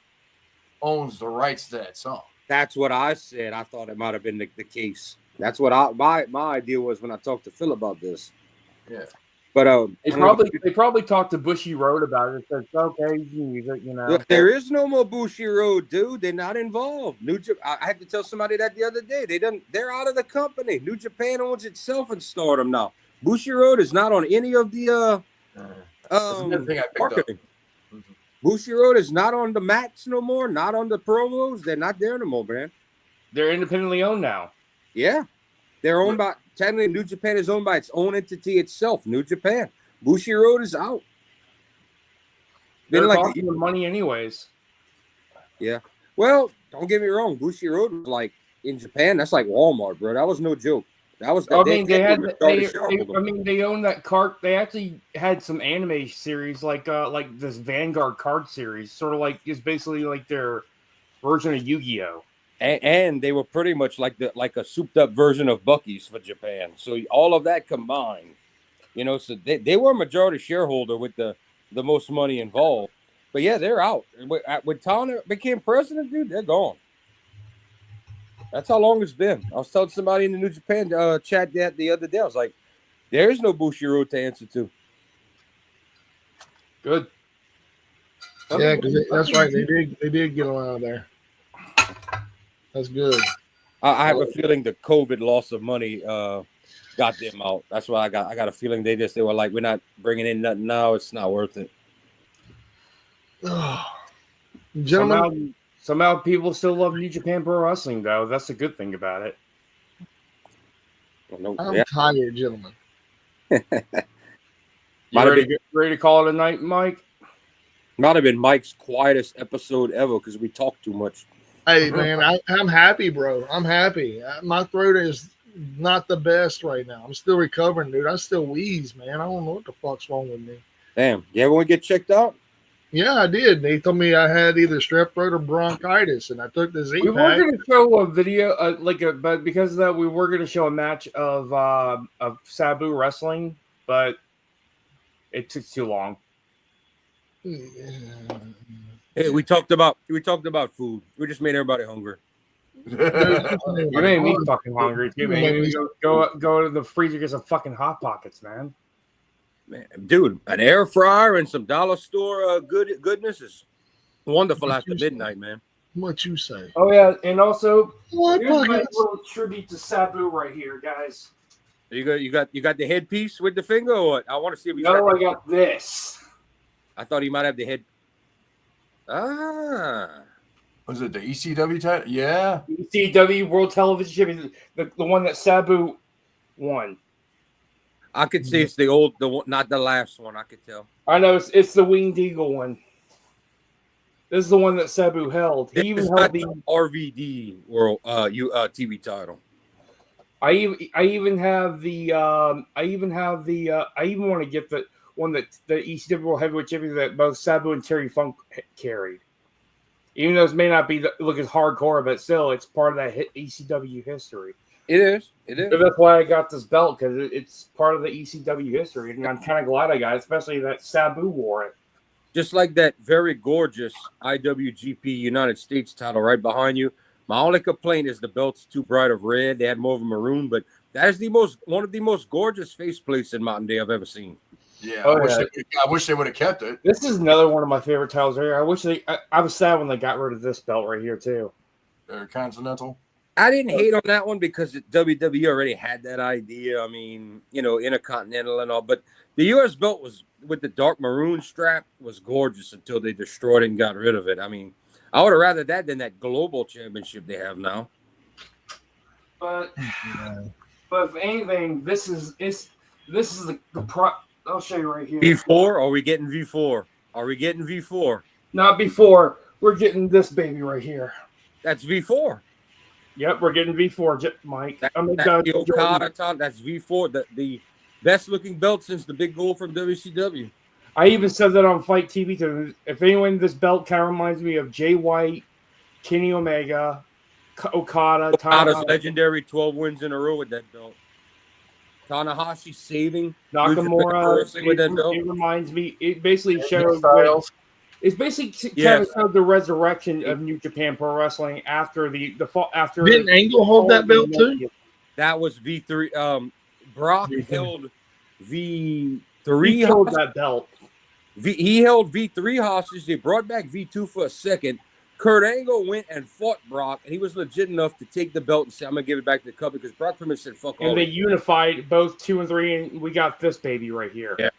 owns the rights to that song. That's what I said. I thought it might have been the case. That's what my idea was when I talked to Phil about this. Yeah. But they probably talked to Bushy Road about it. Said, okay, you can use it, you know. Look, there is no more Bushy Road, dude. They're not involved. I had to tell somebody that the other day. They're out of the company. New Japan owns itself and Stardom now. Bushy Road is not on any of the marketing. Bushy Road is not on the mats no more. Not on the promos. They're not there no more, man. They're independently owned now. Yeah, they're owned by. Technically, New Japan is owned by its own entity itself, New Japan. Bushi Road is out. They're like the money anyways. Yeah. Well, don't get me wrong. Bushi Road was like in Japan. That's like Walmart, bro. That was no joke. That was. I mean, they had. they own that card. They actually had some anime series like this Vanguard card series, sort of like is basically like their version of Yu-Gi-Oh. And they were pretty much like a souped up version of Bucky's for Japan. So all of that combined, so they were a majority shareholder with the most money involved. But yeah, they're out. When Tana became president, dude, they're gone. That's how long it's been. I was telling somebody in the New Japan chat that the other day. I was like, there's no Bushiroad to answer to. Good. Yeah, because that's right. They did get around there. That's good. I have a feeling the COVID loss of money got them out. That's why I got a feeling they were like, we're not bringing in nothing now. It's not worth it. Gentlemen, somehow people still love New Japan Pro Wrestling, though. That's the good thing about it. I'm tired, gentlemen. Ready to call it a night, Mike? Might have been Mike's quietest episode ever because we talked too much. Hey, man, I'm happy, bro. I'm happy. My throat is not the best right now. I'm still recovering, dude. I still wheeze, man. I don't know what the fuck's wrong with me. Damn. You ever want to get checked out? Yeah, I did. They told me I had either strep throat or bronchitis, and I took the Z-Pack. We were going to show a video, but because of that, we were going to show a match of Sabu wrestling, but it took too long. Hey, we talked about food. We just made everybody hungry. You made me fucking hungry too, man. Go to the freezer, get some fucking Hot Pockets, man. Man, dude, an air fryer and some dollar store goodness is wonderful after midnight, man. What you say? Oh yeah, and also What here's my pockets? little tribute to Sabu right here, guys. You got the headpiece with the finger, or what? I want to see if we I got this. I thought he might have the head. Ah. Was it the ECW title? Yeah. ECW World Television Champion, the one that Sabu won. I could see it's the one, not the last one. I could tell. I know it's the Winged Eagle one. This is the one that Sabu held. He even held the RVD World TV title. I even want to get the one that the ECW World Heavyweight Champion that both Sabu and Terry Funk carried. Even though it may not be look as hardcore, but still, it's part of that ECW history. It is. So that's why I got this belt, because it's part of the ECW history, and I'm kind of glad I got it, especially that Sabu wore it. Just like that very gorgeous IWGP United States title right behind you. My only complaint is the belt's too bright of red. They had more of a maroon, but that is one of the most gorgeous faceplates in modern day I've ever seen. Yeah, Oh, I wish they would have kept it. This is another one of my favorite titles right here. I was sad when they got rid of this belt right here too. Continental. I didn't hate on that one because WWE already had that idea. I mean, Intercontinental and all, but the U.S. belt was with the dark maroon strap was gorgeous until they destroyed it and got rid of it. I mean, I would have rather that than that global championship they have now. But if anything, this is the pro. I'll show you right here. V4? Are we getting V4? Are we getting V4? Not before. We're getting this baby right here. That's V4. Yep, we're getting V4, Mike. That's the Okada top. That's V4. The best looking belt since the big goal from WCW. I even said that on Fight TV too. If anyone, this belt kind of reminds me of Jay White, Kenny Omega, Okada's legendary 12 wins in a row with that belt. Tanahashi saving Nakamura. with that belt. It reminds me. It basically shows. It's basically kind of showed the resurrection of New Japan Pro Wrestling after the fall. After didn't Angle hold that belt too? That was V3. Brock held V3. He held that belt. He held V3 hostage. They brought back V2 for a second. Kurt Angle went and fought Brock, and he was legit enough to take the belt and say, "I'm gonna give it back to the company," because Brock pretty much said, "Fuck all." And they unified both 2 and 3, and we got this baby right here. Yeah,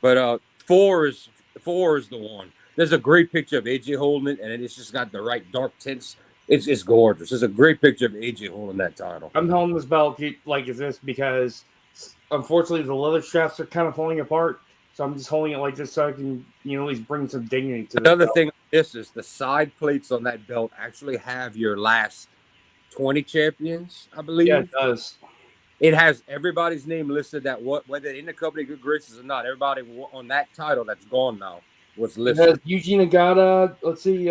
but 4 is the one. There's a great picture of AJ holding it, and it's just got the right dark tints. It's gorgeous. There's a great picture of AJ holding that title. I'm holding this belt like this because, unfortunately, the leather straps are kind of falling apart. So I'm just holding it like this so I can, at least bring some dignity to it. Another thing, this is the side plates on that belt actually have your last 20 champions, I believe. Yeah, it does. It has everybody's name listed that whether in the company good graces or not. Everybody on that title that's gone now was It listed. has Yuji Nagata. Let's see.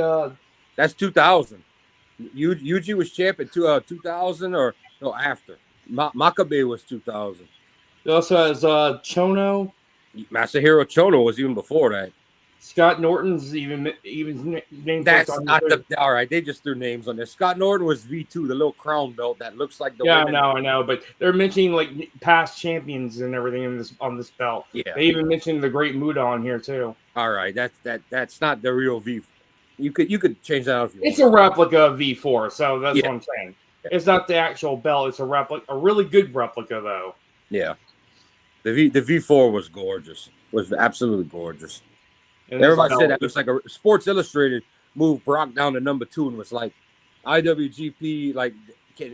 That's 2000. Yuji was champion 2000 or no after. Makabe was 2000. It also has Chono. Masahiro Chono was even before that. Scott Norton's even named. That's not the all right. They just threw names on there. Scott Norton was V2, the little crown belt that looks like the. Yeah, women. I know, but they're mentioning like past champions and everything on this belt. Yeah, they even mentioned the Great Muda on here too. All right, that's not the real V. You could change that out if you It's want. a replica of V4, so that's Yeah. what I'm saying. It's not the actual belt; it's a replica, a really good replica though. Yeah, the V4 was gorgeous. Was absolutely gorgeous. And Everybody said that looks like a Sports Illustrated moved Brock down to number 2 and was like IWGP. Like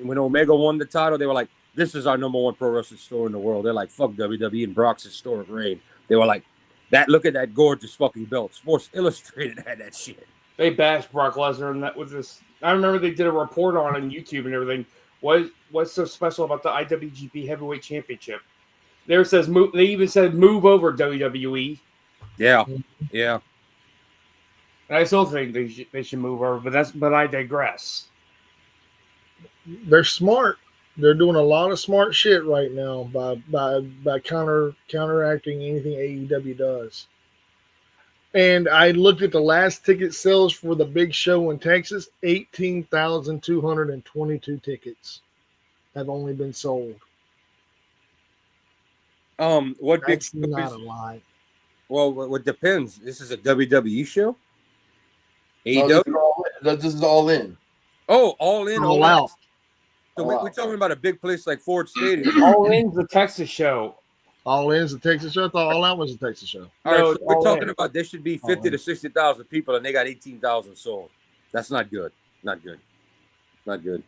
when Omega won the title, they were like, "This is our number 1 pro wrestling store in the world." They're like, "Fuck WWE and Brock's historic reign." They were like, "That look at that gorgeous fucking belt." Sports Illustrated had that shit. They bashed Brock Lesnar, and that was this. I remember they did a report on YouTube and everything. What's so special about the IWGP Heavyweight Championship? There says move. They even said move over WWE. Yeah, yeah. And I still think they should move over, but I digress. They're smart. They're doing a lot of smart shit right now by counteracting anything AEW does. And I looked at the last ticket sales for the big show in Texas. 18,222 tickets have only been sold. What big That's not a lot. Well, it depends. This is a WWE show. No, AEW. this is all in. Oh, all in, All out. So All we're out. talking about a big place like Ford Stadium. All In's the Texas show. All In's a Texas show. I thought All Out was a Texas show. All right, No, so it's we're All talking In. about there should be All 50 In. to 60,000 people, and they got 18,000 sold. That's not good. Not good. Not good.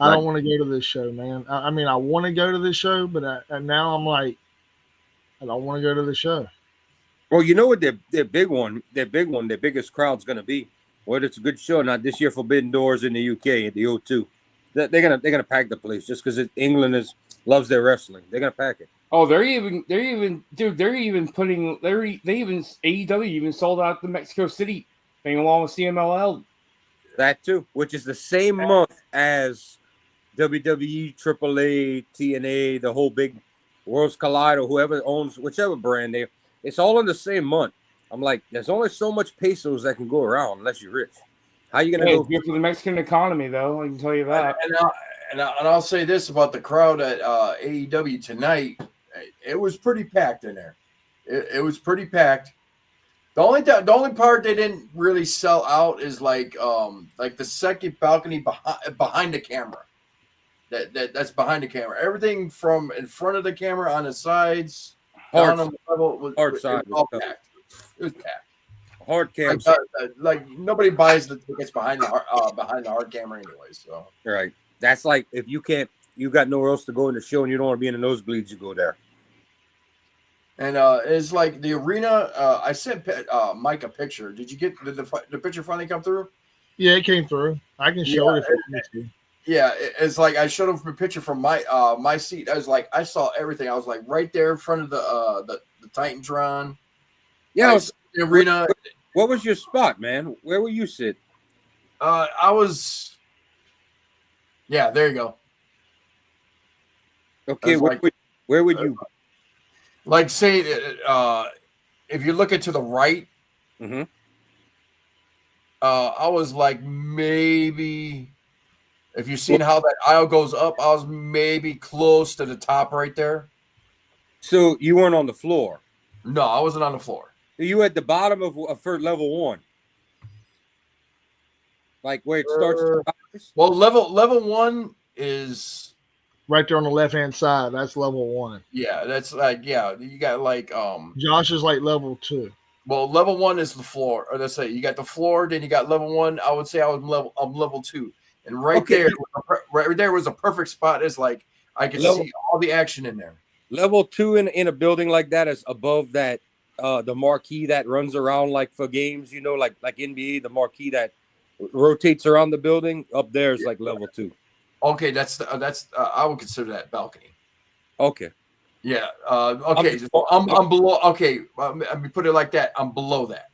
I don't want to go to this show, man. I mean, I want to go to this show, but now I'm like, I don't want to go to the show. Well, you know what their big one, their biggest crowd's going to be. Whether it's a good show or not, this year Forbidden Doors in the UK at the O2. They're gonna pack the place just because England loves their wrestling. They're gonna pack it. Oh, they're even putting AEW even sold out the Mexico City thing along with CMLL. That too, which is the same month as WWE, AAA, TNA, the whole big Worlds Collide or whoever owns whichever brand they. It's all in the same month. I'm like, there's only so much pesos that can go around unless you're rich. How you gonna Hey, go? it's good for the Mexican economy, though. I can tell you that. And I'll say this about the crowd at AEW tonight. It was pretty packed in there. It was pretty packed. The only part they didn't really sell out is like the second balcony behind the camera. That's behind the camera. Everything from in front of the camera on the sides, down on the level was side all was packed. It was packed. Hard cam. Like nobody buys the tickets behind the hard camera anyway. So Right. That's like if you got nowhere else to go in the show and you don't want to be in the nosebleeds, you go there. and it's like the arena. I sent Mike a picture. Did you get the picture finally come through? Yeah, it came through. I can show it if you want to. Yeah, it's like I showed him a picture from my seat. I was like, I saw everything. I was like right there in front of the Titantron. Yeah. The arena. What was your spot, man? Where were you sit? I was. Yeah, there you go. Okay, That's like- where would you? Like say, if you're looking to the right, Mm-hmm. I was like maybe. If you've seen how that aisle goes up, I was maybe close to the top right there. So you weren't on the floor. No, I wasn't on the floor. You at the bottom of for level 1, like where it starts. Well, level 1 is Right there on the left hand side. That's level 1. that's like you got like Josh is like level 2. well, level 1 is the floor, or let's say you got the floor, then you got level 1. I would say I'm level 2, and right there was a perfect spot. It's like I could see all the action in there. Level 2 in a building like that is above that the marquee that runs around like for games, like NBA, the marquee that rotates around the building up there is like level 2. Okay, that's I would consider that balcony. Okay. Yeah. Okay. I'm below. Okay. Let me put it like that. I'm below that.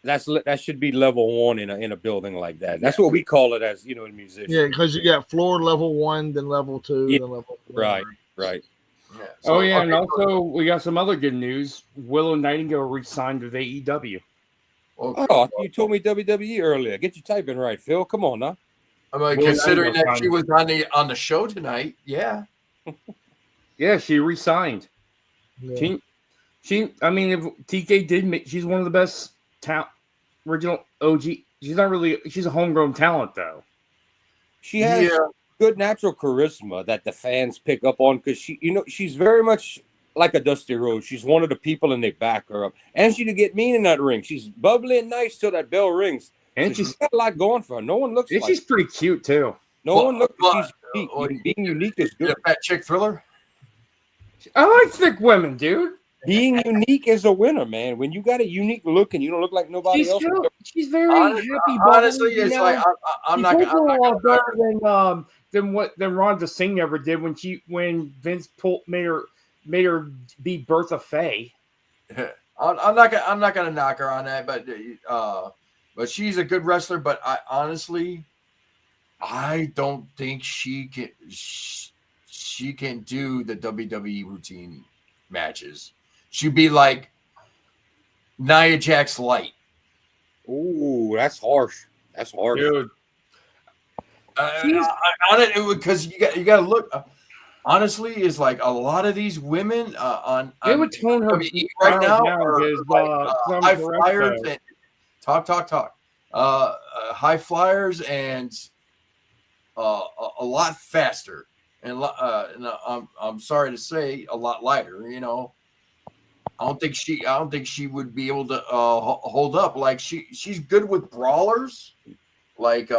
That should be level 1 in a building like that. That's what we call it as in musicians. Yeah, because you got floor level 1, then level 2, Yeah, then level 3. Right. Yeah. Oh yeah, and also we got some other good news. Willow Nightingale re-signed with AEW. Okay. Oh, you told me WWE earlier. Get your typing right, Phil. Come on now. I'm like, Well, considering I know, that she was on the show tonight. Yeah. Yeah, she re-signed. Yeah. She. I mean, if TK did make, she's one of the best original OG. She's not really. She's a homegrown talent though. She has good natural charisma that the fans pick up on because she's very much like a Dusty Rhodes. She's one of the people and they back her up. And she can get mean in that ring. She's bubbly and nice till that bell rings. And she's got a lot going for her. No one looks like she's pretty cute too. No one looks like she's unique. Being unique is good. Fat chick thriller. I like thick women, dude. Being unique is a winner, man. When you got a unique look and you don't look like nobody else. She's very happy. Honestly, it's like I'm not a lot better than Ronda Singh ever did when Vince made her be Bertha Faye. I'm not gonna knock her on that, but she's a good wrestler. But I don't think she can do the WWE routine matches. She'd be like Nia Jax light. Ooh, that's harsh. That's harsh, dude. On it because you got to look. Honestly, is like a lot of these women they would tone her right now are like, high flyers and talk. High flyers and a lot faster and I'm sorry to say a lot lighter. I don't think she would be able to hold up. Like she's good with brawlers, like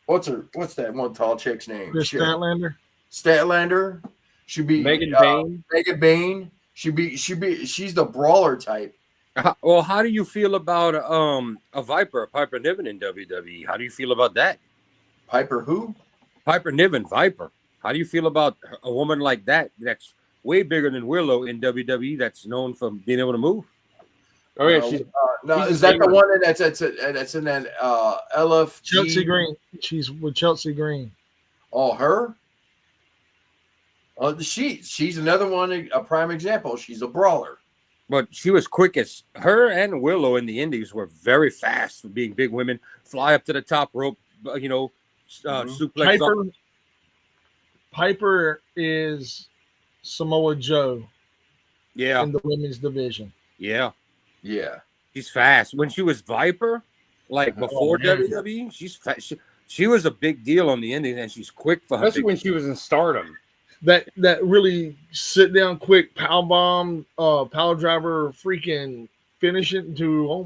what's that one tall chick's name? Statlander. Statlander. She'd be Megan Bayne. Megan Bayne. She's the brawler type. Well, how do you feel about a Piper Niven in WWE? How do you feel about that? Piper who? Piper Niven, Viper. How do you feel about a woman like that that's way bigger than Willow in WWE that's known for being able to move? Oh yeah, is that the one that's in that LFG? Chelsea Green. She's with Chelsea Green. Oh, her? She's another one, a prime example. She's a brawler. But she was quick as her and Willow in the Indies were very fast for being big women. Fly up to the top rope, suplex. Piper is Samoa Joe. Yeah. In the women's division. Yeah. Yeah. She's fast. When she was Viper, like before WWE, she's fast. She was a big deal on the Indies, and she's quick for her. Especially when she was in Stardom. That really sit down quick power bomb, power driver, freaking finish it into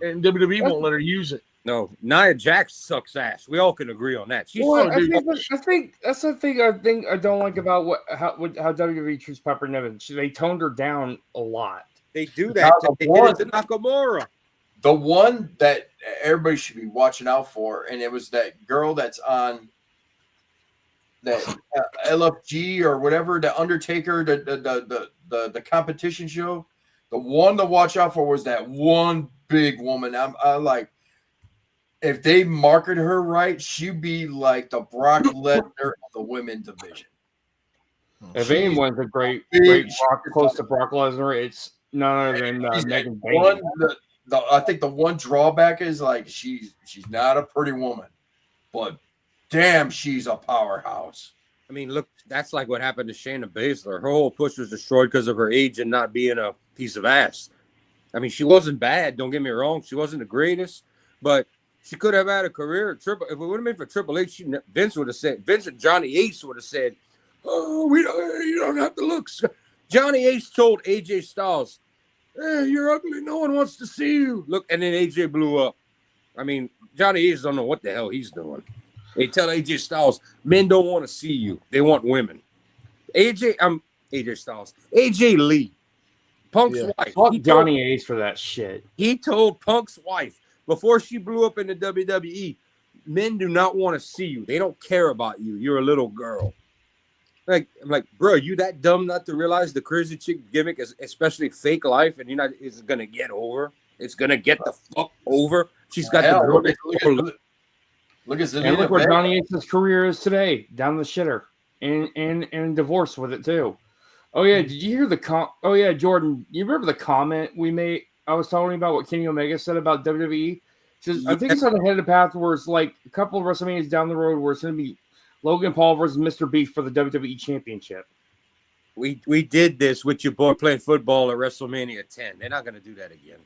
and WWE won't let her use it. No, Nia Jax sucks ass. We all can agree on that. I think that's the thing. I don't like about how WWE treats Piper Niven. They toned her down a lot. They do that. They did it to Nakamura. The one that everybody should be watching out for, and it was that girl that's on that LFG or whatever, the Undertaker, the competition show. The one to watch out for was that one big woman. I like. If they market her right, she'd be like the Brock Lesnar of the women's division. If anyone's a great close to Brock Lesnar, it's none other than Megan Bayne. I think the one drawback is like she's not a pretty woman, but damn, she's a powerhouse. I mean, look, that's like what happened to Shayna Baszler. Her whole push was destroyed because of her age and not being a piece of ass. I mean, she wasn't bad. Don't get me wrong. She wasn't the greatest, but she could have had a career at Triple. If it would have been for Triple H, Vince would have said. Vince and Johnny Ace would have said, "Oh, you don't have to look." Johnny Ace told AJ Styles, "Hey, you're ugly. No one wants to see you." Look, and then AJ blew up. I mean, Johnny Ace don't know what the hell he's doing. They tell AJ Styles, men don't want to see you. They want women. AJ Styles. AJ Lee, Punk's wife. Fuck Johnny Ace for that shit. He told Punk's wife before she blew up in the WWE, men do not want to see you. They don't care about you. You're a little girl. Like I'm like, bro, you that dumb not to realize the crazy chick gimmick is especially fake life, and you're not is gonna get over. It's gonna get the fuck over. She's got Hell, the girl. look at And look Zelina where Vega. Johnny Ace's career is today, down the shitter, and divorced with it too. Oh yeah, did you hear the Oh yeah, Jordan, you remember the comment we made? I was talking about what Kenny Omega said about WWE. Says, I think it's on the head of the path where it's like a couple of WrestleManias down the road where it's going to be Logan Paul versus Mr. Beast for the WWE Championship. We did this with your boy playing football at WrestleMania 10. They're not gonna do that again.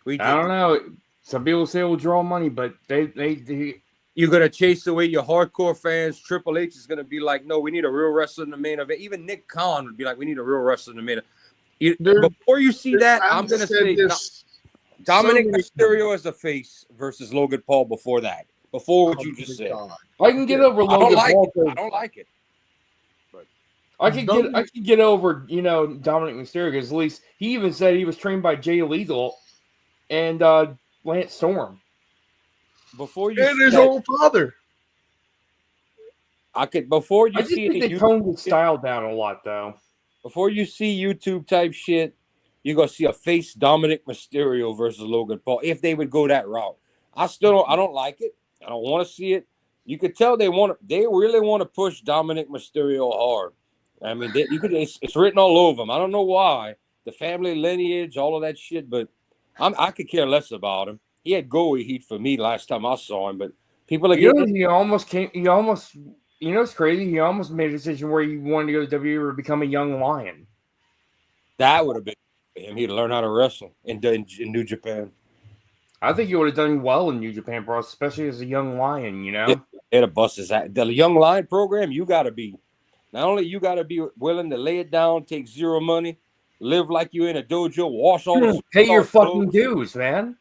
I don't know. Some people say we'll draw money, but they You're gonna chase away your hardcore fans. Triple H is gonna be like, no, we need a real wrestler in the main event. Even Nick Khan would be like, we need a real wrestler in the main event. Before you see that, I'm gonna say Dominic Mysterio as a face versus Logan Paul. Before that, before what you just said, I can get over Logan Paul. I don't like it. But I can get over Dominic Mysterio because at least he even said he was trained by Jay Lethal and Lance Storm. Before you and his own father. I could before you I just see think they toned his style down a lot though. Before you see YouTube type shit, you're gonna see a face Dominic Mysterio versus Logan Paul if they would go that route. I don't like it. I don't want to see it. You could tell they really want to push Dominic Mysterio hard. I mean, it's written all over them. I don't know why. The family lineage, all of that shit, but I could care less about him. He had goey heat for me last time I saw him, but people are getting. It's crazy. He almost made a decision where he wanted to go to WWE or become a young lion. That would have been him. He'd learn how to wrestle in New Japan. I think he would have done well in New Japan, bro, especially as a young lion, They'd have busted his ass. The young lion program, you got to be. Not only you got to be willing to lay it down, take zero money, live like you in a dojo, wash all the pay your fucking dues, man.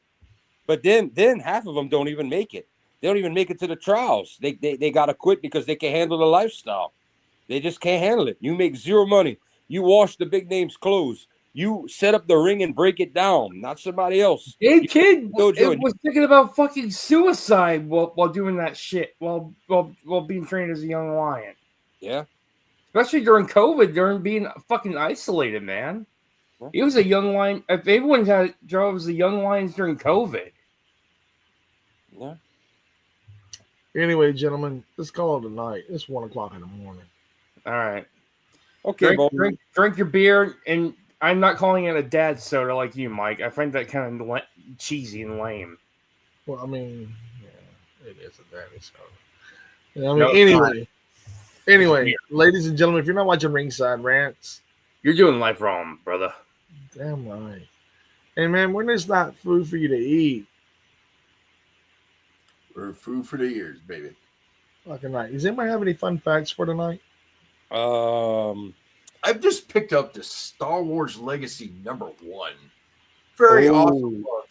But then half of them don't even make it. They don't even make it to the trials. They got to quit because they can't handle the lifestyle. They just can't handle it. You make zero money. You wash the big names' clothes. You set up the ring and break it down, not somebody else. Hey, kid was thinking about fucking suicide while doing that shit, while being trained as a young lion. Yeah. Especially during COVID, during being fucking isolated, man. He was a young lion. If everyone had jobs, the young lions during COVID. Yeah. Anyway, gentlemen, let's call it a night. It's 1:00 in the morning. All right. Okay, drink your beer, and I'm not calling it a dad soda like you, Mike. I find that kind of cheesy and lame. Well, I mean, yeah, it is a daddy soda. I mean, anyway, ladies and gentlemen, if you're not watching Ringside Rants, you're doing life wrong, brother. Damn right. And man, when there's not food for you to eat, we're food for the ears, baby. Fucking right. Does anybody have any fun facts for tonight? I've just picked up the Star Wars Legacy #1. Very awesome book.